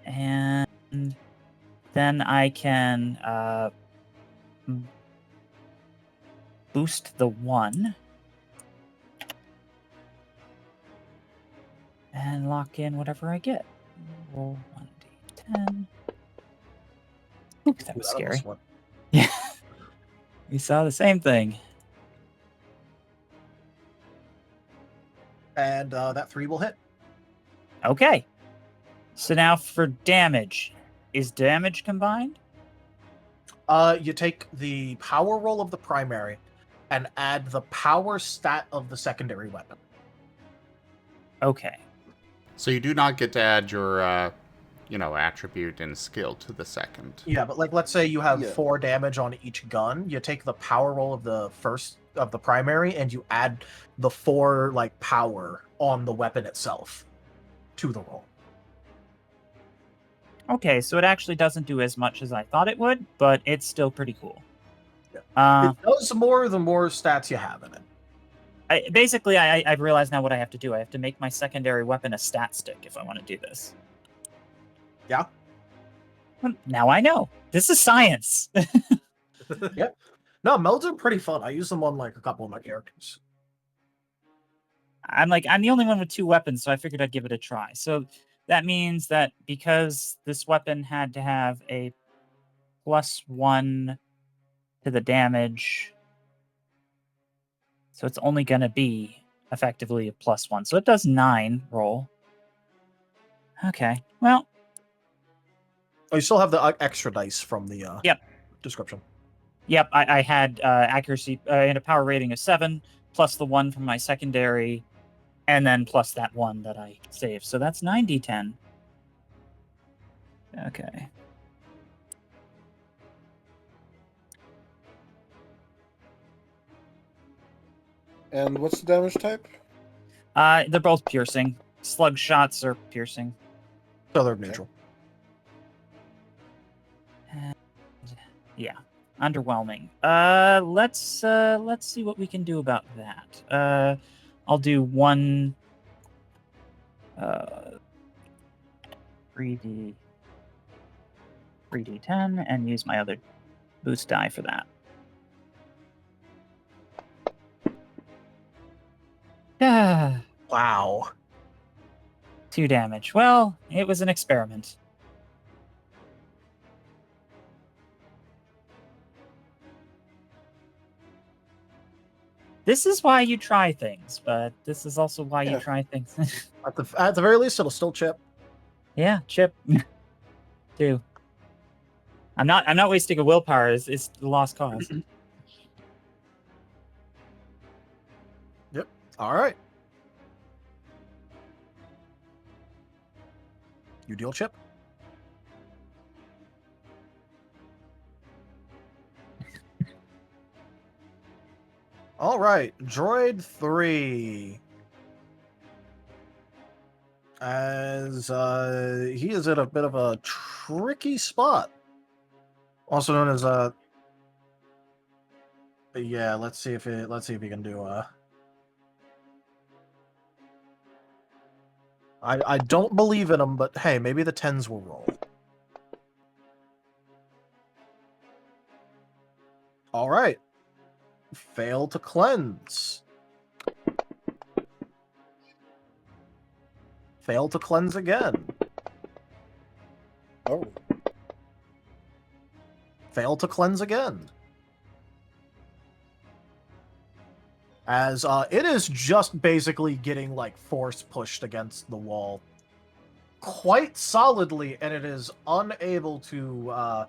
And then I can boost the 1 and lock in whatever I get. Roll 1d10. Ooh, that was scary. Yeah. We saw the same thing. And that 3 will hit. Okay. So now for damage. Is damage combined? You take the power roll of the primary and add the power stat of the secondary weapon. Okay. So you do not get to add your, attribute and skill to the second. Yeah, but let's say you have Yeah. 4 damage on each gun. You take the power roll of the first of the primary and you add the 4 power on the weapon itself to the roll. Okay, so it actually doesn't do as much as I thought it would, but it's still pretty cool. Yeah. It does more the more stats you have in it. I've realized now what I have to do. I have to make my secondary weapon a stat stick if I want to do this. Yeah. Well, now I know. This is science. Yep. No, melds are pretty fun. I use them on a couple of my characters. I'm the only one with 2 weapons, so I figured I'd give it a try. So that means that because this weapon had to have a +1 to the damage, so it's only going to be effectively a +1. So it does 9 roll. Okay, well. Oh, you still have the extra dice from the description. Yep, I had accuracy and a power rating of 7, plus the 1 from my secondary, and then plus that 1 that I saved. So that's 9d10. Okay. And what's the damage type? They're both piercing. Slug shots are piercing. So they're neutral. And, yeah, underwhelming. Let's see what we can do about that. I'll do 1 3d10 and use my other boost die for that. Wow. 2 damage. Well, it was an experiment. This is why you try things, but this is also why you try things. At the very least, it'll still chip. Yeah, chip. Too. I'm not wasting a willpower. It's the lost cause. Yep. All right. You deal chip. All right, Droid 3. As he is at a bit of a tricky spot. Also known as yeah, let's see if he can do I don't believe in him, but hey, maybe the 10s will roll. All right. Fail to cleanse. Fail to cleanse again. Oh. Fail to cleanse again. As it is just basically getting like force pushed against the wall quite solidly, and it is unable to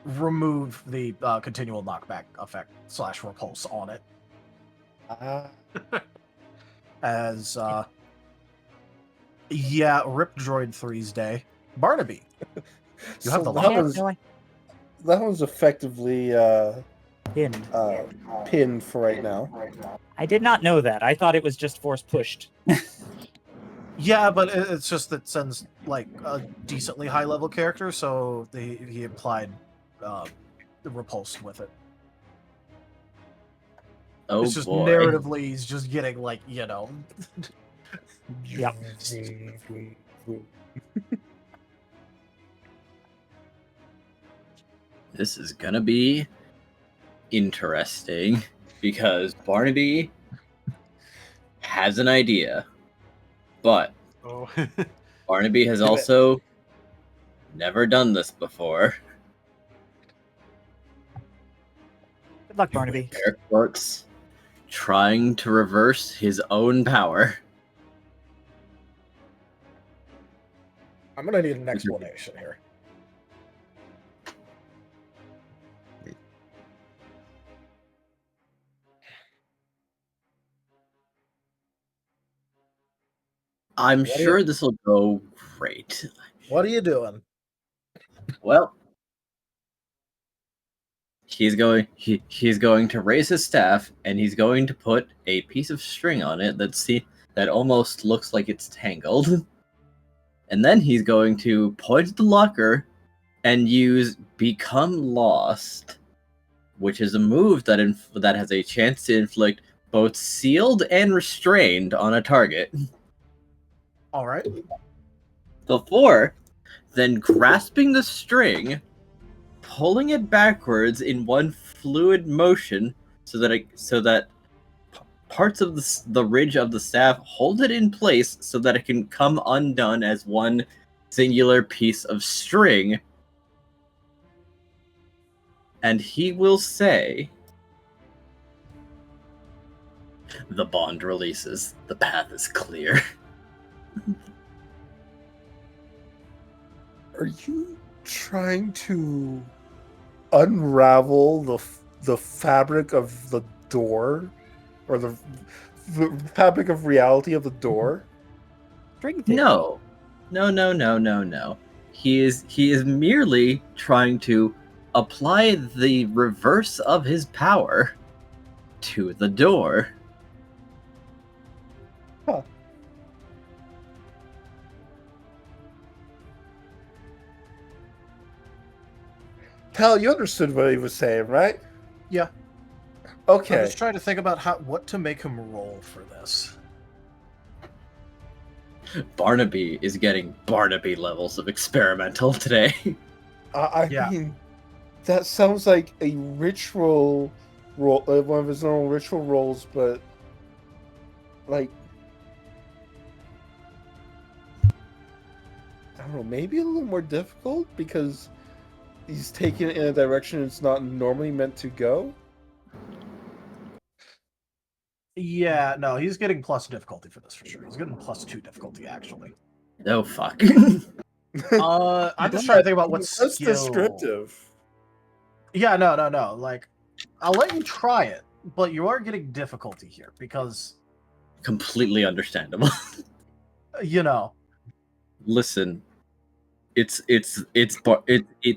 remove the continual knockback effect / repulse on it. As yeah, Rip Droid 3's day. Barnaby, you have the that one's effectively Pinned. pinned for right now. I did not know that. I thought it was just force pushed. Yeah, but it's just that Sen's like a decently high level character, so he applied the repulse with it. Oh It's just boy. narratively, he's just getting like, you know. Yep. This is gonna be interesting because Barnaby has an idea, but Oh. Barnaby has also never done this before. Good luck, Barnaby. Air quotes, trying to reverse his own power. I'm gonna need an explanation here. I'm What are sure this will go great. What are you doing? Well, he's going to raise his staff, and he's going to put a piece of string on it that almost looks like it's tangled. And then he's going to point at the locker and use Become Lost, which is a move that has a chance to inflict both sealed and restrained on a target. All right. Before then grasping the string, pulling it backwards in one fluid motion so that parts of the ridge of the staff hold it in place so that it can come undone as one singular piece of string. And he will say, "The bond releases. The path is clear." Are you trying to unravel the fabric of the door, or the fabric of reality of the door? String theory. No. He is merely trying to apply the reverse of his power to the door. Huh. Tal, you understood what he was saying, right? Yeah. Okay. I'm just trying to think about what to make him roll for this. Barnaby is getting Barnaby levels of experimental today. I Yeah. mean, that sounds like a ritual roll, one of his normal ritual rolls, but like, I don't know, maybe a little more difficult because he's taking it in a direction it's not normally meant to go. Yeah, no, he's getting plus difficulty for this for sure. He's getting +2 difficulty actually. Oh fuck. I'm just trying to think about what That's skill. descriptive. Yeah, no. Like, I'll let you try it, but you are getting difficulty here because, Completely understandable. you know. Listen, it's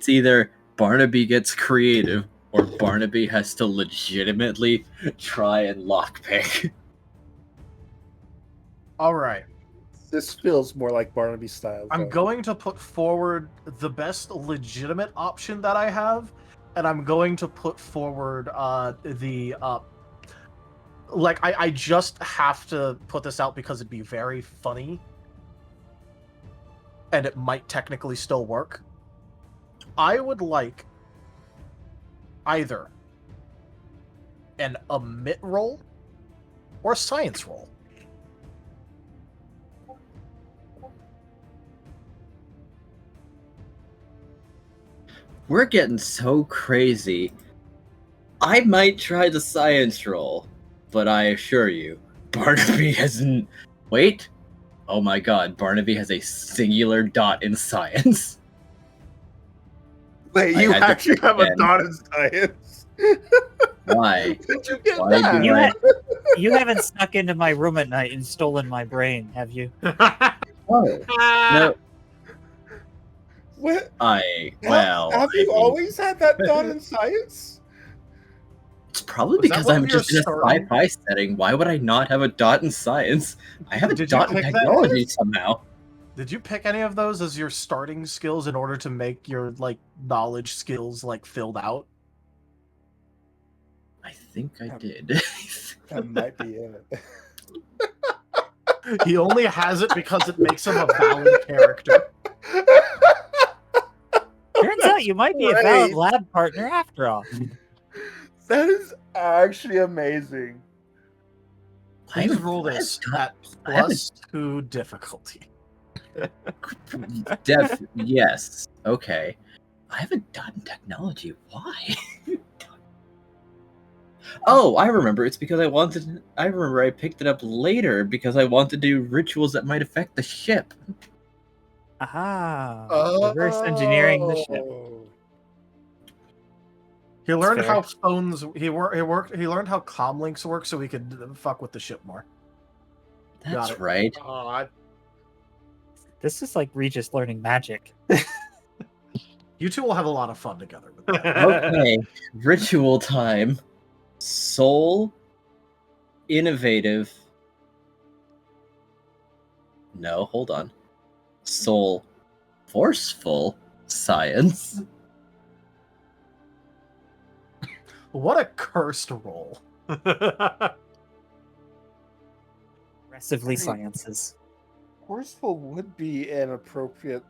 either Barnaby gets creative or Barnaby has to legitimately try and lockpick. All right. This feels more like Barnaby style. I'm though. going to put forward the best legitimate option that I have, and I'm going to put forward I just have to put this out because it'd be very funny, and it might technically still work. I would like either an omit roll or a science roll. We're getting so crazy. I might try the science roll, but I assure you, Barnaby hasn't. Wait. Oh my god, Barnaby has a singular dot in science. Wait, I you had to actually have a pretend. dot in science? Why? Did you get Why that? do I? You haven't snuck into my room at night and stolen my brain, have you? Oh, no. What? Well, Have I you mean, always had that dot in science? it's probably Was that because one of I'm your just in a starting- sci-fi setting. Why would I not have a dot in science? I have a Did you dot in pick that, technology Liz? somehow. Did you pick any of those as your starting skills in order to make your like knowledge skills like filled out? I think I did. That might be it. He only has it because it makes him a valid character. Turns out you might be a valid Great. lab partner after all. That is actually amazing. Please roll this at +2 difficulty. Yes. Okay. I have a dot in technology. Why? Oh, I remember. It's because I remember I picked it up later because I wanted to do rituals that might affect the ship. Aha! Reverse engineering the ship. Oh. He learned fair. how phones. He learned how comlinks work, so he could fuck with the ship more. That's it. right. This is like Regis learning magic. You two will have a lot of fun together with that. Okay, ritual time. Soul, innovative. No, hold on. Soul, forceful, science. What a cursed roll. Aggressively sciences. Forceful would be an appropriate.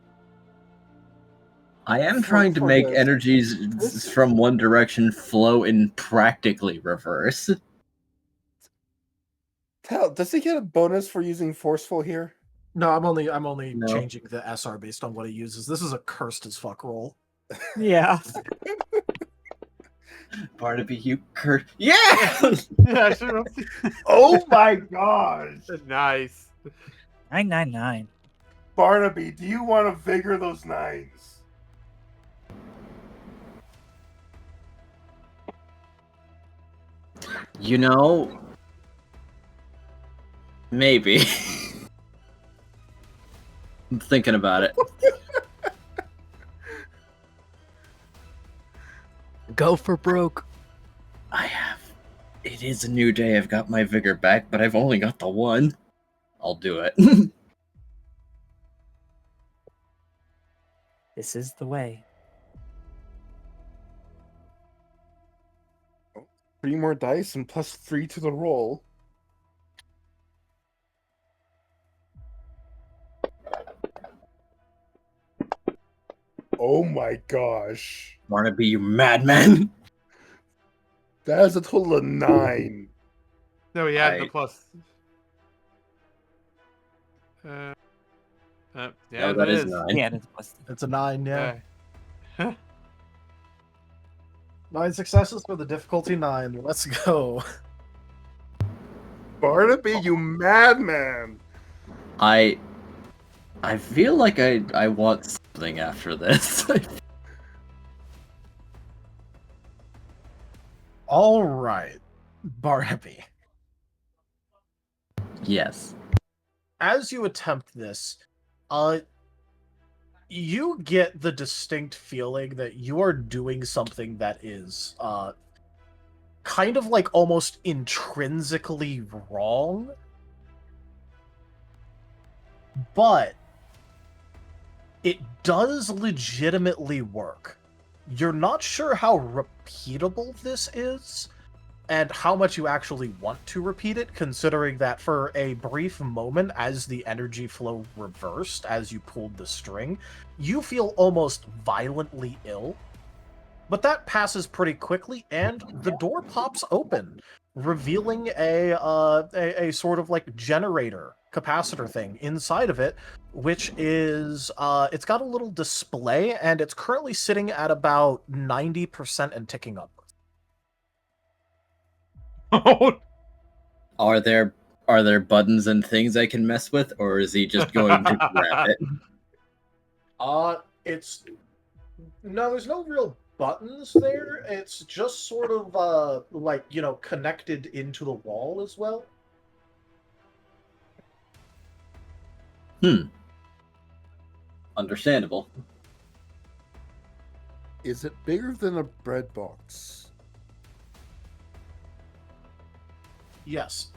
I am trying to make this. energies from one direction flow in practically reverse. Does he get a bonus for using forceful here? No, I'm only No. changing the SR based on what he uses. This is a cursed as fuck roll. Yeah. Barnaby, you Yeah! Yeah, sure. Oh my gosh! Nice. 999. Barnaby, do you want to vigor those nines? You know, maybe. I'm thinking about it. Go for broke. It is a new day. I've got my vigor back, but I've only got the one. I'll do it. This is the way. 3 more dice and +3 to the roll. Oh my gosh. Barnaby, you madman. That is a total of 9. No, he had the I- plus. Yeah, No, that it is 9. Yeah, it's plus. It's a 9, yeah. Okay. 9 successes for the difficulty 9. Let's go. Barnaby, you madman. I feel like I want something after this. All right, Barnaby. Yes. As you attempt this, you get the distinct feeling that you are doing something that is kind of like almost intrinsically wrong, but it does legitimately work. You're not sure how repeatable this is and how much you actually want to repeat it, considering that for a brief moment, as the energy flow reversed, as you pulled the string, you feel almost violently ill. But that passes pretty quickly, and the door pops open, revealing a sort of like generator capacitor thing inside of it, which is it's got a little display, and it's currently sitting at about 90% and ticking upwards. Are there buttons and things I can mess with, or is he just going to grab it? It's no, there's no real buttons there. It's just sort of like, you know, connected into the wall as well. Understandable. Is it bigger than a bread box? Yes.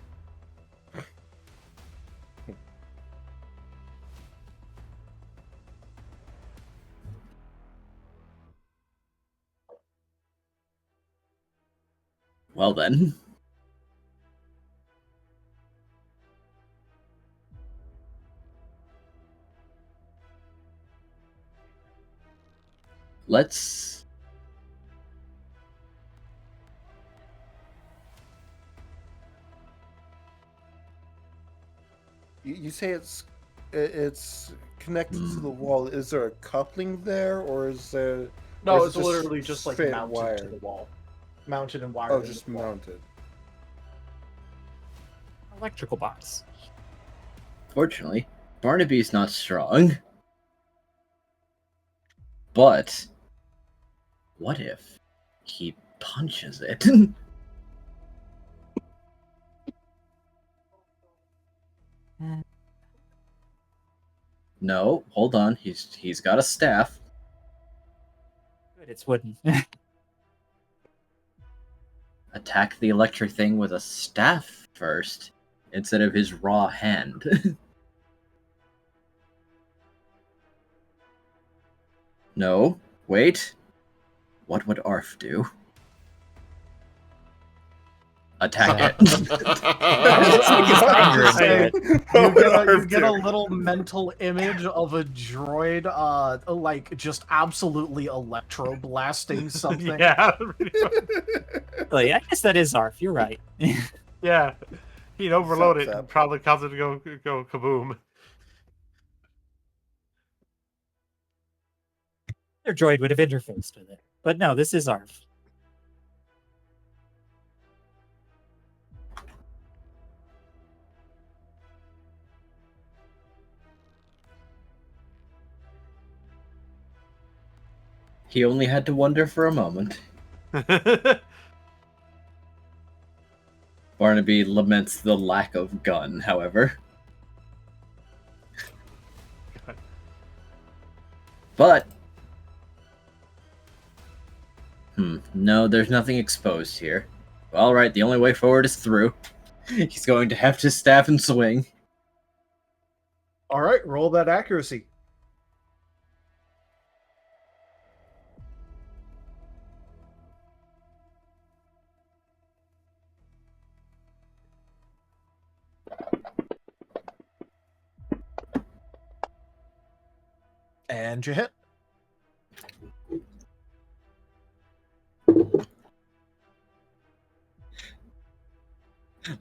Well then. Let's... You say it's connected to the wall. Is there a coupling there, or is there? No, or it's is it literally just like straight mounted to wired? the wall. Mounted and wired. Oh, into just the wall. mounted. Electrical box. Fortunately, Barnaby's not strong. But what if he punches it? No, hold on. He's got a staff. Good, it's wooden. Attack the electric thing with a staff first, instead of his raw hand. No, wait. What would Arf do? Attack it. You get a little mental image of a droid, like just absolutely electroblasting something. Yeah. Really, I guess that is Arf. You're right. Yeah. He'd overload it Zap, and zap. probably cause it to go kaboom. Their droid would have interfaced with it. But no, this is Arf. He only had to wonder for a moment. Barnaby laments the lack of gun, however. But... no, there's nothing exposed here. Alright, the only way forward is through. He's going to heft his staff and swing. All right, roll that accuracy. And you hit.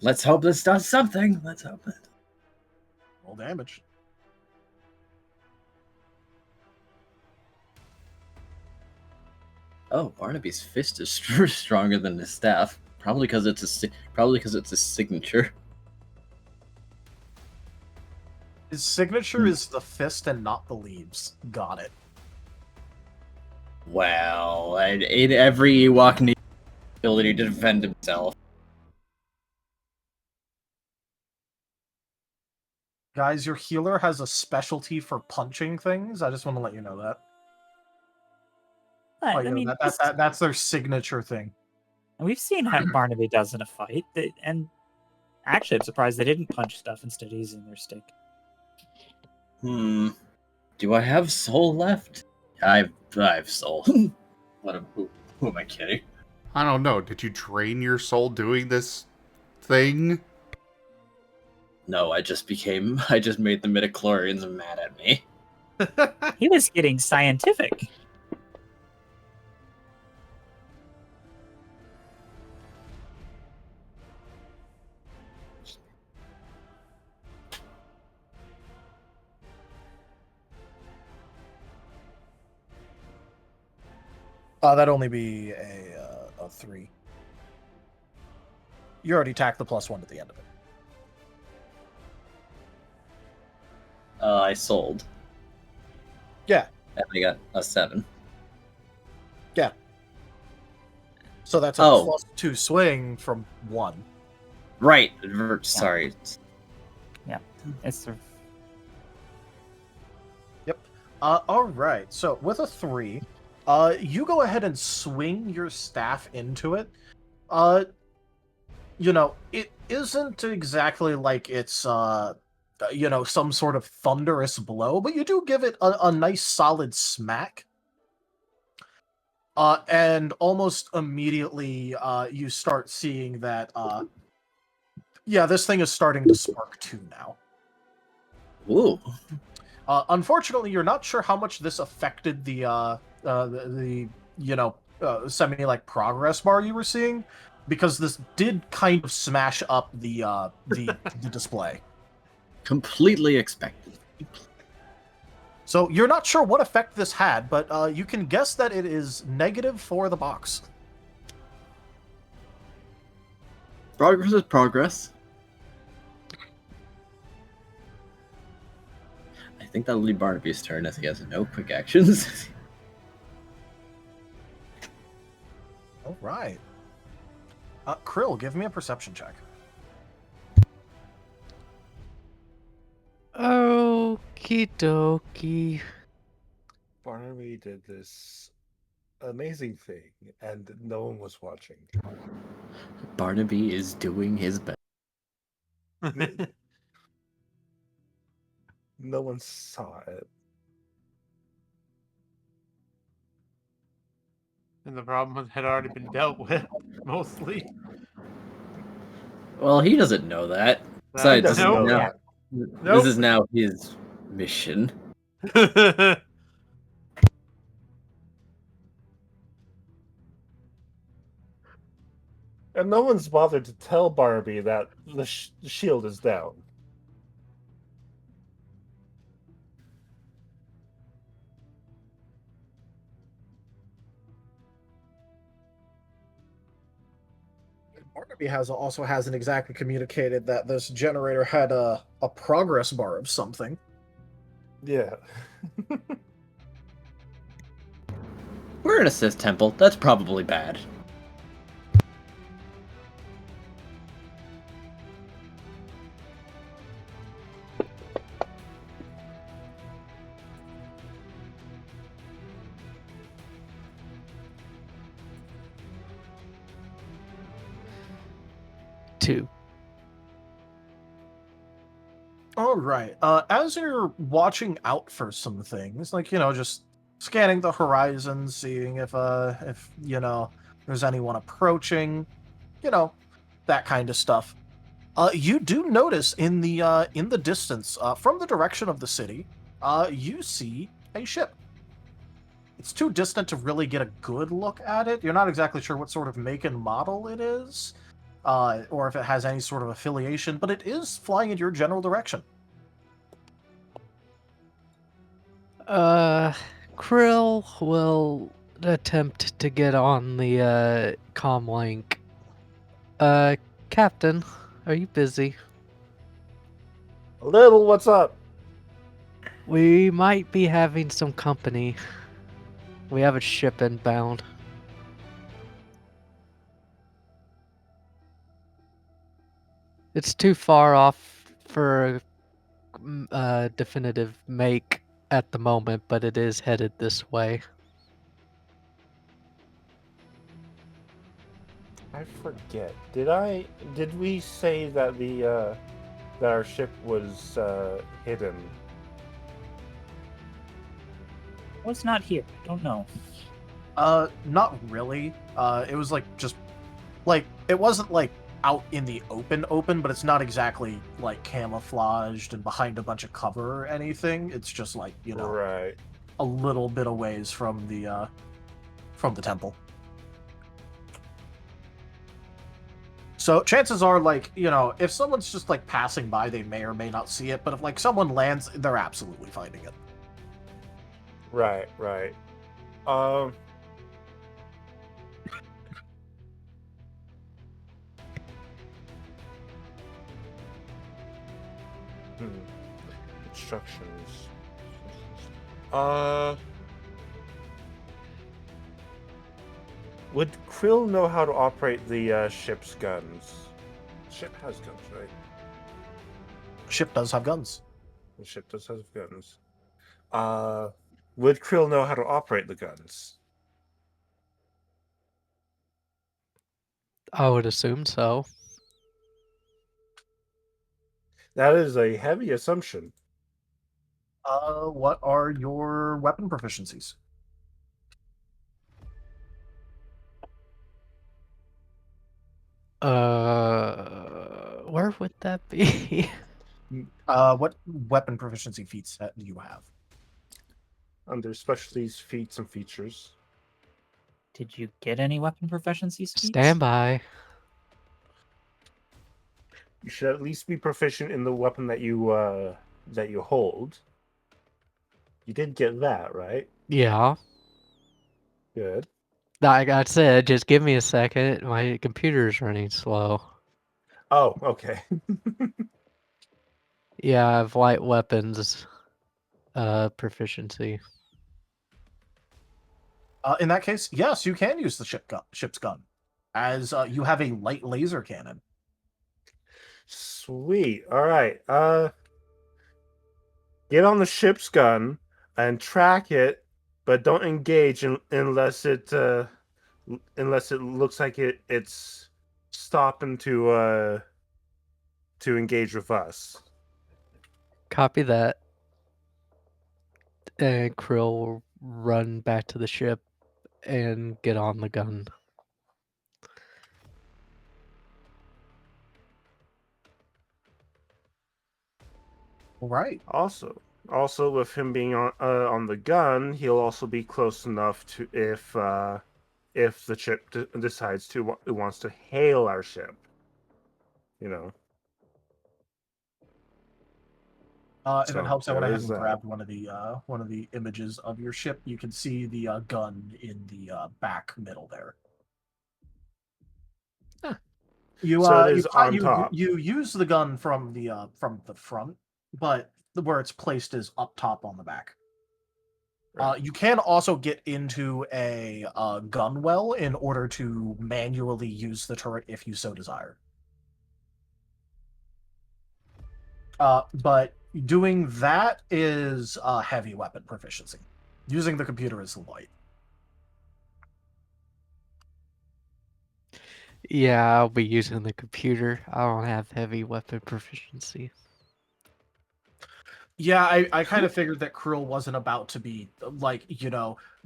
Let's hope this does something. Let's hope it. Roll damage. Oh, Barnaby's fist is stronger than his staff. Probably because it's a signature. His signature is the fist and not the leaves. Got it. Well, in every Ewok needs the ability to defend himself. Guys, your healer has a specialty for punching things. I just want to let you know that. I yeah, mean, that's their signature thing. we've seen how Barnaby does in a fight, and actually, I'm surprised they didn't punch stuff instead of using their stick. Do I have soul left? I have soul. Who am I kidding? I don't know. Did you drain your soul doing this thing? No, I just made the midichlorians mad at me. He was getting scientific. That'd only be a 3. You already tacked the +1 at the end of it. I sold. Yeah. And I got a 7. Yeah. So that's a +2 swing from 1. Right. Sorry. Yeah. It's Yep. All right. So with a 3, you go ahead and swing your staff into it. It isn't exactly like it's some sort of thunderous blow, but you do give it a nice solid smack. And almost immediately, you start seeing that, this thing is starting to spark too now. Ooh. Unfortunately, you're not sure how much this affected the semi progress bar you were seeing, because this did kind of smash up the display. Completely expected. So you're not sure what effect this had, but you can guess that it is negative for the box. Progress is progress. I think that'll be Barnaby's turn as he has no quick actions. All right. Krill, give me a perception check. Okie dokie. Barnaby did this amazing thing, and no one was watching. Barnaby is doing his best. No one saw it. And the problem had already been dealt with, mostly. Well, he doesn't know that. He Besides, doesn't know now, Nope. this is now his mission. And no one's bothered to tell Barnaby that the shield is down. Barnaby also hasn't exactly communicated that this generator had a progress bar of something. Yeah. We're in a Sith temple. That's probably bad. Two. All right. As you're watching out for some things, like, just scanning the horizon, seeing if there's anyone approaching, that kind of stuff. You do notice in the distance, from the direction of the city, you see a ship. It's too distant to really get a good look at it. You're not exactly sure what sort of make and model it is, or if it has any sort of affiliation, but it is flying in your general direction. Krill will attempt to get on the comm link. Captain, are you busy? A little, what's up? We might be having some company. We have a ship inbound. It's too far off for a definitive make at the moment, but it is headed this way. I forget. Did we say that that our ship was hidden? was not here. Don't know. Not really. It was it wasn't like out in the open, but it's not exactly like camouflaged and behind a bunch of cover or anything. It's just like, Right. a little bit of ways from the temple. So chances are, if someone's just passing by, they may or may not see it, but if someone lands, they're absolutely finding it. Right. Instructions. Would Krill know how to operate the ship's guns? Ship has guns, right? Ship does have guns. The ship does have guns. Would Krill know how to operate the guns? I would assume so. That is a heavy assumption. What are your weapon proficiencies? Where would that be? What weapon proficiency feats do you have? Under specialties, feats, and features. Did you get any weapon proficiency feats? Stand by. You should at least be proficient in the weapon that you hold. You did get that, right? Yeah. Good. Like I said, just give me a second. My computer's running slow. Oh, okay. Yeah, I have light weapons proficiency. In that case, yes, you can use the ship's gun, as you have a light laser cannon. Sweet. All right. Get on the ship's gun and track it, but don't engage unless it looks like it's stopping to engage with us. Copy that. And Krill will run back to the ship and get on the gun. Right. Also, with him being on the gun, he'll also be close enough to if the ship decides to wants to hail our ship. You know. If So, it helps, I went there ahead is and that. grabbed one of the images of your ship. You can see the gun in the back middle there. Huh. You So it is on top. You use the gun from the front, but where it's placed is up top on the back. Right. You can also get into a gun well in order to manually use the turret if you so desire. But doing that is heavy weapon proficiency. Using the computer is light. Yeah, I'll be using the computer. I don't have heavy weapon proficiency. Yeah, I kind of figured that Krill wasn't about to be like,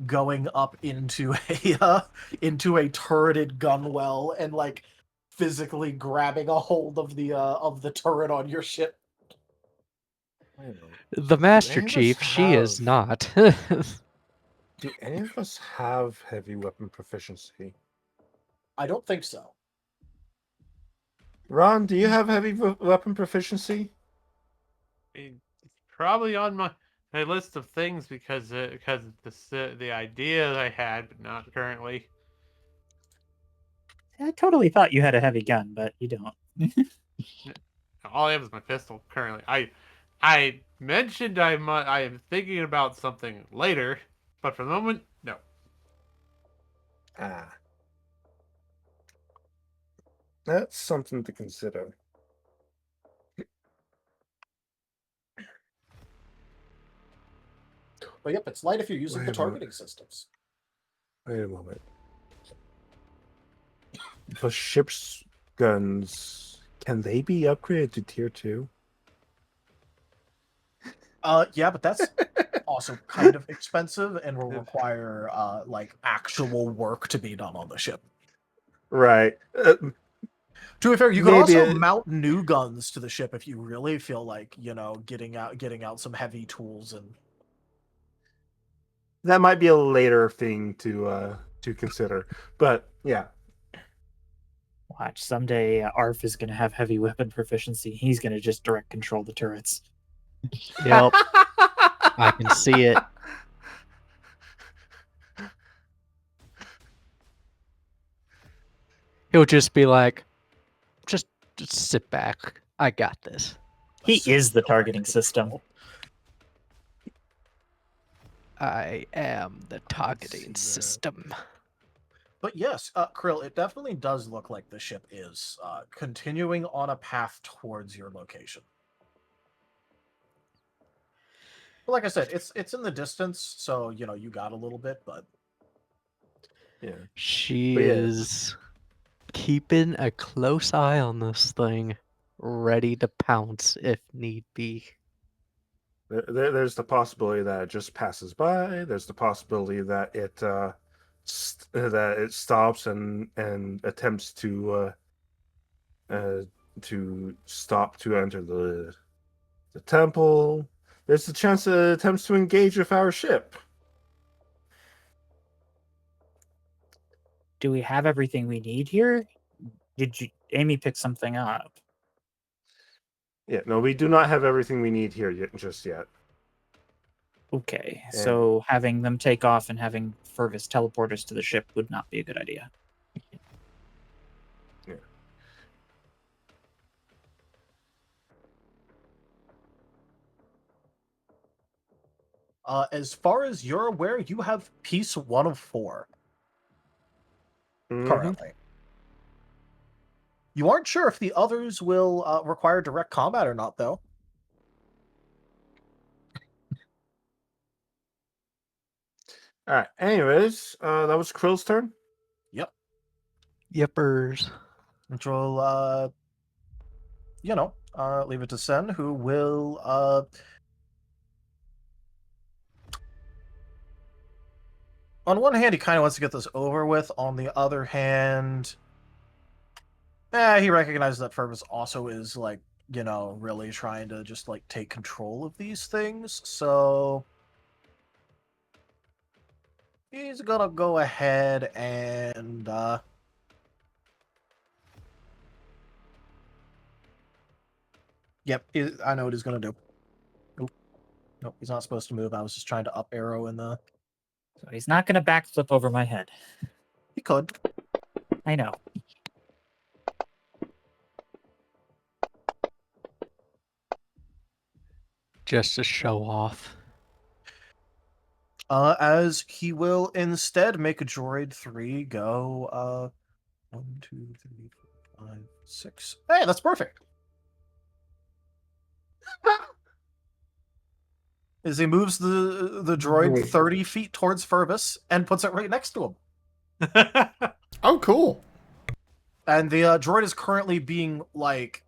going up into a turreted gun well and like physically grabbing a hold of the turret on your ship. The Master any of us Chief, she is have- not. Do any of us have heavy weapon proficiency? I don't think so. Ron, do you have heavy weapon proficiency? It's probably on my list of things because of the idea I had, but not currently. I totally thought you had a heavy gun, but you don't. All I have is my pistol currently. I mentioned I am thinking about something later, but for the moment, no. Ah. That's something to consider. But yep, it's light if you're using Wait the a moment. targeting systems. Wait a moment. The ship's guns, can they be upgraded to tier 2? Yeah, but that's also kind of expensive and will require like actual work to be done on the ship. Right. To be fair, you can Maybe also mount new guns to the ship if you really feel like, getting out some heavy tools and that might be a later thing to consider. But yeah. Watch, someday Arf is going to have heavy weapon proficiency. He's going to just direct control the turrets. Yep. I can see it. He'll just be like, just sit back. I got this. He is the targeting system. I am the targeting see that. system. But yes, Krill, it definitely does look like the ship is continuing on a path towards your location. But like I said, it's in the distance, so you know you got a little bit, but Yeah. She But yeah. is keeping a close eye on this thing, ready to pounce if need be. There's the possibility that it just passes by. There's the possibility that it stops and attempts to stop to enter the temple. There's the chance that it attempts to engage with our ship. Do we have everything we need here? Did you Amy pick something up? Yeah, no, we do not have everything we need here just yet. Okay, And- so having them take off and having Fergus teleport us to the ship would not be a good idea. Yeah. as far as you're aware, you have piece 1 of 4 Mhm. currently. You aren't sure if the others will require direct combat or not, though. All right. Anyways, that was Krill's turn. Yep. Yippers. Which will, leave it to Sen, who will, on one hand, he kind of wants to get this over with. On the other hand, he recognizes that Fergus also is, like, really trying to just, like, take control of these things. So he's gonna go ahead and, yep, I know what he's gonna do. Oop. Nope, he's not supposed to move. I was just trying to up arrow in the... So he's not going to backflip over my head. He could. I know. Just to show off. As he will instead make a droid 3 go, 1, 2, 3, 4, 5, 6. Hey, that's perfect. As he moves the droid 30 feet towards Fergus and puts it right next to him. Oh, cool. And the droid is currently being, like,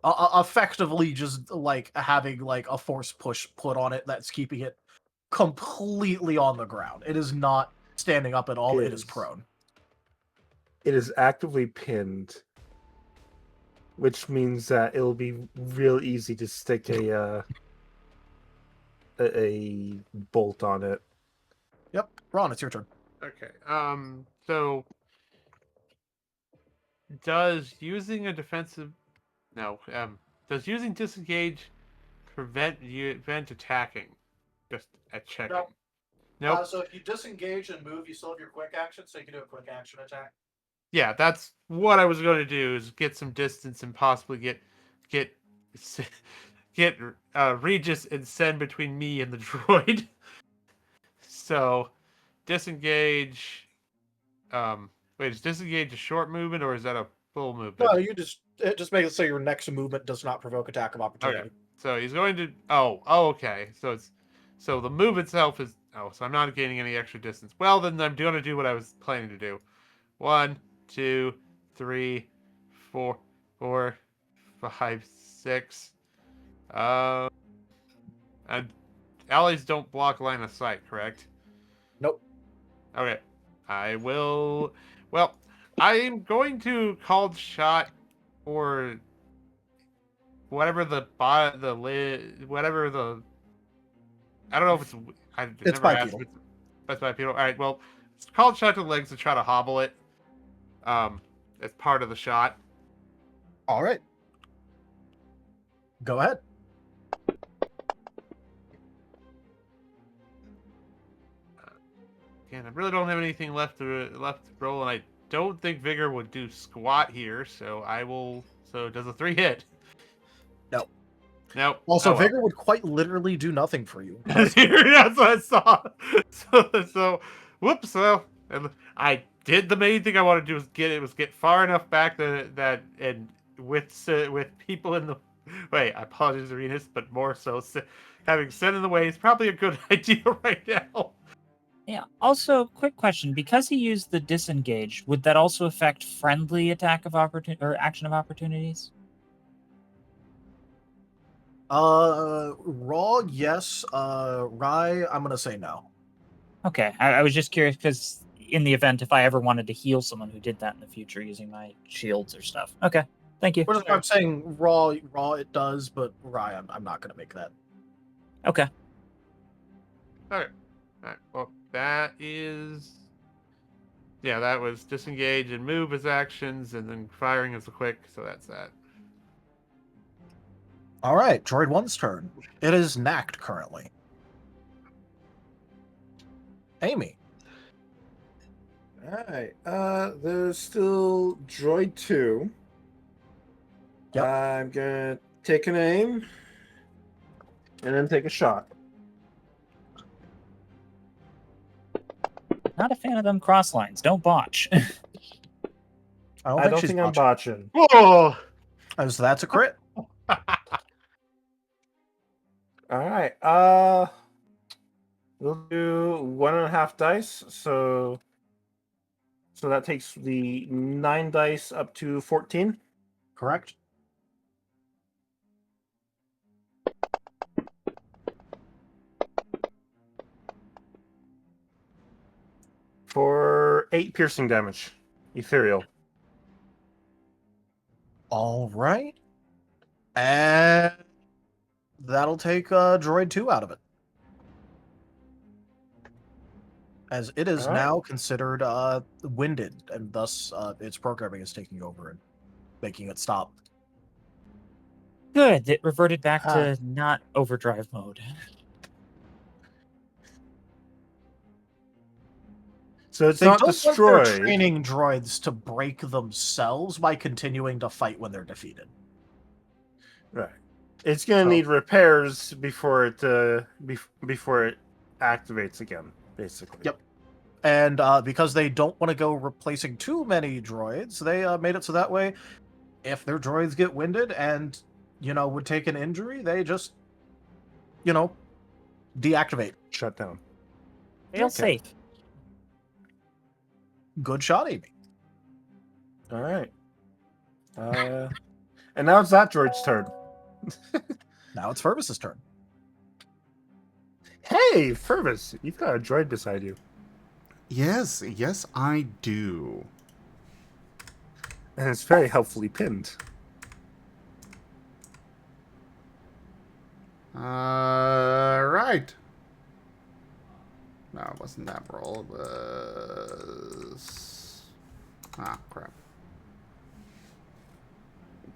effectively just, like, having, like, a force push put on it that's keeping it completely on the ground. It is not standing up at all. It is prone. It is actively pinned, which means that it'll be real easy to stick a bolt on it. Yep. Ron, it's your turn. Okay. So does using a defensive does using disengage prevent attacking? Just at checking. No. Nope. So if you disengage and move, you still have your quick action, so you can do a quick action attack. Yeah, that's what I was going to do, is get some distance and possibly get Regis and send between me and the droid. So disengage. Wait, is disengage a short movement or is that a full movement? No, you just make it so your next movement does not provoke attack of opportunity. Okay. So he's going to. Oh, okay. So the move itself is. Oh, so I'm not gaining any extra distance. Well, then I'm going to do what I was planning to do. 1, 2, 3, 4, 5, 6. And allies don't block line of sight, correct? Nope. Okay. I will. Well, I'm going to call shot for whatever whatever the. I don't know if it's. It's bipedal. That's bipedal. All right. Well, it's called shot to the legs to try to hobble it. As part of the shot. All right. Go ahead. Again, I really don't have anything left to roll, and I don't think vigor would do squat here. So I will. So does a 3 hit? No. Nope. Also, Oh, well. Vigor would quite literally do nothing for you. That's what I saw. So whoops. Well, I did the main thing I wanted to do was get far enough back that and with people in the way. I apologize, Regis, but more so having set in the way is probably a good idea right now. Yeah. Also, quick question: because he used the disengage, would that also affect friendly attack of opportunity or action of opportunities? Raw, yes. Rye, I'm gonna say no. Okay, I was just curious because in the event if I ever wanted to heal someone who did that in the future using my shields or stuff. Okay, thank you. I'm saying raw it does, but Rye, I'm not gonna make that. Okay. All right. Well, that is. Yeah, that was disengage and move as actions, and then firing as a quick. So that's that. All right, Droid 1's turn. It is knacked currently. Amy. Alright, there's still Droid 2. Yep. I'm gonna take an aim and then take a shot. Not a fan of them cross lines. Don't botch. I don't think I'm botching. Whoa! So that's a crit. Alright, we'll do 1.5 dice, so that takes the 9 dice up to 14. Correct. For 8 piercing damage. Ethereal. All right. And that'll take Droid 2 out of it. As it is All right. now considered winded, and thus its programming is taking over and making it stop. Good. It reverted back to not overdrive mode. So it's They not don't want destroyed. their training droids to break themselves by continuing to fight when they're defeated. Right. It's gonna need repairs before it activates again, basically. Yep. And because they don't want to go replacing too many droids, they made it so that way, if their droids get winded and would take an injury, they just deactivate, Shut down. Fail safe. Good shot, Amy. All right. And now it's that droid's turn. Now it's Fervis's turn. Hey, Fervis, you've got a droid beside you. Yes, I do. And it's very helpfully pinned. Right. No, it wasn't that roll. It was... Ah, crap.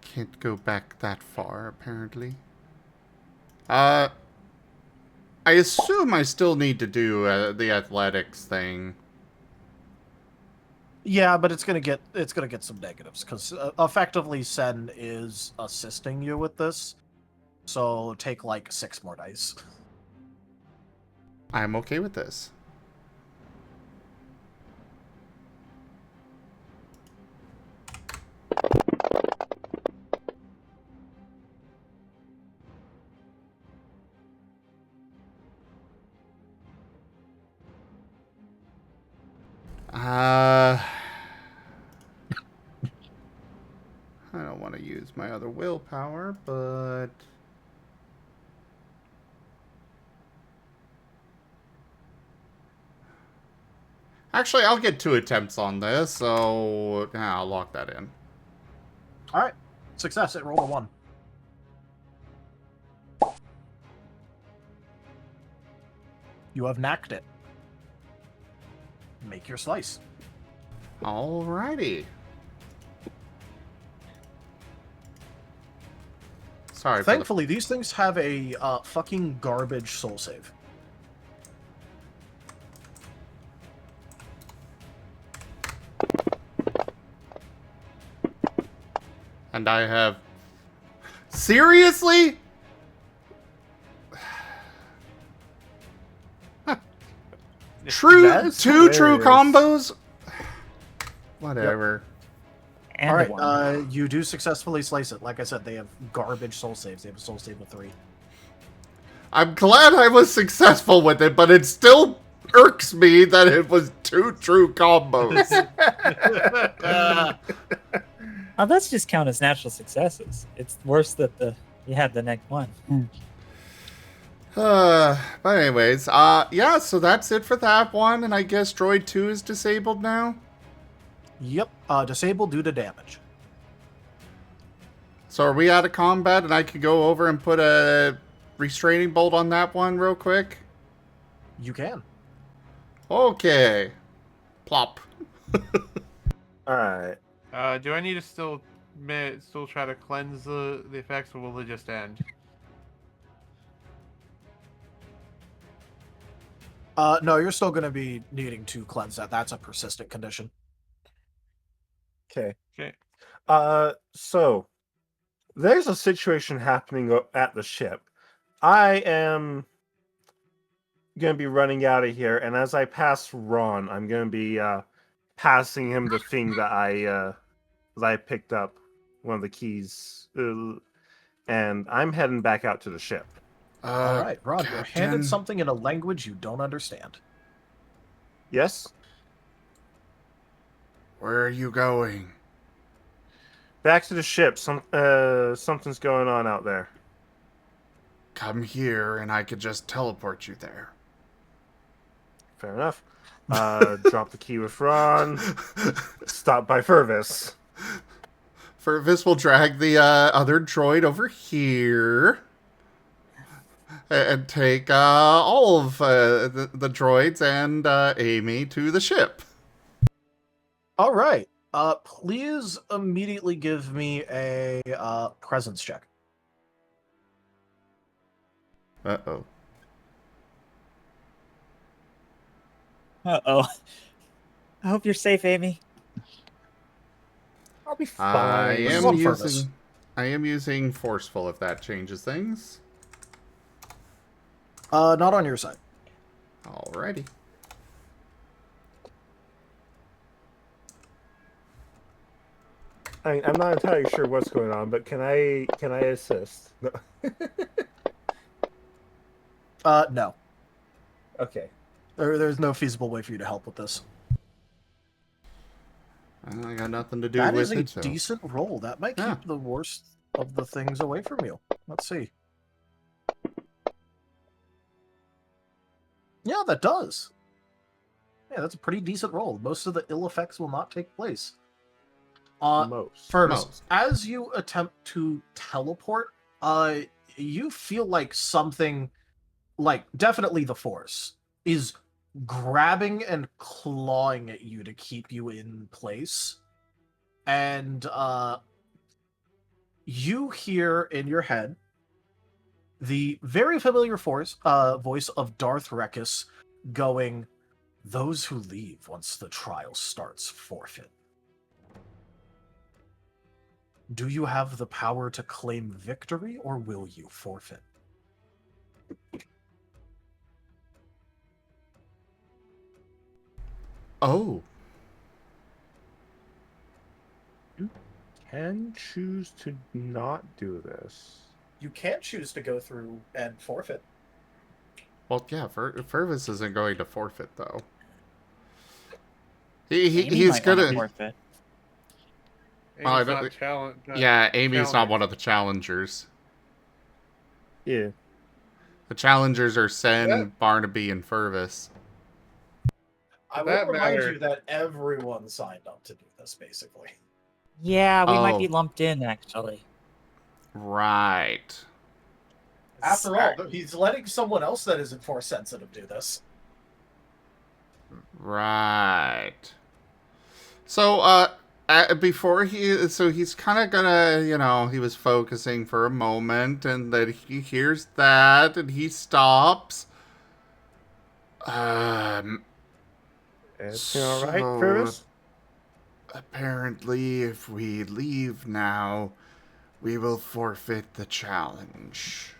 Can't go back that far, apparently. I assume I still need to do the athletics thing. Yeah, but it's gonna get some negatives because effectively Sen is assisting you with this. So take like 6 more dice. I'm okay with this. I don't want to use my other willpower, but... Actually, I'll get 2 attempts on this, so yeah, I'll lock that in. All right, success. It rolled a 1. You have knacked it. Make your slice. Alrighty. Sorry. Thankfully, these things have a fucking garbage soul save. And I have Seriously? True, That's two true hilarious. combos? Whatever. And All a right, one. you do successfully slice it. Like I said, they have garbage soul saves. They have a soul save of 3. I'm glad I was successful with it, but it still irks me that it was 2 true combos. Now that's just count as natural successes. It's worse that you had the next one. But anyways, yeah, so that's it for that one, and I guess Droid 2 is disabled now? Yep, disabled due to damage. So are we out of combat, and I could go over and put a restraining bolt on that one real quick? You can. Okay. Plop. Alright. Do I need to still try to cleanse the effects, or will it just end? No, you're still going to be needing to cleanse that. That's a persistent condition. Okay. Okay. So there's a situation happening at the ship. I am gonna be running out of here, and as I pass Ron, I'm gonna be passing him the thing that I picked up, one of the keys, and I'm heading back out to the ship. All right, Rod, you're Captain. handed something in a language you don't understand. Yes. Where are you going? Back to the ship. Something's going on out there. Come here, and I could just teleport you there. Fair enough. Drop the key with Ron. Stop by Furvis. Furvis will drag the other droid over here. And take all of the droids and Amy to the ship. All right. Please immediately give me a presence check. Uh-oh. Uh-oh. I hope you're safe, Amy. I'll be I fine. This is on am purpose. using forceful if that changes things. Not on your side. Alrighty. I'm not entirely sure what's going on, but can I assist? No. No. Okay. There's no feasible way for you to help with this. I got nothing to do That with is a it. So. decent roll. That might keep Yeah. the worst of the things away from you. Let's see. Yeah, that does. Yeah, that's a pretty decent roll. Most of the ill effects will not take place. Most. First, as you attempt to teleport, you feel like something, like definitely the Force, is grabbing and clawing at you to keep you in place. And you hear in your head the very familiar voice of Darth Regis going, "Those who leave once the trial starts forfeit. Do you have the power to claim victory, or will you forfeit?" Oh. You can choose to not do this. You can't choose to go through and forfeit. Well, yeah, Furvis isn't going to forfeit, though. Amy He's might wanna gonna... forfeit. Amy's don't- not challenge. Yeah, Amy's not one of the challengers. Yeah. The challengers are Sen, Yeah. Barnaby, and Furvis. I will that remind matter- you that everyone signed up to do this, basically. Yeah, we might Oh. be lumped in, actually. Right. After all, he's letting someone else that isn't Force sensitive do this. Right. So, before he's kind of gonna, he was focusing for a moment, and then he hears that, and he stops. Everything all right, So- Furvis? Apparently, if we leave now, we will forfeit the challenge.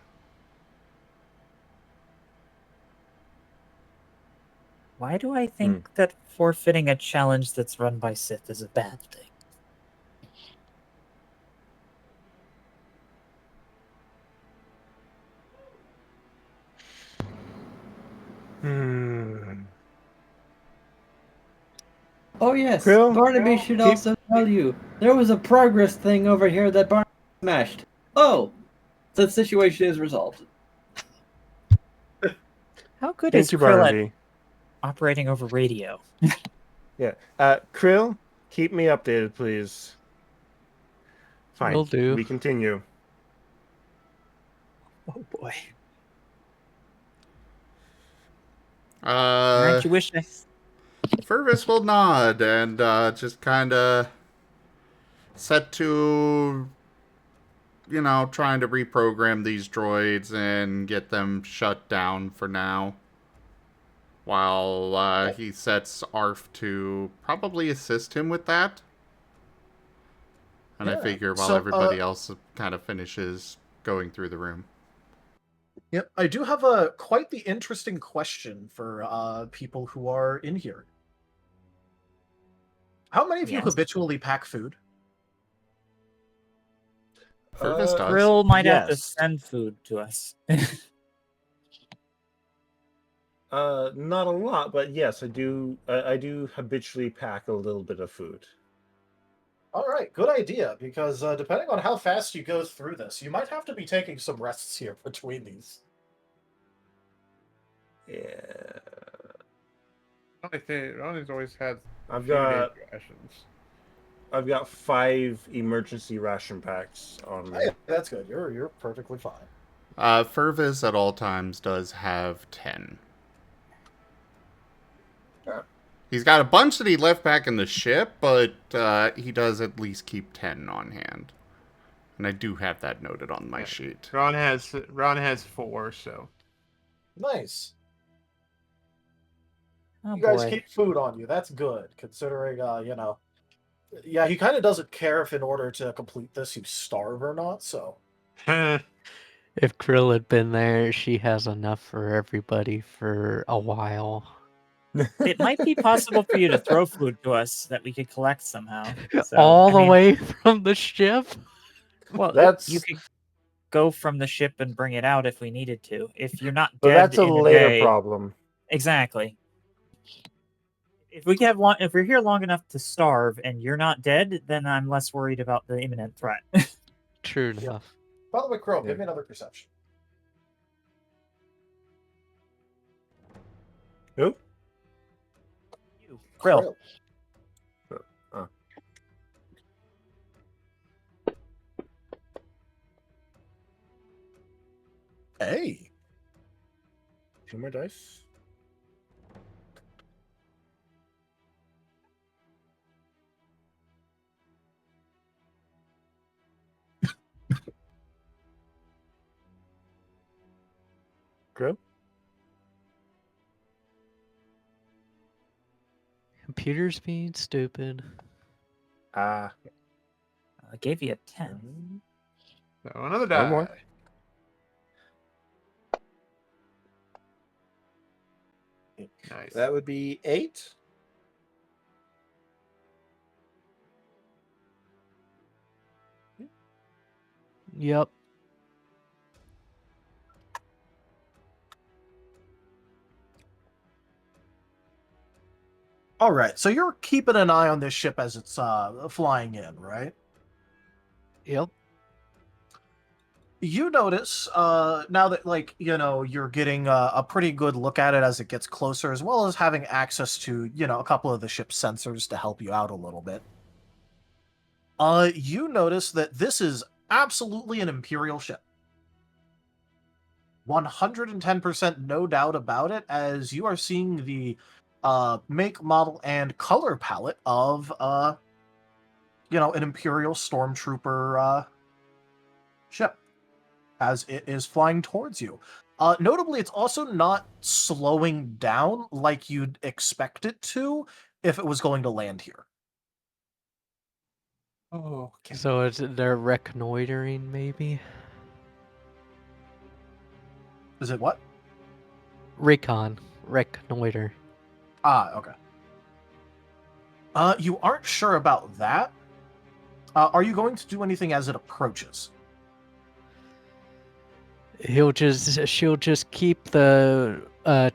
Why do I think that forfeiting a challenge that's run by Sith is a bad thing? Oh yes, Krill? Barnaby should also tell you there was a progress thing over here that Barnaby smashed. Oh, the situation is resolved. How good Thank is you, Krill at Barnaby. operating over radio? Yeah. Krill, keep me updated, please. Fine. Will do. We continue. Oh boy. Uh, Aren't you wish I... Fervis will nod and just kind of set to, trying to reprogram these droids and get them shut down for now. While he sets Arf to probably assist him with that. And I figure while everybody else kind of finishes going through the room. Yep, I do have quite the interesting question for people who are in here. How many of you habitually pack food? Fervis does. Krill might have to send food to us. Not a lot, but yes, I do. I do habitually pack a little bit of food. All right, good idea. Because depending on how fast you go through this, you might have to be taking some rests here between these. Yeah. Ronnie's always had. I've few got day rations. I've got 5 emergency ration packs on me. Hey, that's good. You're perfectly fine. Fervis at all times does have 10. He's got a bunch that he left back in the ship, but he does at least keep 10 on hand. And I do have that noted on my sheet. Ron has 4, so. Nice. Oh, you guys boy. keep food on you. That's good, considering, Yeah, he kind of doesn't care if in order to complete this you starve or not, so. If Krill had been there, she has enough for everybody for a while. It might be possible for you to throw food to us that we could collect somehow. So, All the way from the ship? Well, That's you could go from the ship and bring it out if we needed to. If you're not but dead that's a in a later day, problem. exactly. If we're here long enough to starve and you're not dead, then I'm less worried about the imminent threat. True enough. By the way, Krill, give me another perception. Who? You, Krill. Hey. 2 more dice. Krill? Computer's being stupid. I gave you a 10. So another die. One more. Nice. That would be 8. Yep. All right, so you're keeping an eye on this ship as it's flying in, right? Yep. You notice now that you're getting a pretty good look at it as it gets closer, as well as having access to a couple of the ship's sensors to help you out a little bit. You notice that this is absolutely an Imperial ship. 110% no doubt about it, as you are seeing the make, model, and color palette of an Imperial Stormtrooper ship as it is flying towards you. Notably, it's also not slowing down like you'd expect it to if it was going to land here. Oh, okay. So they're reconnoitering, maybe? Is it what? Reconnoiter. Okay. You aren't sure about that. Are you going to do anything as it approaches? She'll just keep the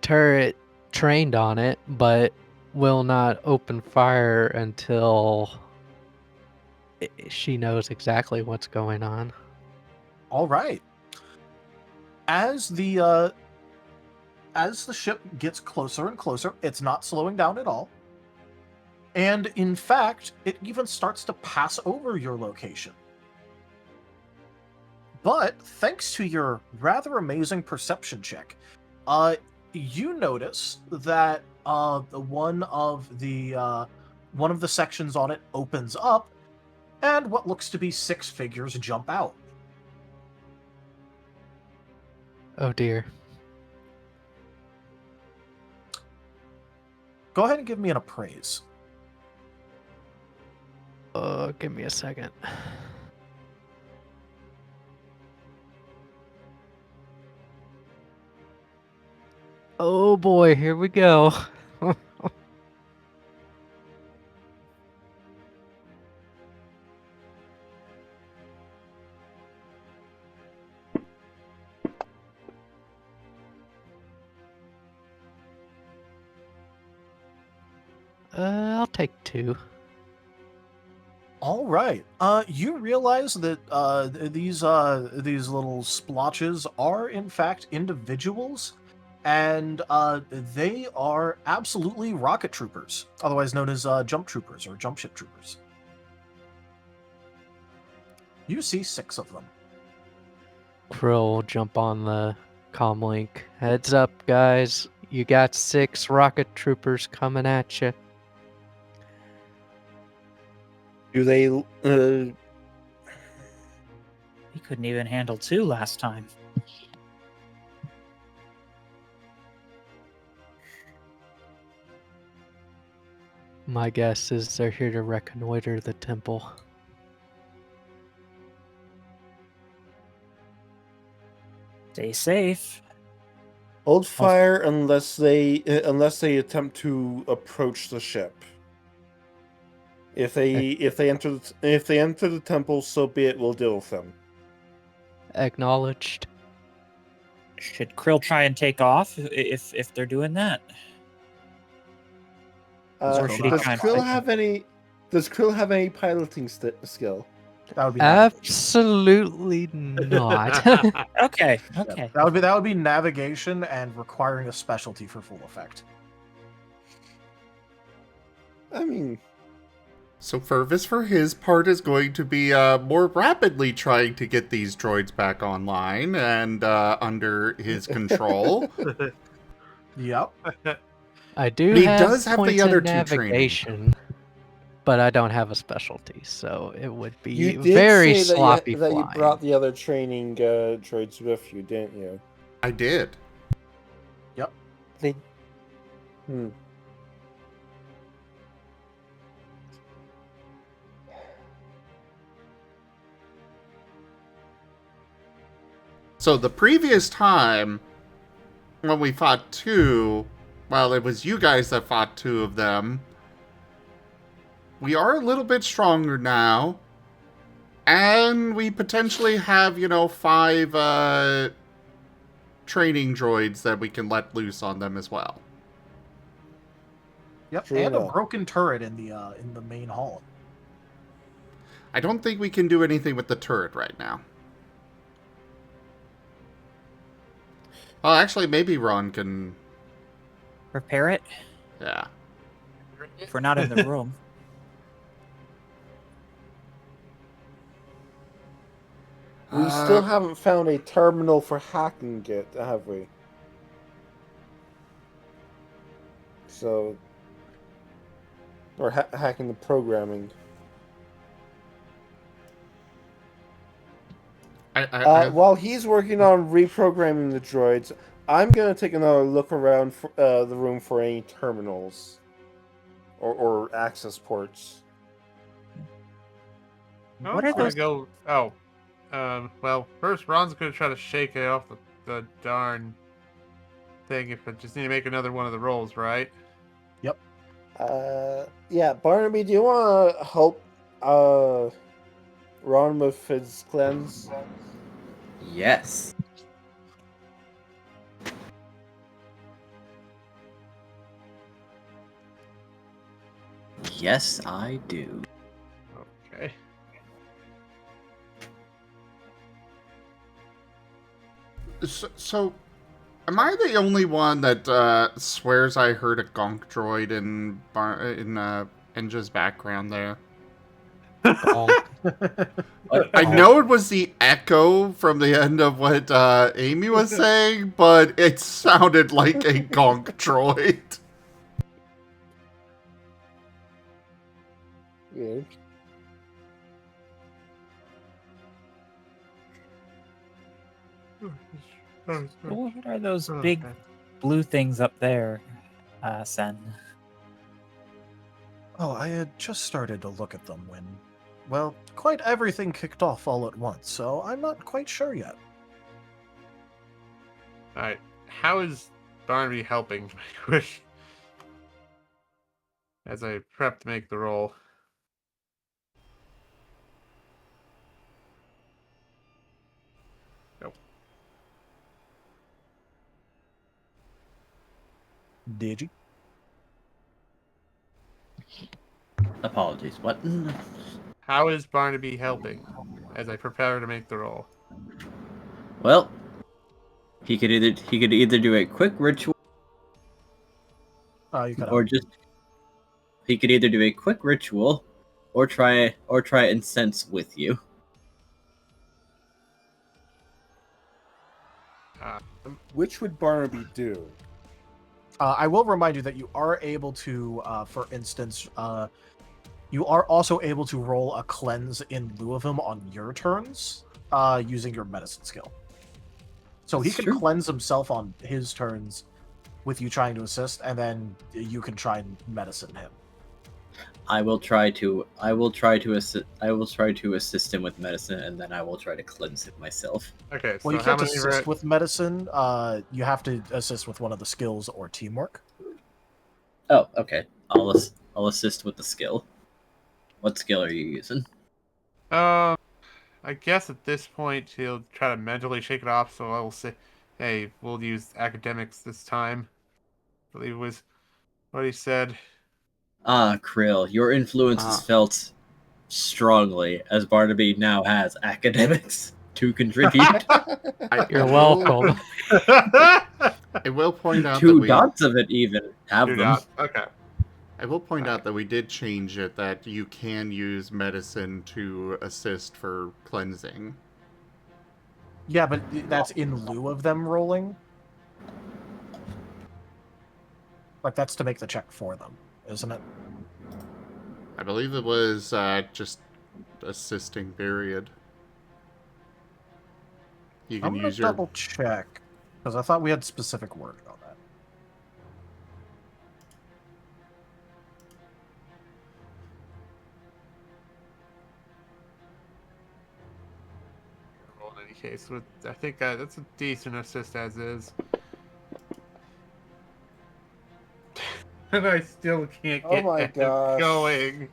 turret trained on it, but will not open fire until she knows exactly what's going on. All right. As the ship gets closer and closer, it's not slowing down at all. And in fact, it even starts to pass over your location. But thanks to your rather amazing perception check, you notice that one of the sections on it opens up, and what looks to be 6 figures jump out. Oh dear. Go ahead and give me an appraise. Give me a second. Oh boy, here we go. I'll take 2. All right. You realize that these little splotches are in fact individuals, and they are absolutely rocket troopers, otherwise known as jump troopers or jump ship troopers. You see 6 of them. Krill will jump on the comlink. Heads up, guys. You got 6 rocket troopers coming at you. Do they? He couldn't even handle 2 last time. My guess is they're here to reconnoiter the temple. Stay safe. Hold fire unless they attempt to approach the ship. If they enter the temple, so be it. We'll deal with them. Acknowledged. Should Krill try and take off if they're doing that? Or should he Does try and Krill fight have any? Does Krill have any piloting skill? That would be Absolutely not. Okay. that would be navigation and requiring a specialty for full effect. I mean, So Fervis, for his part, is going to be more rapidly trying to get these droids back online and under his control. Yep. I do He have does have the points other in 2 training. navigation, but I don't have a specialty, so it would be you did very say sloppy that you flying. brought the other training droids with you, didn't you? I did. Yep. Hmm. So the previous time, when we fought 2, well, it was you guys that fought 2 of them. We are a little bit stronger now. And we potentially have, 5 training droids that we can let loose on them as well. Yep. True and enough. a broken turret in the main hall. I don't think we can do anything with the turret right now. Oh, actually, maybe Ron can... Repair it Yeah. if we're not in the room. We still haven't found a terminal for hacking it, have we? So, or hacking the programming. While he's working on reprogramming the droids, I'm gonna take another look around the room for any terminals or access ports. What are those? Go? Oh, well, first Ron's gonna try to shake it off the darn thing. If I just need to make another one of the rolls, right? Yeah, Barnaby, do you want to help Ron with his cleanse? Yes. Yes, I do. Okay. So, am I the only one that swears I heard a gonk droid in Enja's background there? I know it was the echo from the end of what Amy was saying, but it sounded like a gonk droid. Yeah. What are those big blue things up there, Sen? Oh, I had just started to look at them when, well, quite everything kicked off all at once, so I'm not quite sure yet. Alright. How is Barnaby helping? As I prep to make the roll. Nope. Did you? Apologies. What? How is Barnaby helping? As I prepare to make the roll. Well, he could either do a quick ritual You cut or out. just he could either do a quick ritual or try incense with you. Which would Barnaby do? I will remind you that you are able to, for instance, you are also able to roll a cleanse in lieu of him on your turns, using your medicine skill. So he That's can true. cleanse himself on his turns with you trying to assist, and then you can try and medicine him. I will try to assist him with medicine, and then I will try to cleanse him myself. Okay, so Well, you how can't many assist with medicine. You have to assist with one of the skills or teamwork. Oh, okay. I'll assist with the skill. What skill are you using? I guess at this point he'll try to mentally shake it off, so I will say, hey, we'll use academics this time. I believe it was what he said. Ah, Krill, your influence is felt strongly, as Barnaby now has academics to contribute. You're welcome. I will point out that 2 we dots of it even have Do them. not. Okay. I will point out that we did change it that you can use medicine to assist for cleansing. Yeah, but that's in lieu of them rolling. Like, that's to make the check for them, isn't it? I believe it was just assisting, period. You I'm can gonna use your... double check, because I thought we had specific wording on that. Roll in any case, I think that's a decent assist as is. And I still can't Oh get my it gosh. going.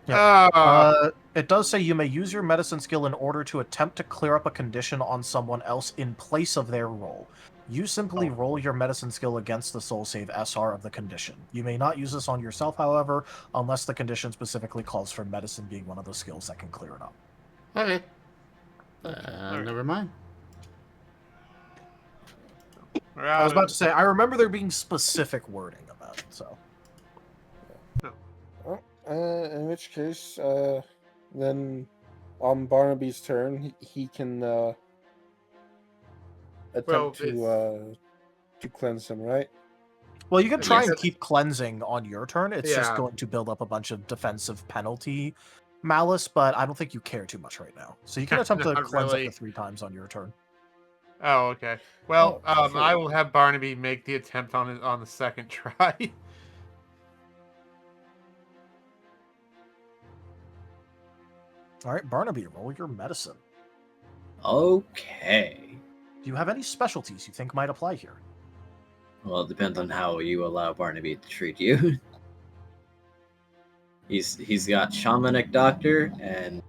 Yep. Ah. It does say you may use your medicine skill in order to attempt to clear up a condition on someone else in place of their roll. You simply roll your medicine skill against the soul save SR of the condition. You may not use this on yourself, however, unless the condition specifically calls for medicine being one of the skills that can clear it up. Okay. Alright. Never mind. I was about to say, I remember there being specific wording about it, so. In which case, then on Barnaby's turn, he can attempt to cleanse him, right? Well, you can try Yes. and keep cleansing on your turn. It's just Yeah. going to build up a bunch of defensive penalty malice, but I don't think you care too much right now. So you can attempt to Not cleanse really. up to 3 times on your turn. Oh, okay. Well, sure. I will have Barnaby make the attempt on the second try. All right, Barnaby, roll your medicine. Okay. Do you have any specialties you think might apply here? Well, it depends on how you allow Barnaby to treat you. He's got shamanic doctor and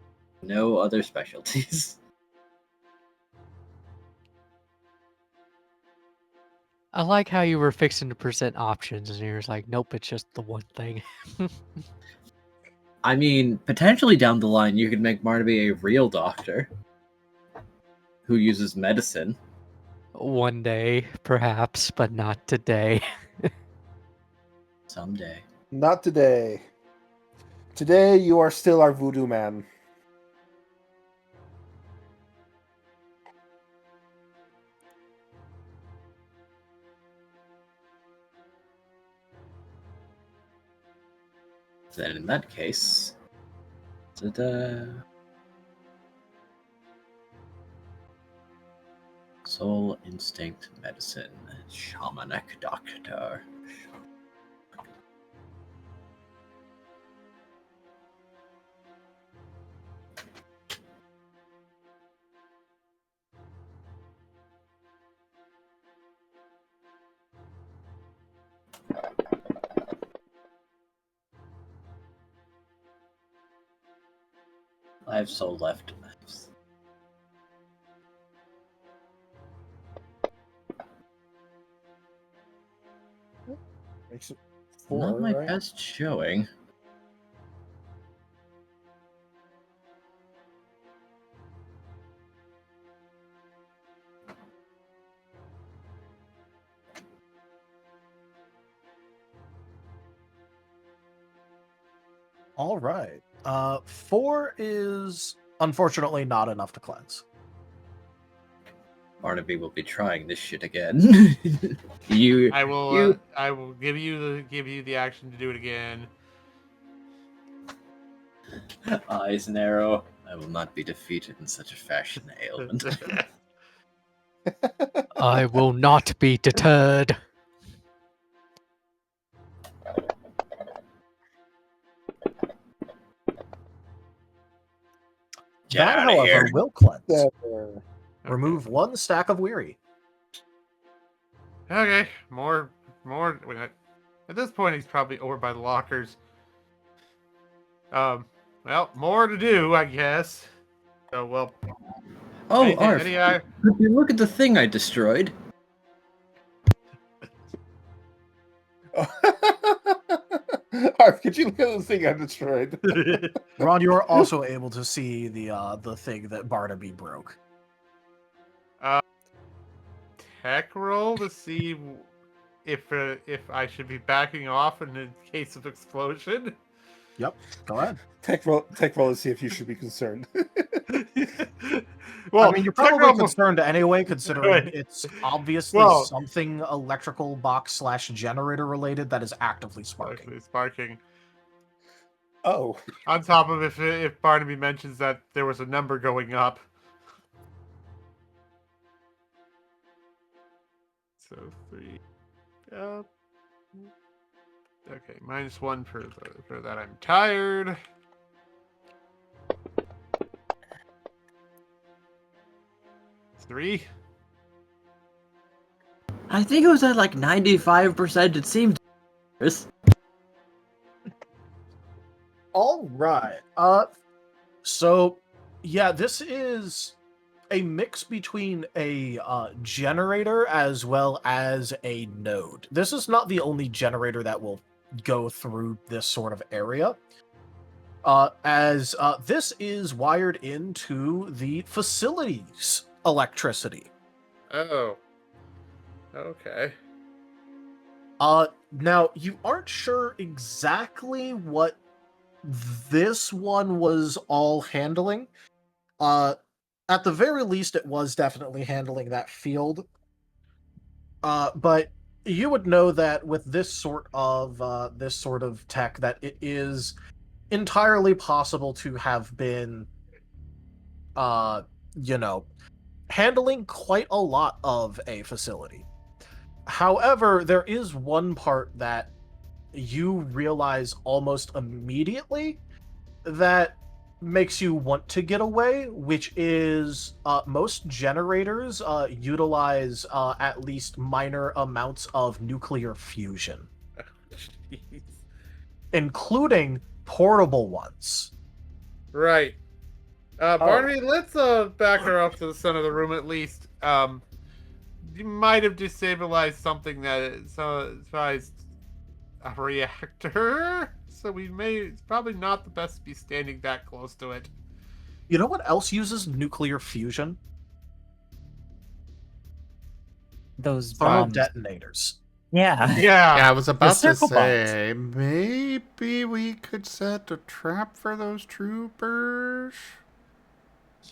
no other specialties. I like how you were fixing to present options, and you're like, nope, it's just the one thing. I mean, potentially down the line, you could make Barnaby a real doctor who uses medicine. One day, perhaps, but not today. Someday. Not today. Today, you are still our voodoo man. Then in that case, ta-da. Soul instinct medicine, shamanic doctor. I have soul left. Makes it Not 4, my right? best showing. All right. 4 is unfortunately not enough to cleanse. Barnaby will be trying this shit again. I will give you the action to do it again. Eyes narrow. I will not be defeated in such a fashion, ailment. I will not be deterred. Get That, outta however, here. will cleanse. There. Remove 1 stack of weary. Okay, more. Wait, at this point, he's probably over by the lockers. Well, more to do, I guess. So, well. Oh, anything- Arf, could you look at the thing I destroyed? Arf, could you look at the thing I destroyed? Ron, you are also able to see the thing that Barnaby broke. Tech roll to see if I should be backing off in the case of explosion. Yep, go ahead. Tech roll to see if you should be concerned. Well, I mean, you're tech probably roll- concerned anyway, considering Right. it's obviously Well- something electrical box / generator related that is actively sparking. Actually sparking. Oh. On top of if Barnaby mentions that there was a number going up. So 3. Okay, -1 for that. I'm tired. Three. I think it was at like 95%. It seemed. All right. So yeah, this is a mix between a generator as well as a node. This is not the only generator that will go through this sort of area. As this is wired into the facility's electricity. Oh. Okay. Now you aren't sure exactly what this one was all handling. At the very least, it was definitely handling that field. But you would know that with this sort of tech, that it is entirely possible to have been, handling quite a lot of a facility. However, there is one part that you realize almost immediately, that makes you want to get away, which is most generators utilize at least minor amounts of nuclear fusion, Jeez. including portable ones. Right. Barnaby, let's back her up to the center of the room at least. You might have destabilized something that is a reactor, so it's probably not the best to be standing that close to it. You know what else uses nuclear fusion? Those Thermal bombs. detonators. Yeah. Yeah, I was about to circle say, maybe we could set a trap for those troopers.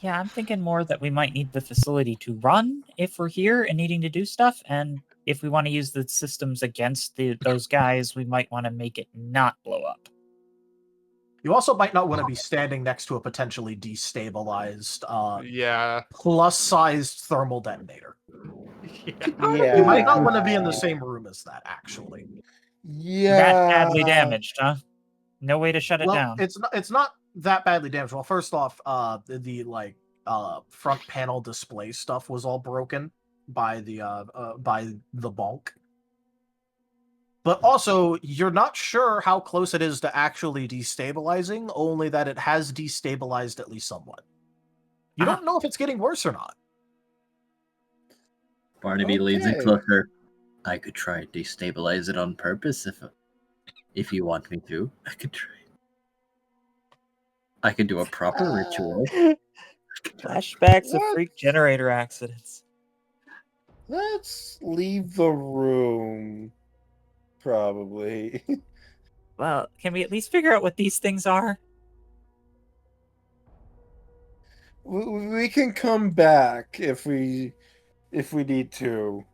Yeah, I'm thinking more that we might need the facility to run if we're here and needing to do stuff, and if we want to use the systems against those guys, we might want to make it not blow up. You also might not want to be standing next to a potentially destabilized, Yeah. plus-sized thermal detonator. Yeah. You might not want to be in the same room as that, actually. Yeah. That badly damaged, huh? No way to shut it Well, down. it's not that badly damaged. Well, first off, the front panel display stuff was all broken by the bonk. But also, you're not sure how close it is to actually destabilizing, only that it has destabilized at least somewhat. You don't know if it's getting worse or not. Barnaby leans in Okay. closer. I could try and destabilize it on purpose if you want me to. I could try. I could do a proper ritual. Flashbacks of What? freak generator accidents. Let's leave the room. Probably. Well, can we at least figure out what these things are? We can come back if we need to.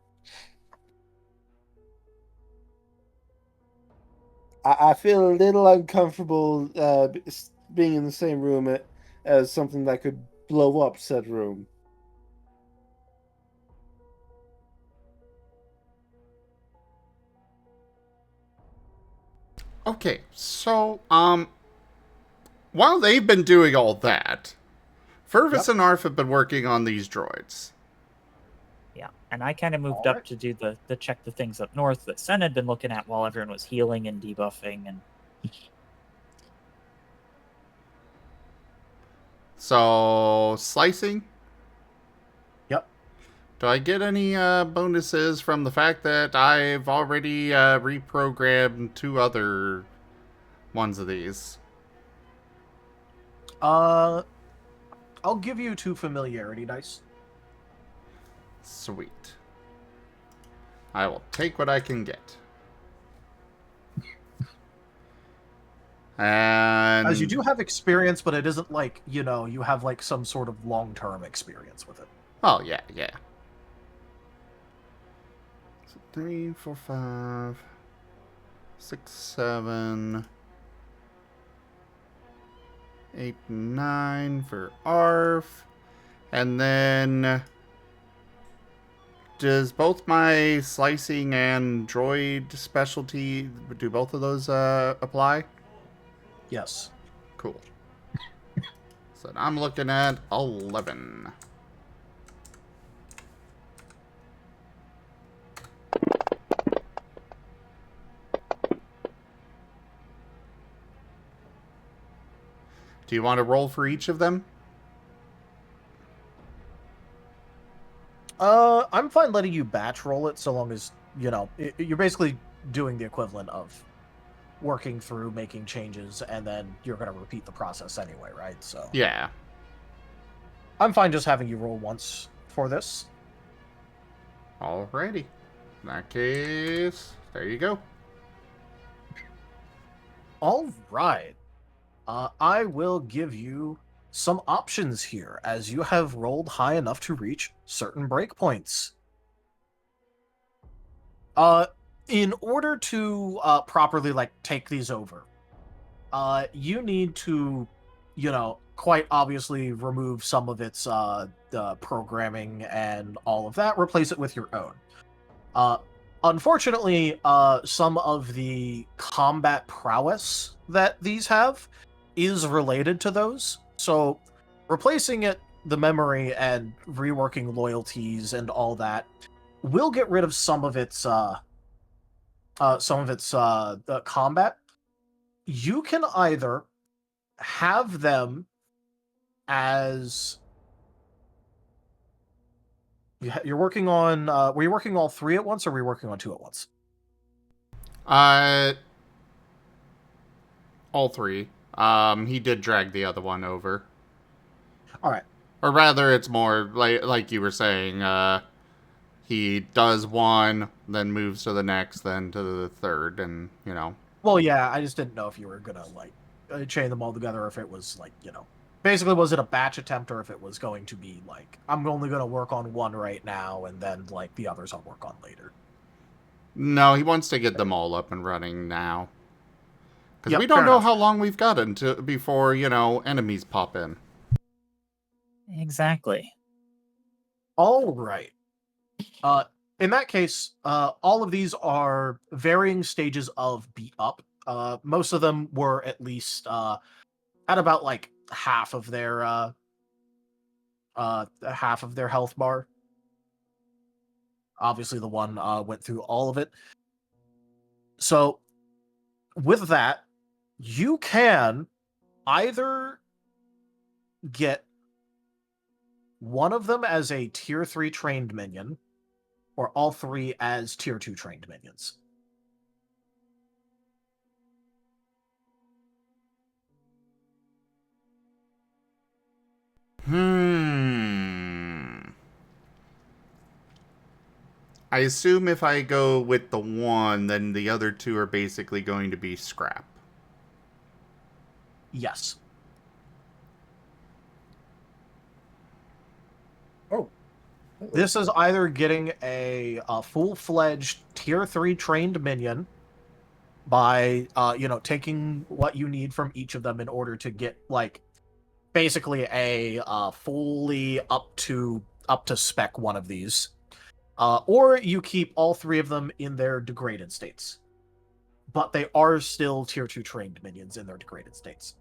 I feel a little uncomfortable being in the same room as something that could blow up said room. Okay, so, while they've been doing all that, Fervis and Arf have been working on these droids. Yeah, and I kind of moved All up right. to do the check the things up north that Sen had been looking at while everyone was healing and debuffing and So, slicing? Yep. Do I get any bonuses from the fact that I've already reprogrammed 2 other ones of these? I'll give you 2 familiarity dice. Sweet. I will take what I can get. And As you do have experience, but it isn't like, you have like some sort of long-term experience with it. Oh, yeah. So 3, 4, 5, 6, 7, 8, 9 for ARF. And then does both my slicing and droid specialty, do both of those apply? Yes. Cool. So I'm looking at 11. Do you want to roll for each of them? I'm fine letting you batch roll it so long as, you're basically doing the equivalent of working through, making changes, and then you're going to repeat the process anyway, right? So Yeah. I'm fine just having you roll once for this. Alrighty. In that case, there you go. All right. I will give you some options here, as you have rolled high enough to reach certain breakpoints. In order to properly take these over, you need to, quite obviously remove some of its programming and all of that, replace it with your own. Unfortunately, some of the combat prowess that these have is related to those. So, replacing the memory and reworking loyalties and all that will get rid of some of its combat. You can either have them as you're working on. Were you working all 3 at once, or were you working on 2 at once? All 3. He did drag the other one over. All right. Or rather, it's more like you were saying. He does one, then moves to the next, then to the third, and Well, yeah, I just didn't know if you were gonna chain them all together, or if it was basically, was it a batch attempt, or if it was going to be I'm only gonna work on one right now, and then the others I'll work on later. No, he wants to get them all up and running now. Because Yep, we don't fair know enough. how long we've got before, enemies pop in. Exactly. All right. In that case, all of these are varying stages of beat up. Most of them were at least at about half of their health bar. Obviously, the one went through all of it. So, with that, you can either get one of them as a tier 3 trained minion, or all 3 as tier 2 trained minions. I assume if I go with the one, then the other 2 are basically going to be scrap. Yes. Oh. This is either getting a full-fledged tier 3 trained minion by taking what you need from each of them in order to get basically a fully up to spec one of these, or you keep all 3 of them in their degraded states, but they are still tier 2 trained minions in their degraded states.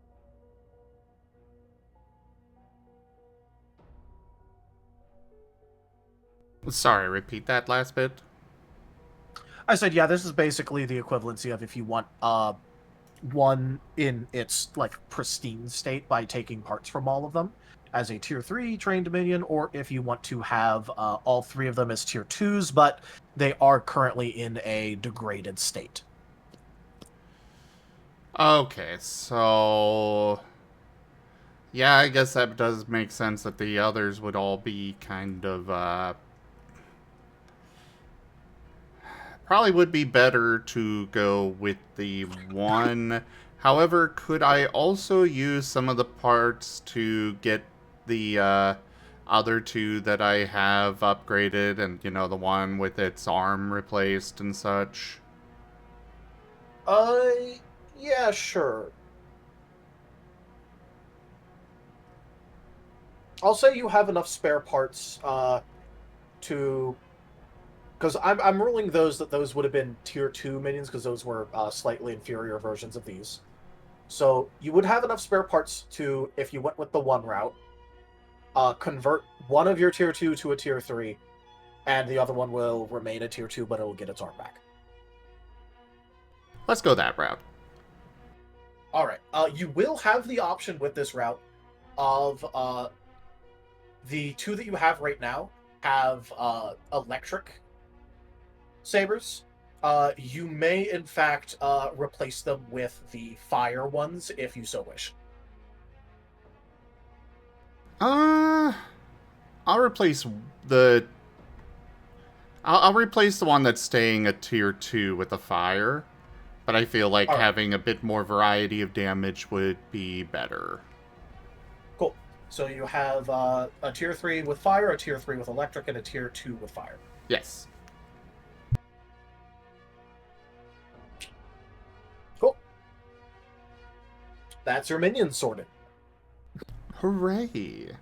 Sorry, repeat that last bit. I said, yeah, this is basically the equivalency of if you want one in its pristine state by taking parts from all of them as a tier 3 trained minion, or if you want to have all 3 of them as tier 2s, but they are currently in a degraded state. Okay, so yeah, I guess that does make sense that the others would all be kind of probably would be better to go with the one. However, could I also use some of the parts to get the other 2 that I have upgraded, and the one with its arm replaced and such? Yeah, sure. I'll say you have enough spare parts to, because I'm ruling those would have been tier 2 minions, because those were slightly inferior versions of these. So you would have enough spare parts to, if you went with the one route, convert one of your tier 2 to a tier 3, and the other one will remain a tier 2, but it will get its arm back. Let's go that route. Alright, you will have the option with this route of the 2 that you have right now have electric sabers. You may, in fact, replace them with the fire ones if you so wish. I'll replace the... I'll replace the one that's staying at tier 2 with the fire, but I feel like having a bit more variety of damage would be better. Cool. So you have a tier 3 with fire, a tier 3 with electric, and a tier 2 with fire. Yes. Cool. That's your minions sorted. Hooray.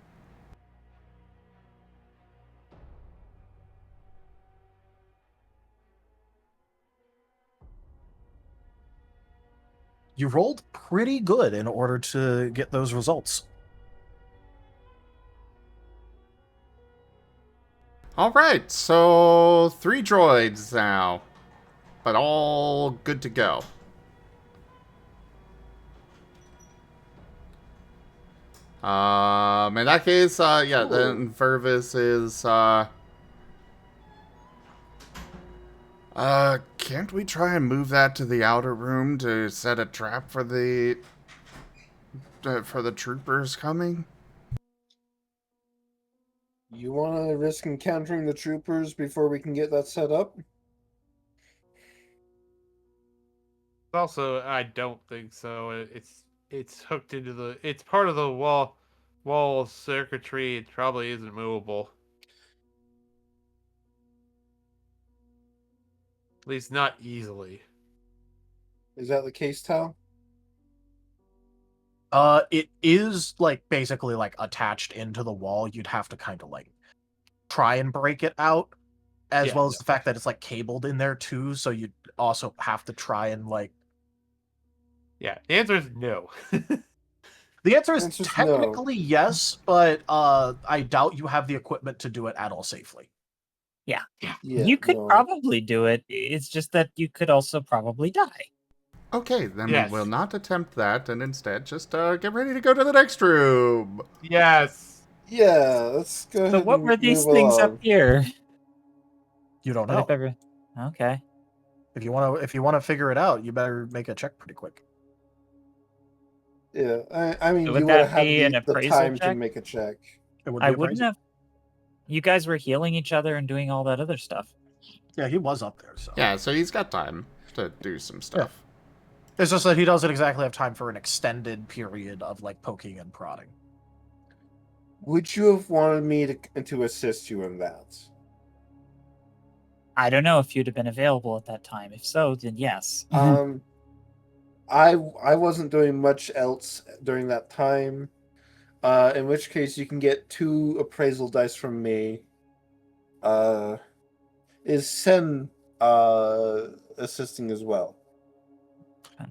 You rolled pretty good in order to get those results. Alright, so 3 droids now. But all good to go. In that case, yeah, then Vervis is, can't we try and move that to the outer room to set a trap for the troopers coming? You want to risk encountering the troopers before we can get that set up? Also, I don't think so. It's hooked into the. It's part of the wall circuitry. It probably isn't movable. At least not easily. Is that the case, Tal? It is like basically like attached into the wall. You'd have to kind of like try and break it out, as well as the fact that it's like cabled in there too. So you'd also have to try and like. Yeah, the answer is no. The answer is Answer's technically yes, but I doubt you have the equipment to do it at all safely. Yeah. Yeah, You could no. probably do it. It's just that you could also probably die. Okay, then Yes. we will not attempt that, and instead just get ready to go to the next room. Yes. Yeah, let's go ahead. So what and were these move things along. up here? You don't That know. if ever... Okay. If you want to figure it out, you better make a check pretty quick. Yeah, I mean, Would you would that have be an the appraisal time to check? make a check. It would I be wouldn't appraisal. have... You guys were healing each other and doing all that other stuff. Yeah, he was up there. So Yeah, so he's got time to do some stuff. it's just that he doesn't exactly have time for an extended period of like poking and prodding. Would you have wanted me to assist you in that? I don't know if you'd have been available at that time. If so, then yes. I wasn't doing much else during that time. In which case, you can get 2 appraisal dice from me. Is Sen assisting as well?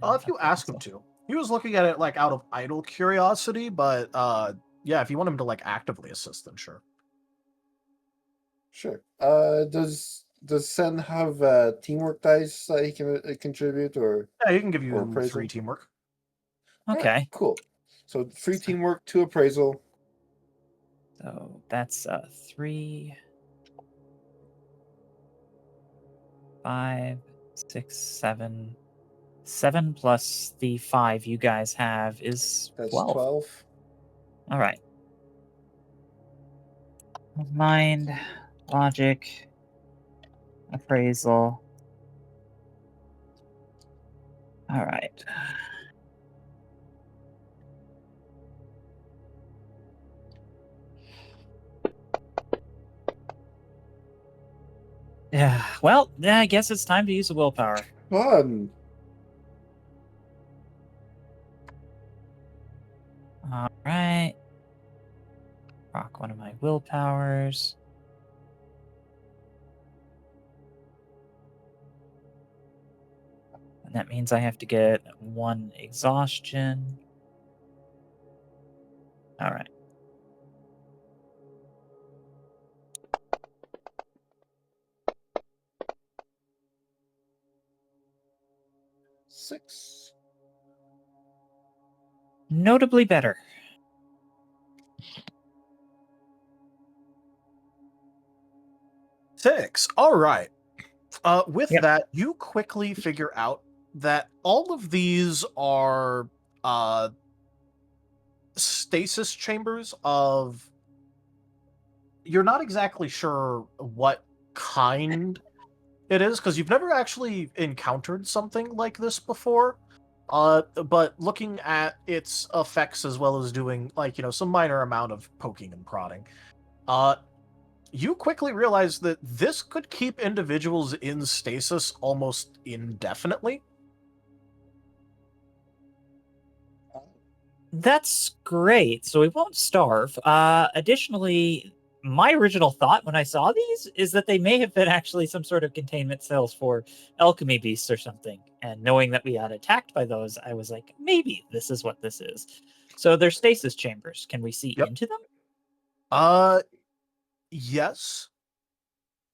If you ask him to, he was looking at it like out of idle curiosity, but yeah, if you want him to like actively assist, then sure. Sure. Does Sen have teamwork dice that he can contribute, or Yeah, he can give you or appraisal? 3 teamwork. Okay. Alright, cool. So 3 teamwork, 2 appraisal. So that's 3, 5, 6, 7. 7 plus the 5 you guys have is That's 12. 12. All right. Mind, logic, appraisal. All right. Yeah. Well, yeah, I guess it's time to use the willpower. Fun. All right. Rock one of my willpowers. And that means I have to get 1 exhaustion. All right. Six. Notably better. Six. All right. With Yep. that, you quickly figure out that all of these are stasis chambers of. You're not exactly sure what kind it is because you've never actually encountered something like this before. But looking at its effects as well as doing like some minor amount of poking and prodding, you quickly realize that this could keep individuals in stasis almost indefinitely. That's great. So we won't starve. Additionally, my original thought when I saw these is that they may have been actually some sort of containment cells for alchemy beasts or something. And knowing that we got attacked by those, I was like, maybe this is what this is. So they're stasis chambers. Can we see Yep. into them? Yes.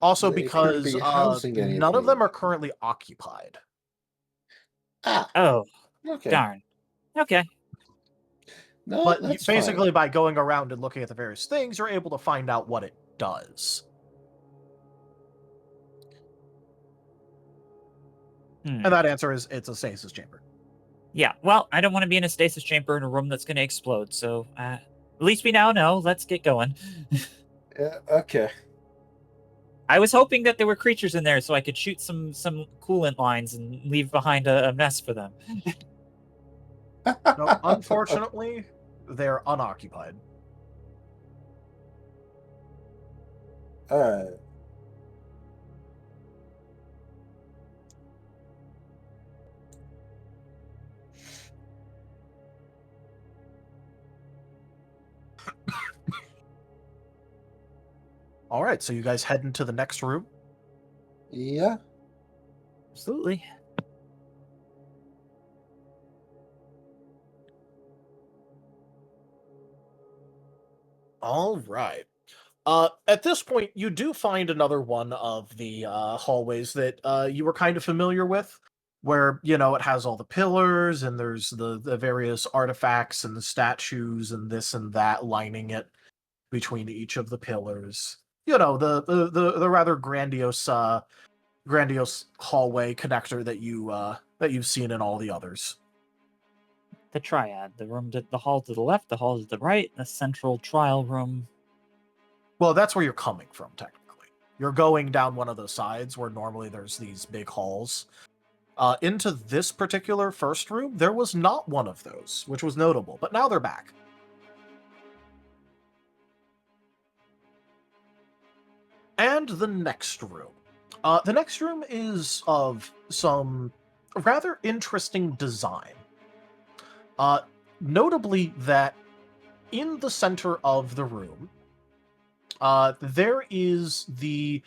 Also They appear to because be housing none of anything. them are currently occupied. Ah, Oh, okay. darn. Okay. No, But that's basically, fine. by going around and looking at the various things, you're able to find out what it does. Hmm. And that answer is it's a stasis chamber. Yeah, well, I don't want to be in a stasis chamber in a room that's going to explode, so at least we now know. Let's get going. Yeah, okay. I was hoping that there were creatures in there so I could shoot some coolant lines and leave behind a mess for them. No, unfortunately, they're unoccupied. All right. All right, so you guys head into the next room. Yeah. Absolutely. All right. At this point, you do find another one of the hallways that you were kind of familiar with, where it has all the pillars and there's the various artifacts and the statues and this and that lining it between each of the pillars. The rather grandiose hallway connector that you've seen in all the others. The triad, the hall to the left, the hall to the right, the central trial room. Well, that's where you're coming from, technically. You're going down one of the sides where normally there's these big halls. Into this particular first room, there was not one of those, which was notable, but now they're back. And the next room. The next room is of some rather interesting design. Notably that in the center of the room, there is the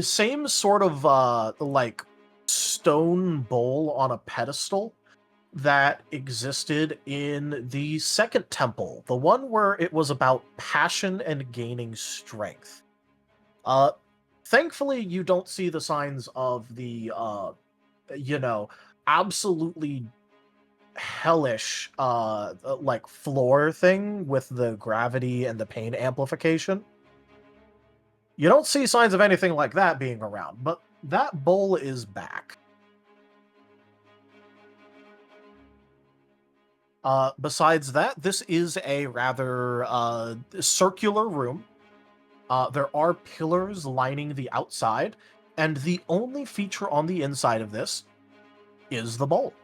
same sort of like stone bowl on a pedestal that existed in the second temple, the one where it was about passion and gaining strength. Thankfully, you don't see the signs of the absolutely hellish like floor thing with the gravity and the pain amplification. You don't see signs of anything like that being around, but that bowl is back. Besides that, this is a rather circular room. There are pillars lining the outside, and the only feature on the inside of this is the bowl.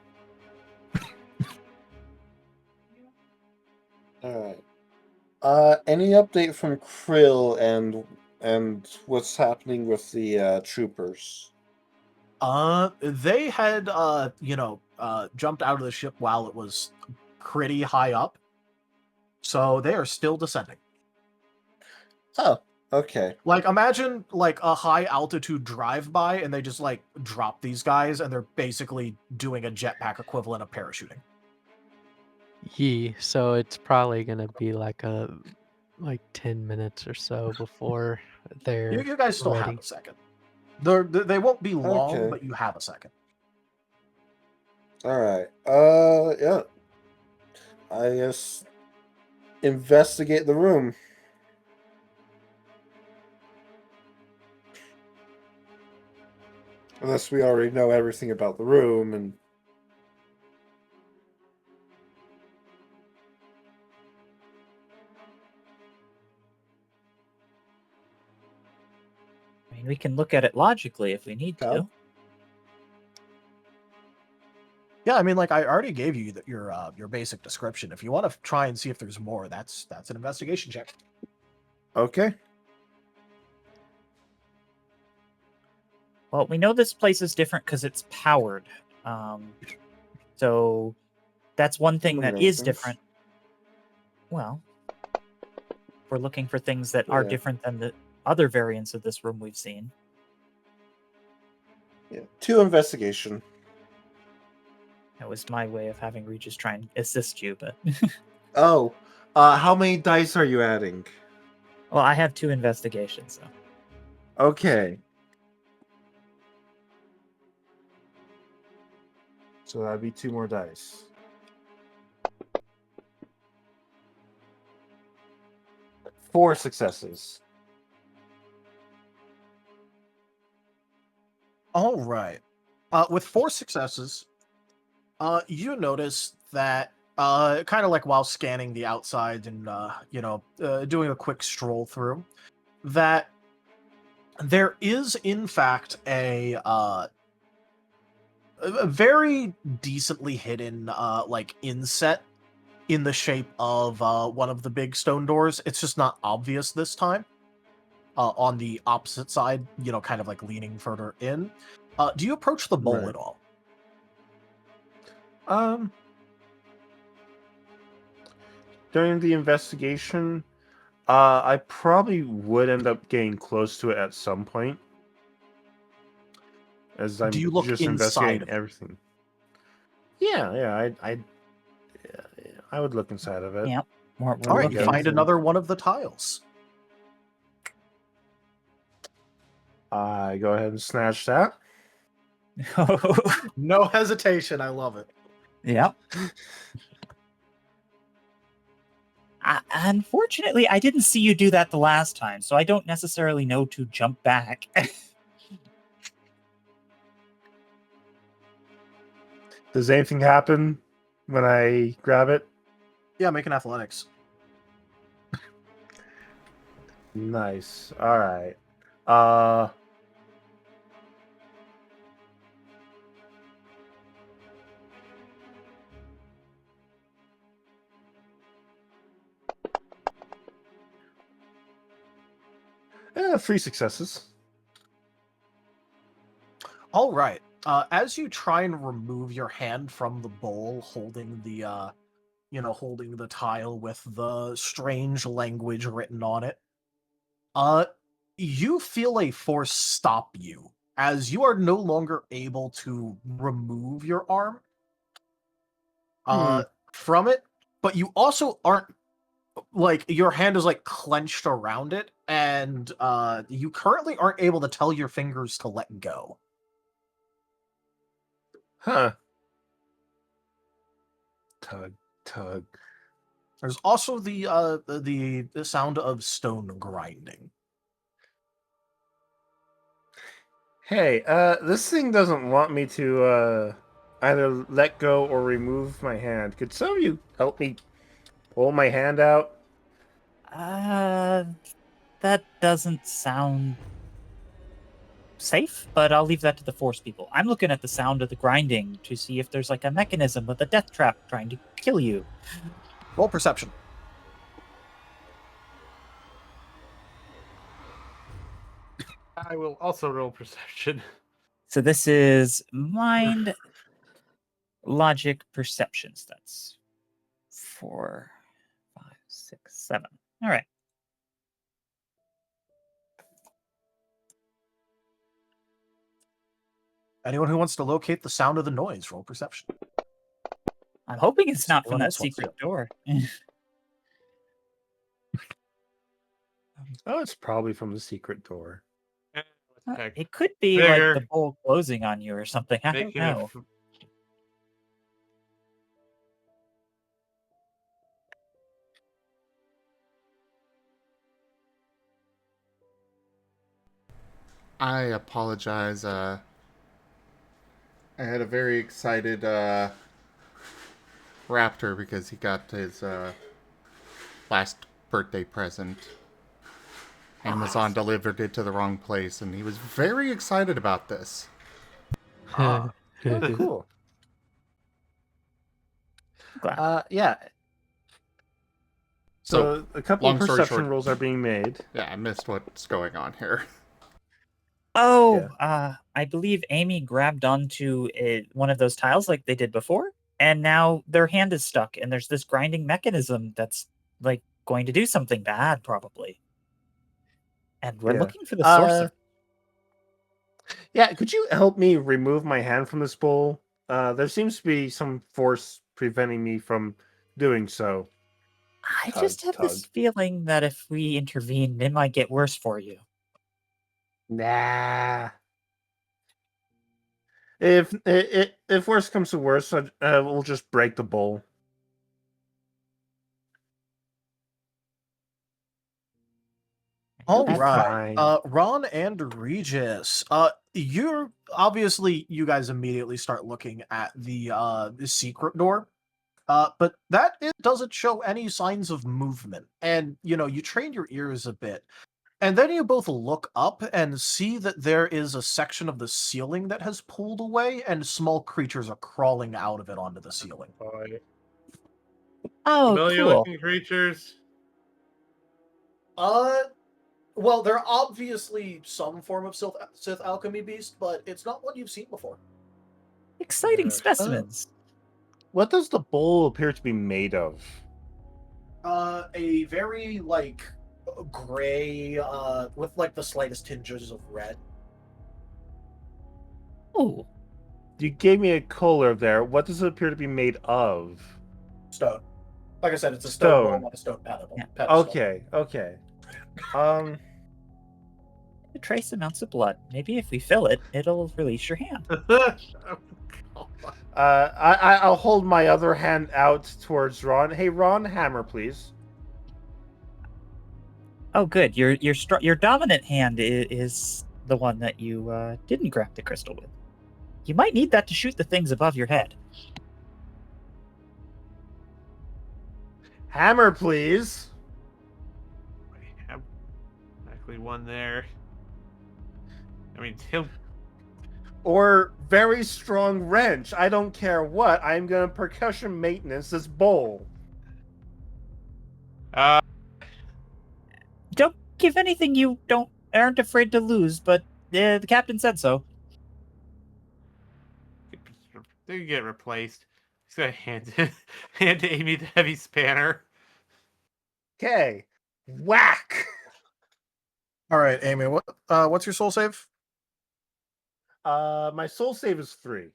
All right. Any update from Krill and what's happening with the troopers? They had jumped out of the ship while it was pretty high up, so they are still descending. Oh, okay. Like, imagine like a high altitude drive by, and they just like drop these guys, and they're basically doing a jetpack equivalent of parachuting. So it's probably gonna be like 10 minutes or so before they're You guys still ready. have a second. They won't be long, Okay. but you have a second. All right. Yeah. I guess investigate the room. Unless we already know everything about the room and I mean, we can look at it logically if we need to. How? Yeah, I mean, like I already gave you your basic description. If you want to try and see if there's more, that's an investigation check. Okay. Well, we know this place is different because it's powered. So that's one thing that is different. Well, we're looking for things that are different than the other variants of this room we've seen. Yeah. 2 investigation. That was my way of having Regis try and assist you, but Oh. How many dice are you adding? well, I have 2 investigations, so Okay. So that'd be 2 more dice. Four successes. All right. With 4 successes, you notice that kind of like while scanning the outside and doing a quick stroll through, that there is in fact a very decently hidden like inset in the shape of one of the big stone doors. It's just not obvious this time. On the opposite side, kind of like leaning further in. Do you approach the bowl Right. at all? During the investigation, I probably would end up getting close to it at some point, as I'm Do you look just inside investigating of it? everything. Yeah, I would look inside of it. Yep. We're All right, looking. you find another one of the tiles. I go ahead and snatch that. No hesitation. I love it. Yep. Unfortunately, I didn't see you do that the last time, so I don't necessarily know to jump back. Does anything happen when I grab it? Yeah, make an athletics. Nice. All right. Three successes. All right. As you try and remove your hand from the bowl, holding the holding the tile with the strange language written on it, you feel a force stop you as you are no longer able to remove your arm from it, but you also aren't, like, your hand is like clenched around it, and you currently aren't able to tell your fingers to let go. Huh. Tug. There's also the sound of stone grinding. Hey, this thing doesn't want me to either let go or remove my hand. Could some of you help me pull my hand out? That doesn't sound safe, but I'll leave that to the force people. I'm looking at the sound of the grinding to see if there's like a mechanism with a death trap trying to kill you. Roll perception. I will also roll perception. So this is mind, logic, perceptions. That's 4, 5, 6, 7. All right. Anyone who wants to locate the sound of the noise, roll perception. I'm hoping it's not from Anyone that else wants to secret door. Oh, it's probably from the secret door. Okay. It could be Bigger. like the bowl closing on you or something. I don't Making know. I apologize. I had a very excited raptor because he got his last birthday present. Amazon delivered it to the wrong place, and he was very excited about this. Oh, cool. Yeah. So a couple of long story perception short- rolls are being made. Yeah, I missed what's going on here. Oh, I believe Amy grabbed onto one of those tiles like they did before, and now their hand is stuck, and there's this grinding mechanism that's like going to do something bad, probably. And we're Yeah. looking for the source of Yeah, could you help me remove my hand from this bowl? There seems to be some force preventing me from doing so. I just have this feeling that if we intervene, it might get worse for you. Nah. If worse comes to worse, we'll just break the bowl. All be right, fine. Ron and Regis. You're obviously you guys immediately start looking at the secret door, but it doesn't show any signs of movement. And you trained your ears a bit, and then you both look up and see that there is a section of the ceiling that has pulled away, and small creatures are crawling out of it onto the ceiling. Oh, Familiar cool. looking creatures. Well, they're obviously some form of Sith alchemy beast, but it's not one you've seen before. Exciting Yeah. specimens. What does the bowl appear to be made of? A very gray, with the slightest tinges of red. Oh, You gave me a color there. What does it appear to be made of? Stone. Like I said, it's a stone bowl on a stone pedestal. Yeah. Okay. Trace amounts of blood. Maybe if we fill it, it'll release your hand. I'll hold my other hand out towards Ron. Hey, Ron, hammer, please. Oh, good. Your dominant hand is the one that you didn't grab the crystal with. You might need that to shoot the things above your head. Hammer, please. I have exactly one there. I mean, he'll. Or very strong wrench. I don't care what. I'm gonna percussion maintenance this bowl. Don't give anything you aren't afraid to lose, but the captain said so. They get replaced. He's gonna hand Amy the heavy spanner. Okay. Whack. All right, Amy. What's your soul save? My soul save is 3.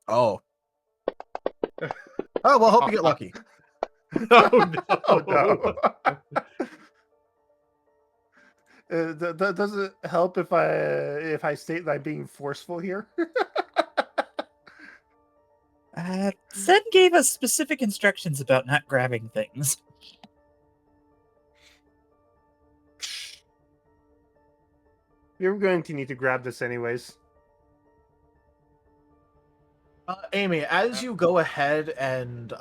Oh. Oh well, hope you get lucky. Oh no! Oh, no. Does it help if I state that I'm being forceful here? Zen gave us specific instructions about not grabbing things. We were going to need to grab this anyways. Amy, as you go ahead and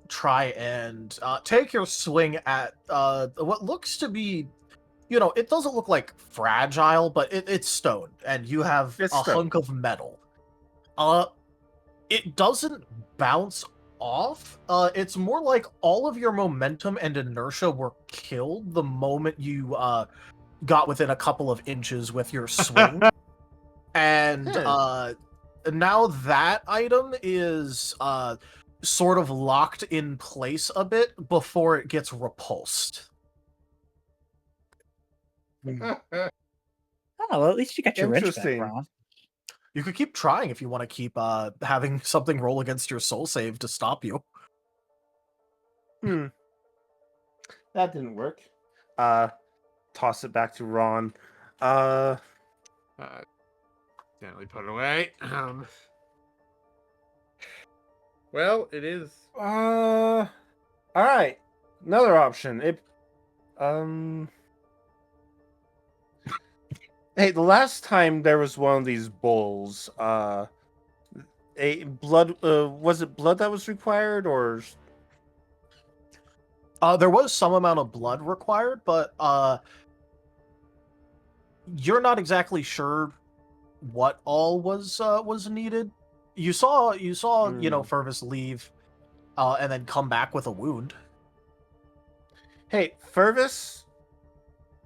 try and take your swing at what looks to be, it doesn't look like fragile, but it's stone, and you have It's a stone. hunk of metal. It doesn't bounce off. It's more like all of your momentum and inertia were killed the moment you got within a couple of inches with your swing, and now that item is sort of locked in place a bit before it gets repulsed. Oh, well, at least you got your wrench back, Interesting. Ron. You could keep trying if you want to keep having something roll against your soul save to stop you. That didn't work. Toss it back to Ron. Gently put it away. Well, it is. All right. Another option. Hey, the last time there was one of these bowls, was it blood that was required, or? There was some amount of blood required, but you're not exactly sure what all was needed. You saw Fervis leave, and then come back with a wound. Hey, Fervis,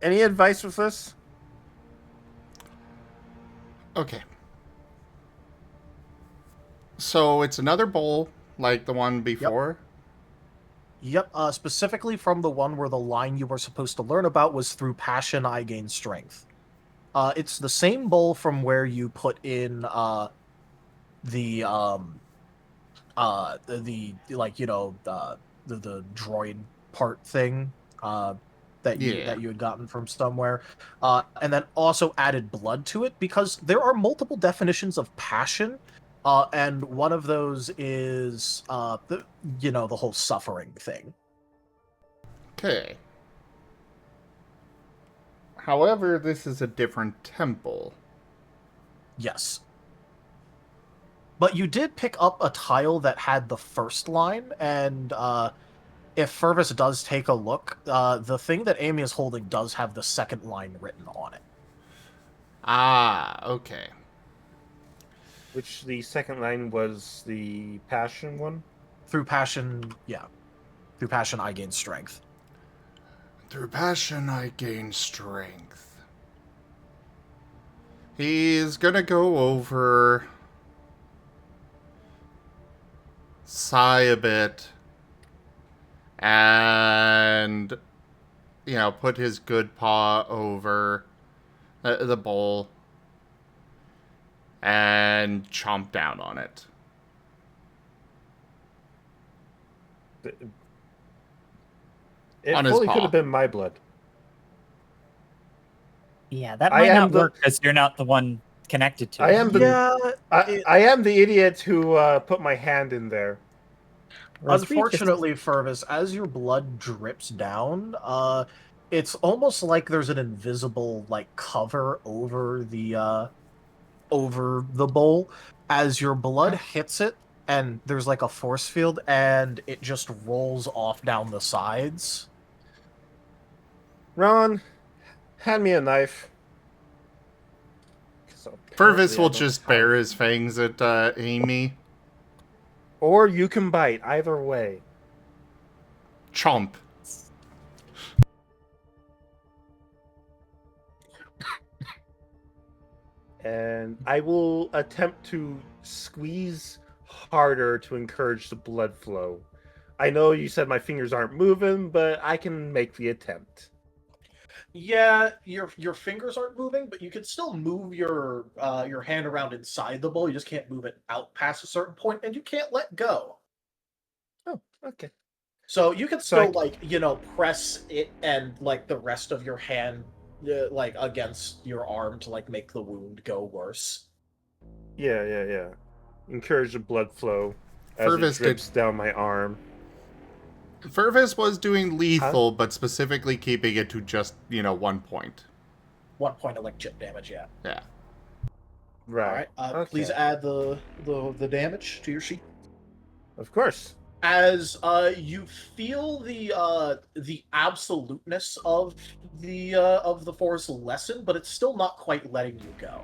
any advice with this? Okay. So it's another bowl like the one before? Yep, specifically from the one where the line you were supposed to learn about was through passion I gain strength. It's the same bowl from where you put in the droid part thing. that Yeah. you had gotten from somewhere, and then also added blood to it because there are multiple definitions of passion, and one of those is the whole suffering thing. Okay. However, this is a different temple. Yes. But you did pick up a tile that had the first line, and if Fervis does take a look, the thing that Amy is holding does have the second line written on it. Ah, okay. Which the second line was the passion one? Through passion, Through passion, I gain strength. Through passion, I gain strength. He's gonna go over, sigh a bit, and, put his good paw over the bowl and chomp down on it. It On his fully paw. could have been my blood. Yeah, that I might am not the- work because you're not the one connected to I it. am the I am the idiot who put my hand in there. Whereas Regis- Unfortunately, Fervis, as your blood drips down, it's almost like there's an invisible cover over the bowl. As your blood hits it, and there's a force field, and it just rolls off down the sides. Ron, hand me a knife. Fervis will just bare his fangs at Amy. Or you can bite, either way. Chomp. And I will attempt to squeeze harder to encourage the blood flow. I know you said my fingers aren't moving, but I can make the attempt. Yeah, your fingers aren't moving, but you can still move your hand around inside the bowl. You just can't move it out past a certain point, and you can't let go. Oh, okay. So you can So still press it and the rest of your hand against your arm to make the wound go worse. Yeah. Encourage the blood flow as Fervis it drips down my arm. Fervis was doing lethal, but specifically keeping it to just, 1 point. 1 point of chip damage, yeah. Yeah. Right. All right. Please add the damage to your sheet. Of course. As you feel the absoluteness of the force lessen, but it's still not quite letting you go.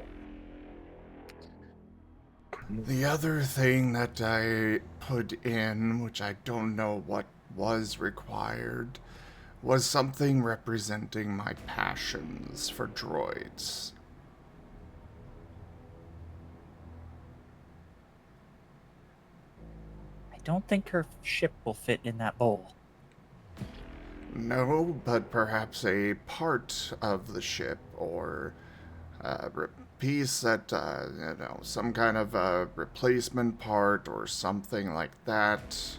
The other thing that I put in, which I don't know what was required, was something representing my passions for droids. I don't think her ship will fit in that bowl. No, but perhaps a part of the ship, or a piece that, some kind of a replacement part or something like that.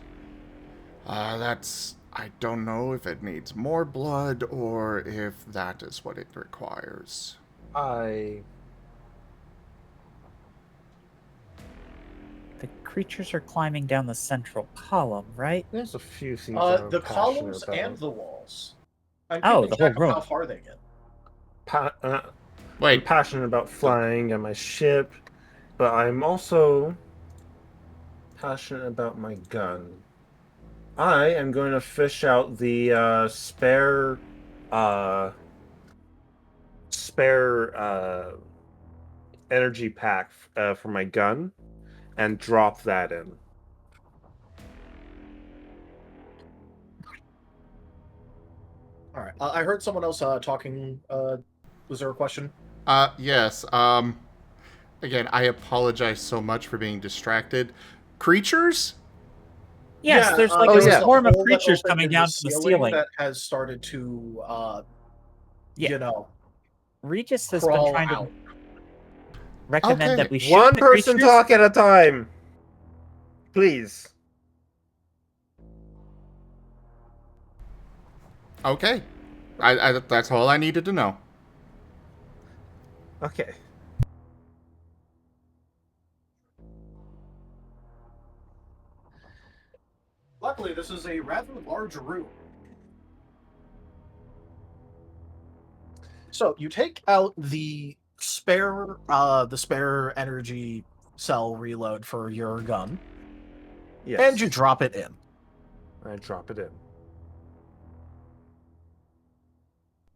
I don't know if it needs more blood or if that is what it requires. The creatures are climbing down the central column, right? There's a few things The columns about. and the walls. I'm Oh, keeping the whole track of room. how far they get. I'm Wait, passionate about flying and my ship, but I'm also passionate about my gun. I am going to fish out the spare energy pack for my gun and drop that in. All right. I heard someone else talking. Was there a question? yes, again, I apologize so much for being distracted. Creatures? Yes, there's there was a swarm of hole that creatures opened coming in down from the ceiling. that has started to, Regis has been crawl trying out. to recommend Okay. that we shoot One the person creatures. talk at a time, please. Okay. That's all I needed to know. Okay. Luckily, this is a rather large room. So you take out the spare energy cell reload for your gun, Yes. and you drop it in. I drop it in.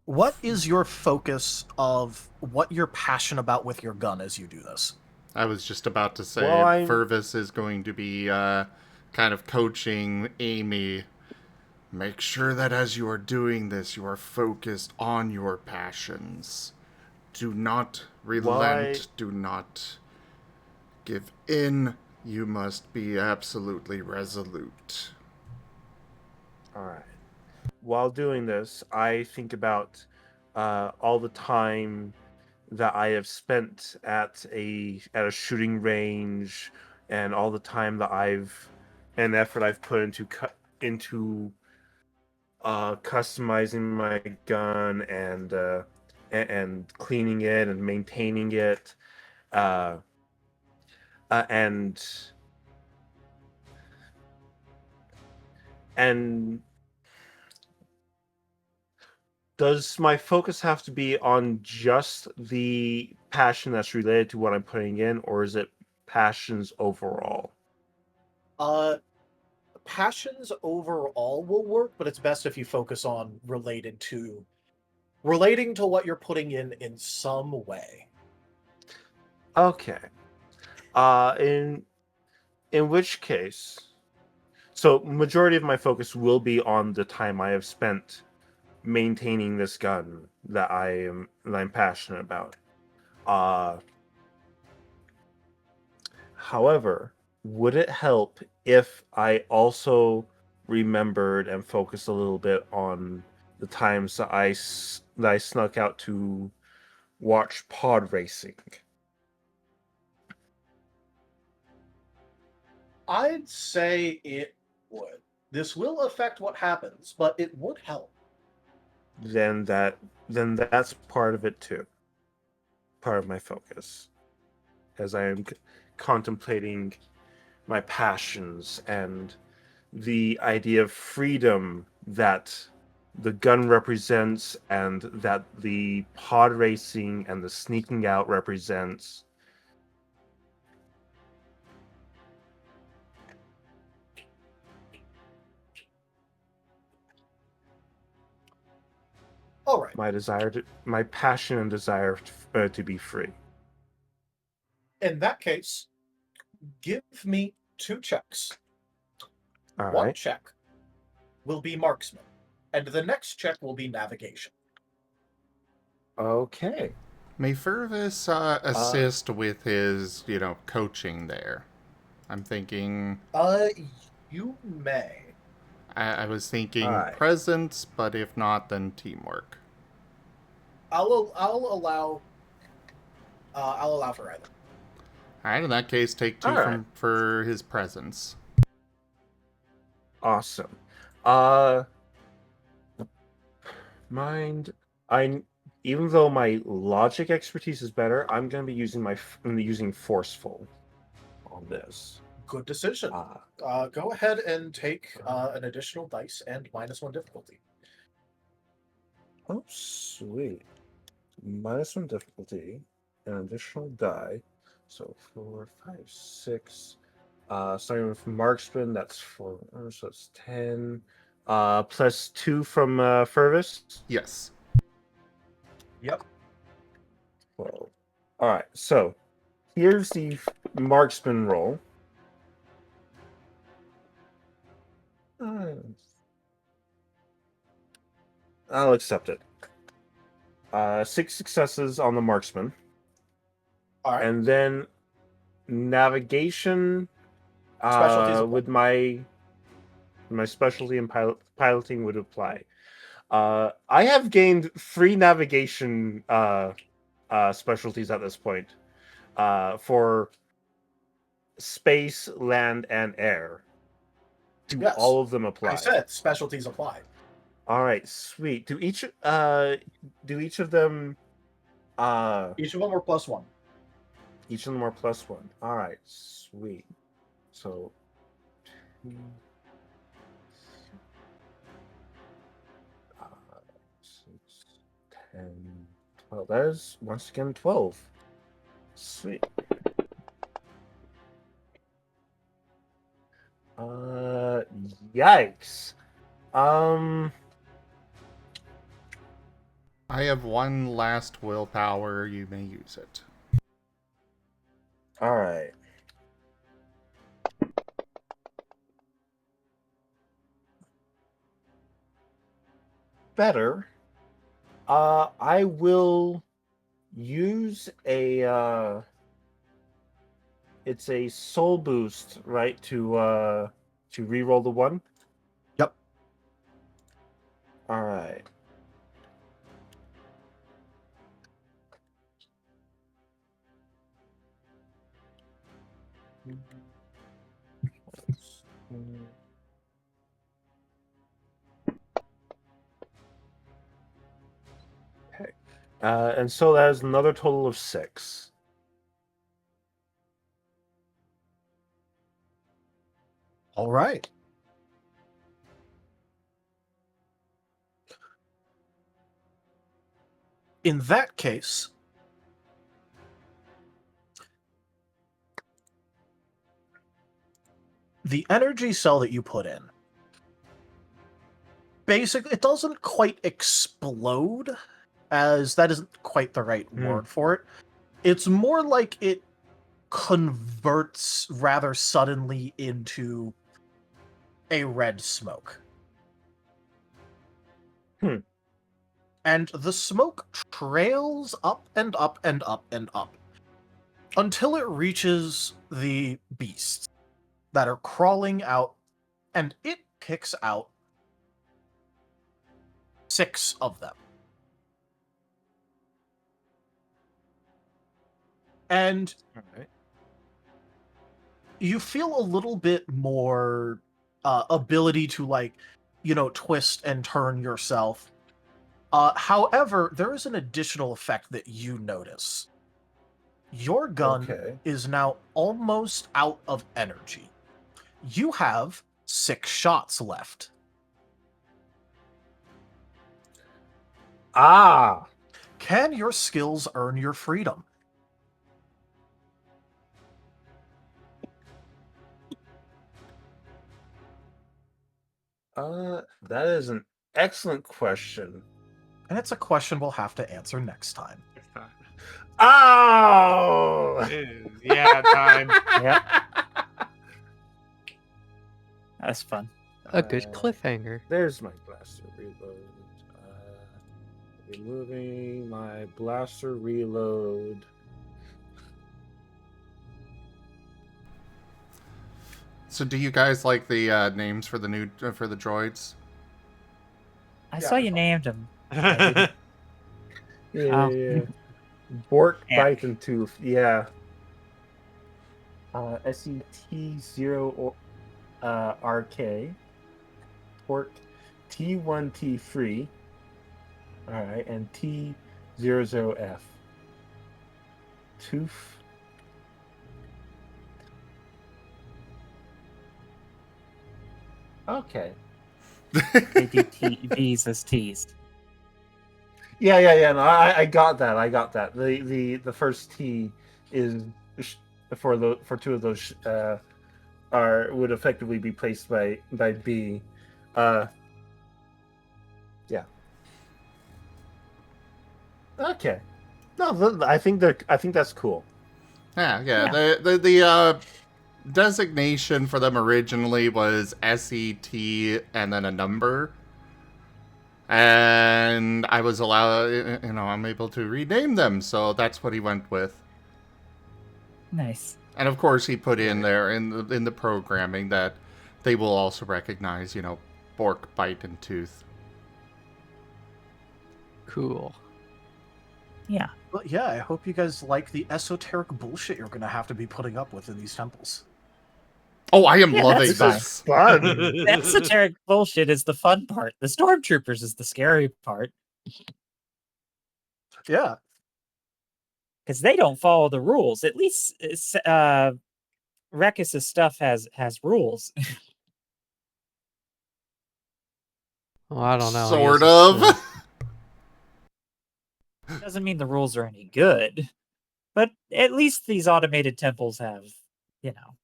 What is your focus of what you're passionate about with your gun as you do this? I was just about to say, Well, Furvis is going to be kind of coaching Amy. Make sure that as you are doing this, you are focused on your passions. Do not relent. Do not give in. You must be absolutely resolute. All right. While doing this, I think about all the time that I have spent at a shooting range, and all the time that and effort I've put into customizing my gun and cleaning it and maintaining it, uh, and does my focus have to be on just the passion that's related to what I'm putting in, or is it passions overall? Passions overall will work, but it's best if you focus on relating to what you're putting in some way. Okay. In which case, so majority of my focus will be on the time I have spent maintaining this gun that I'm passionate about. However, would it help if I also remembered and focused a little bit on the times that I snuck out to watch pod racing? I'd say it would. This will affect what happens, but it would help. Then that's part of it too. Part of my focus, as I am contemplating my passions and the idea of freedom that the gun represents and that the pod racing and the sneaking out represents. All right. My passion and desire to be free. In that case, give me 2 checks. All One right. check will be marksman, and the next check will be navigation. Okay. May Furvis assist with his, coaching there? I'm thinking. You may. I was thinking Alright. presence, but if not, then teamwork. I'll allow for either. All right, in that case, take 2 for his presence. Awesome. Even though my logic expertise is better, I'm going to be using forceful on this. Good decision. Go ahead and take an additional dice and -1 difficulty. Oh, sweet. -1 difficulty, an additional die. So 4, 5, 6. Starting with marksman, that's 4, so that's 10. Plus 2 from Furvis. Yes. Yep. 12. All right, so here's the marksman roll. I'll accept it. 6 successes on the marksman. All right. And then navigation with my specialty in piloting would apply. I have gained 3 navigation specialties at this point for space, land, and air. Do Yes. all of them apply? I said specialties apply. All right, sweet. Do each of them Each of them are +1. each of them are +1. All right, sweet. So 6, 10, 12. That is once again 12. Sweet. Yikes. I have one last willpower. You may use it. All right. Better. I will use a it's a soul boost, right? To reroll the 1. Yep. All right. Okay. And so that is another total of 6. All right. In that case, the energy cell that you put in, basically, it doesn't quite explode, as that isn't quite the right word for it. It's more like it converts rather suddenly into a red smoke. And the smoke trails up and up and up and up until it reaches the beasts that are crawling out, and it picks out 6 of them. And you feel a little bit more ability to, like, twist and turn yourself. However, there is an additional effect that you notice. Your gun is now almost out of energy. You have 6 shots left. Ah! Can your skills earn your freedom? That is an excellent question. And it's a question we'll have to answer next time. Oh! Yeah, time. Yep. That's fun. A good cliffhanger. There's my blaster reload. Removing my blaster reload. So, do you guys like the names for the new for the droids? I saw you named him. Yeah. Bork, Yeah. Bite, and Tooth. Yeah. SET0 RK. Pork T1T free. Alright, and T00F. Tooth. Okay. They do V's as T's. Yeah. No, I got that. The first T is for 2 of those would effectively be placed by B. Yeah. Okay. No, I think that's cool. Yeah. Yeah. The designation for them originally was SET and then a number. And I was allowed, I'm able to rename them, so that's what he went with. Nice. And of course, he put in there in the programming that they will also recognize, Bork, Bite, and Tooth. Cool. Yeah. But yeah, I hope you guys like the esoteric bullshit you're going to have to be putting up with in these temples. Oh, I am Yeah, loving that's fine. this. Fun. The esoteric bullshit is the fun part. The stormtroopers is the scary part Yeah. because they don't follow the rules. At least Regis' stuff has rules. Well, I don't know. I Sort guess of. it's, Doesn't mean the rules are any good, but at least these automated temples have, you know.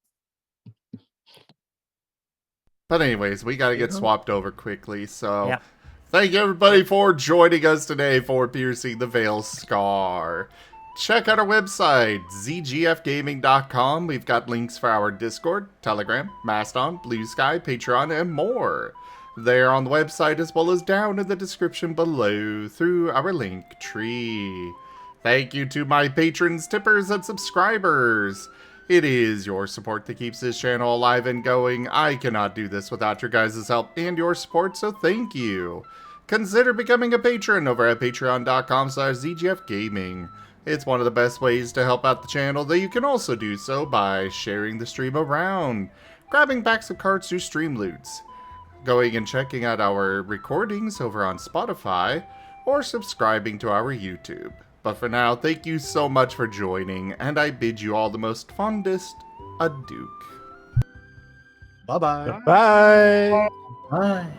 But anyways, we gotta get Yeah. swapped over quickly, so Yeah. thank you everybody for joining us today for Piercing the Veil Scar. Check out our website, zgfgaming.com. We've got links for our Discord, Telegram, Mastodon, Blue Sky, Patreon, and more. They're on the website as well as down in the description below through our link tree. Thank you to my patrons, tippers, and subscribers. It is your support that keeps this channel alive and going. I cannot do this without your guys' help and your support, so thank you. Consider becoming a patron over at patreon.com/zgfgaming. It's one of the best ways to help out the channel, though you can also do so by sharing the stream around, grabbing packs of cards through stream loots, going and checking out our recordings over on Spotify, or subscribing to our YouTube. But for now, thank you so much for joining, and I bid you all the most fondest adieu. Bye-bye. Bye. Bye.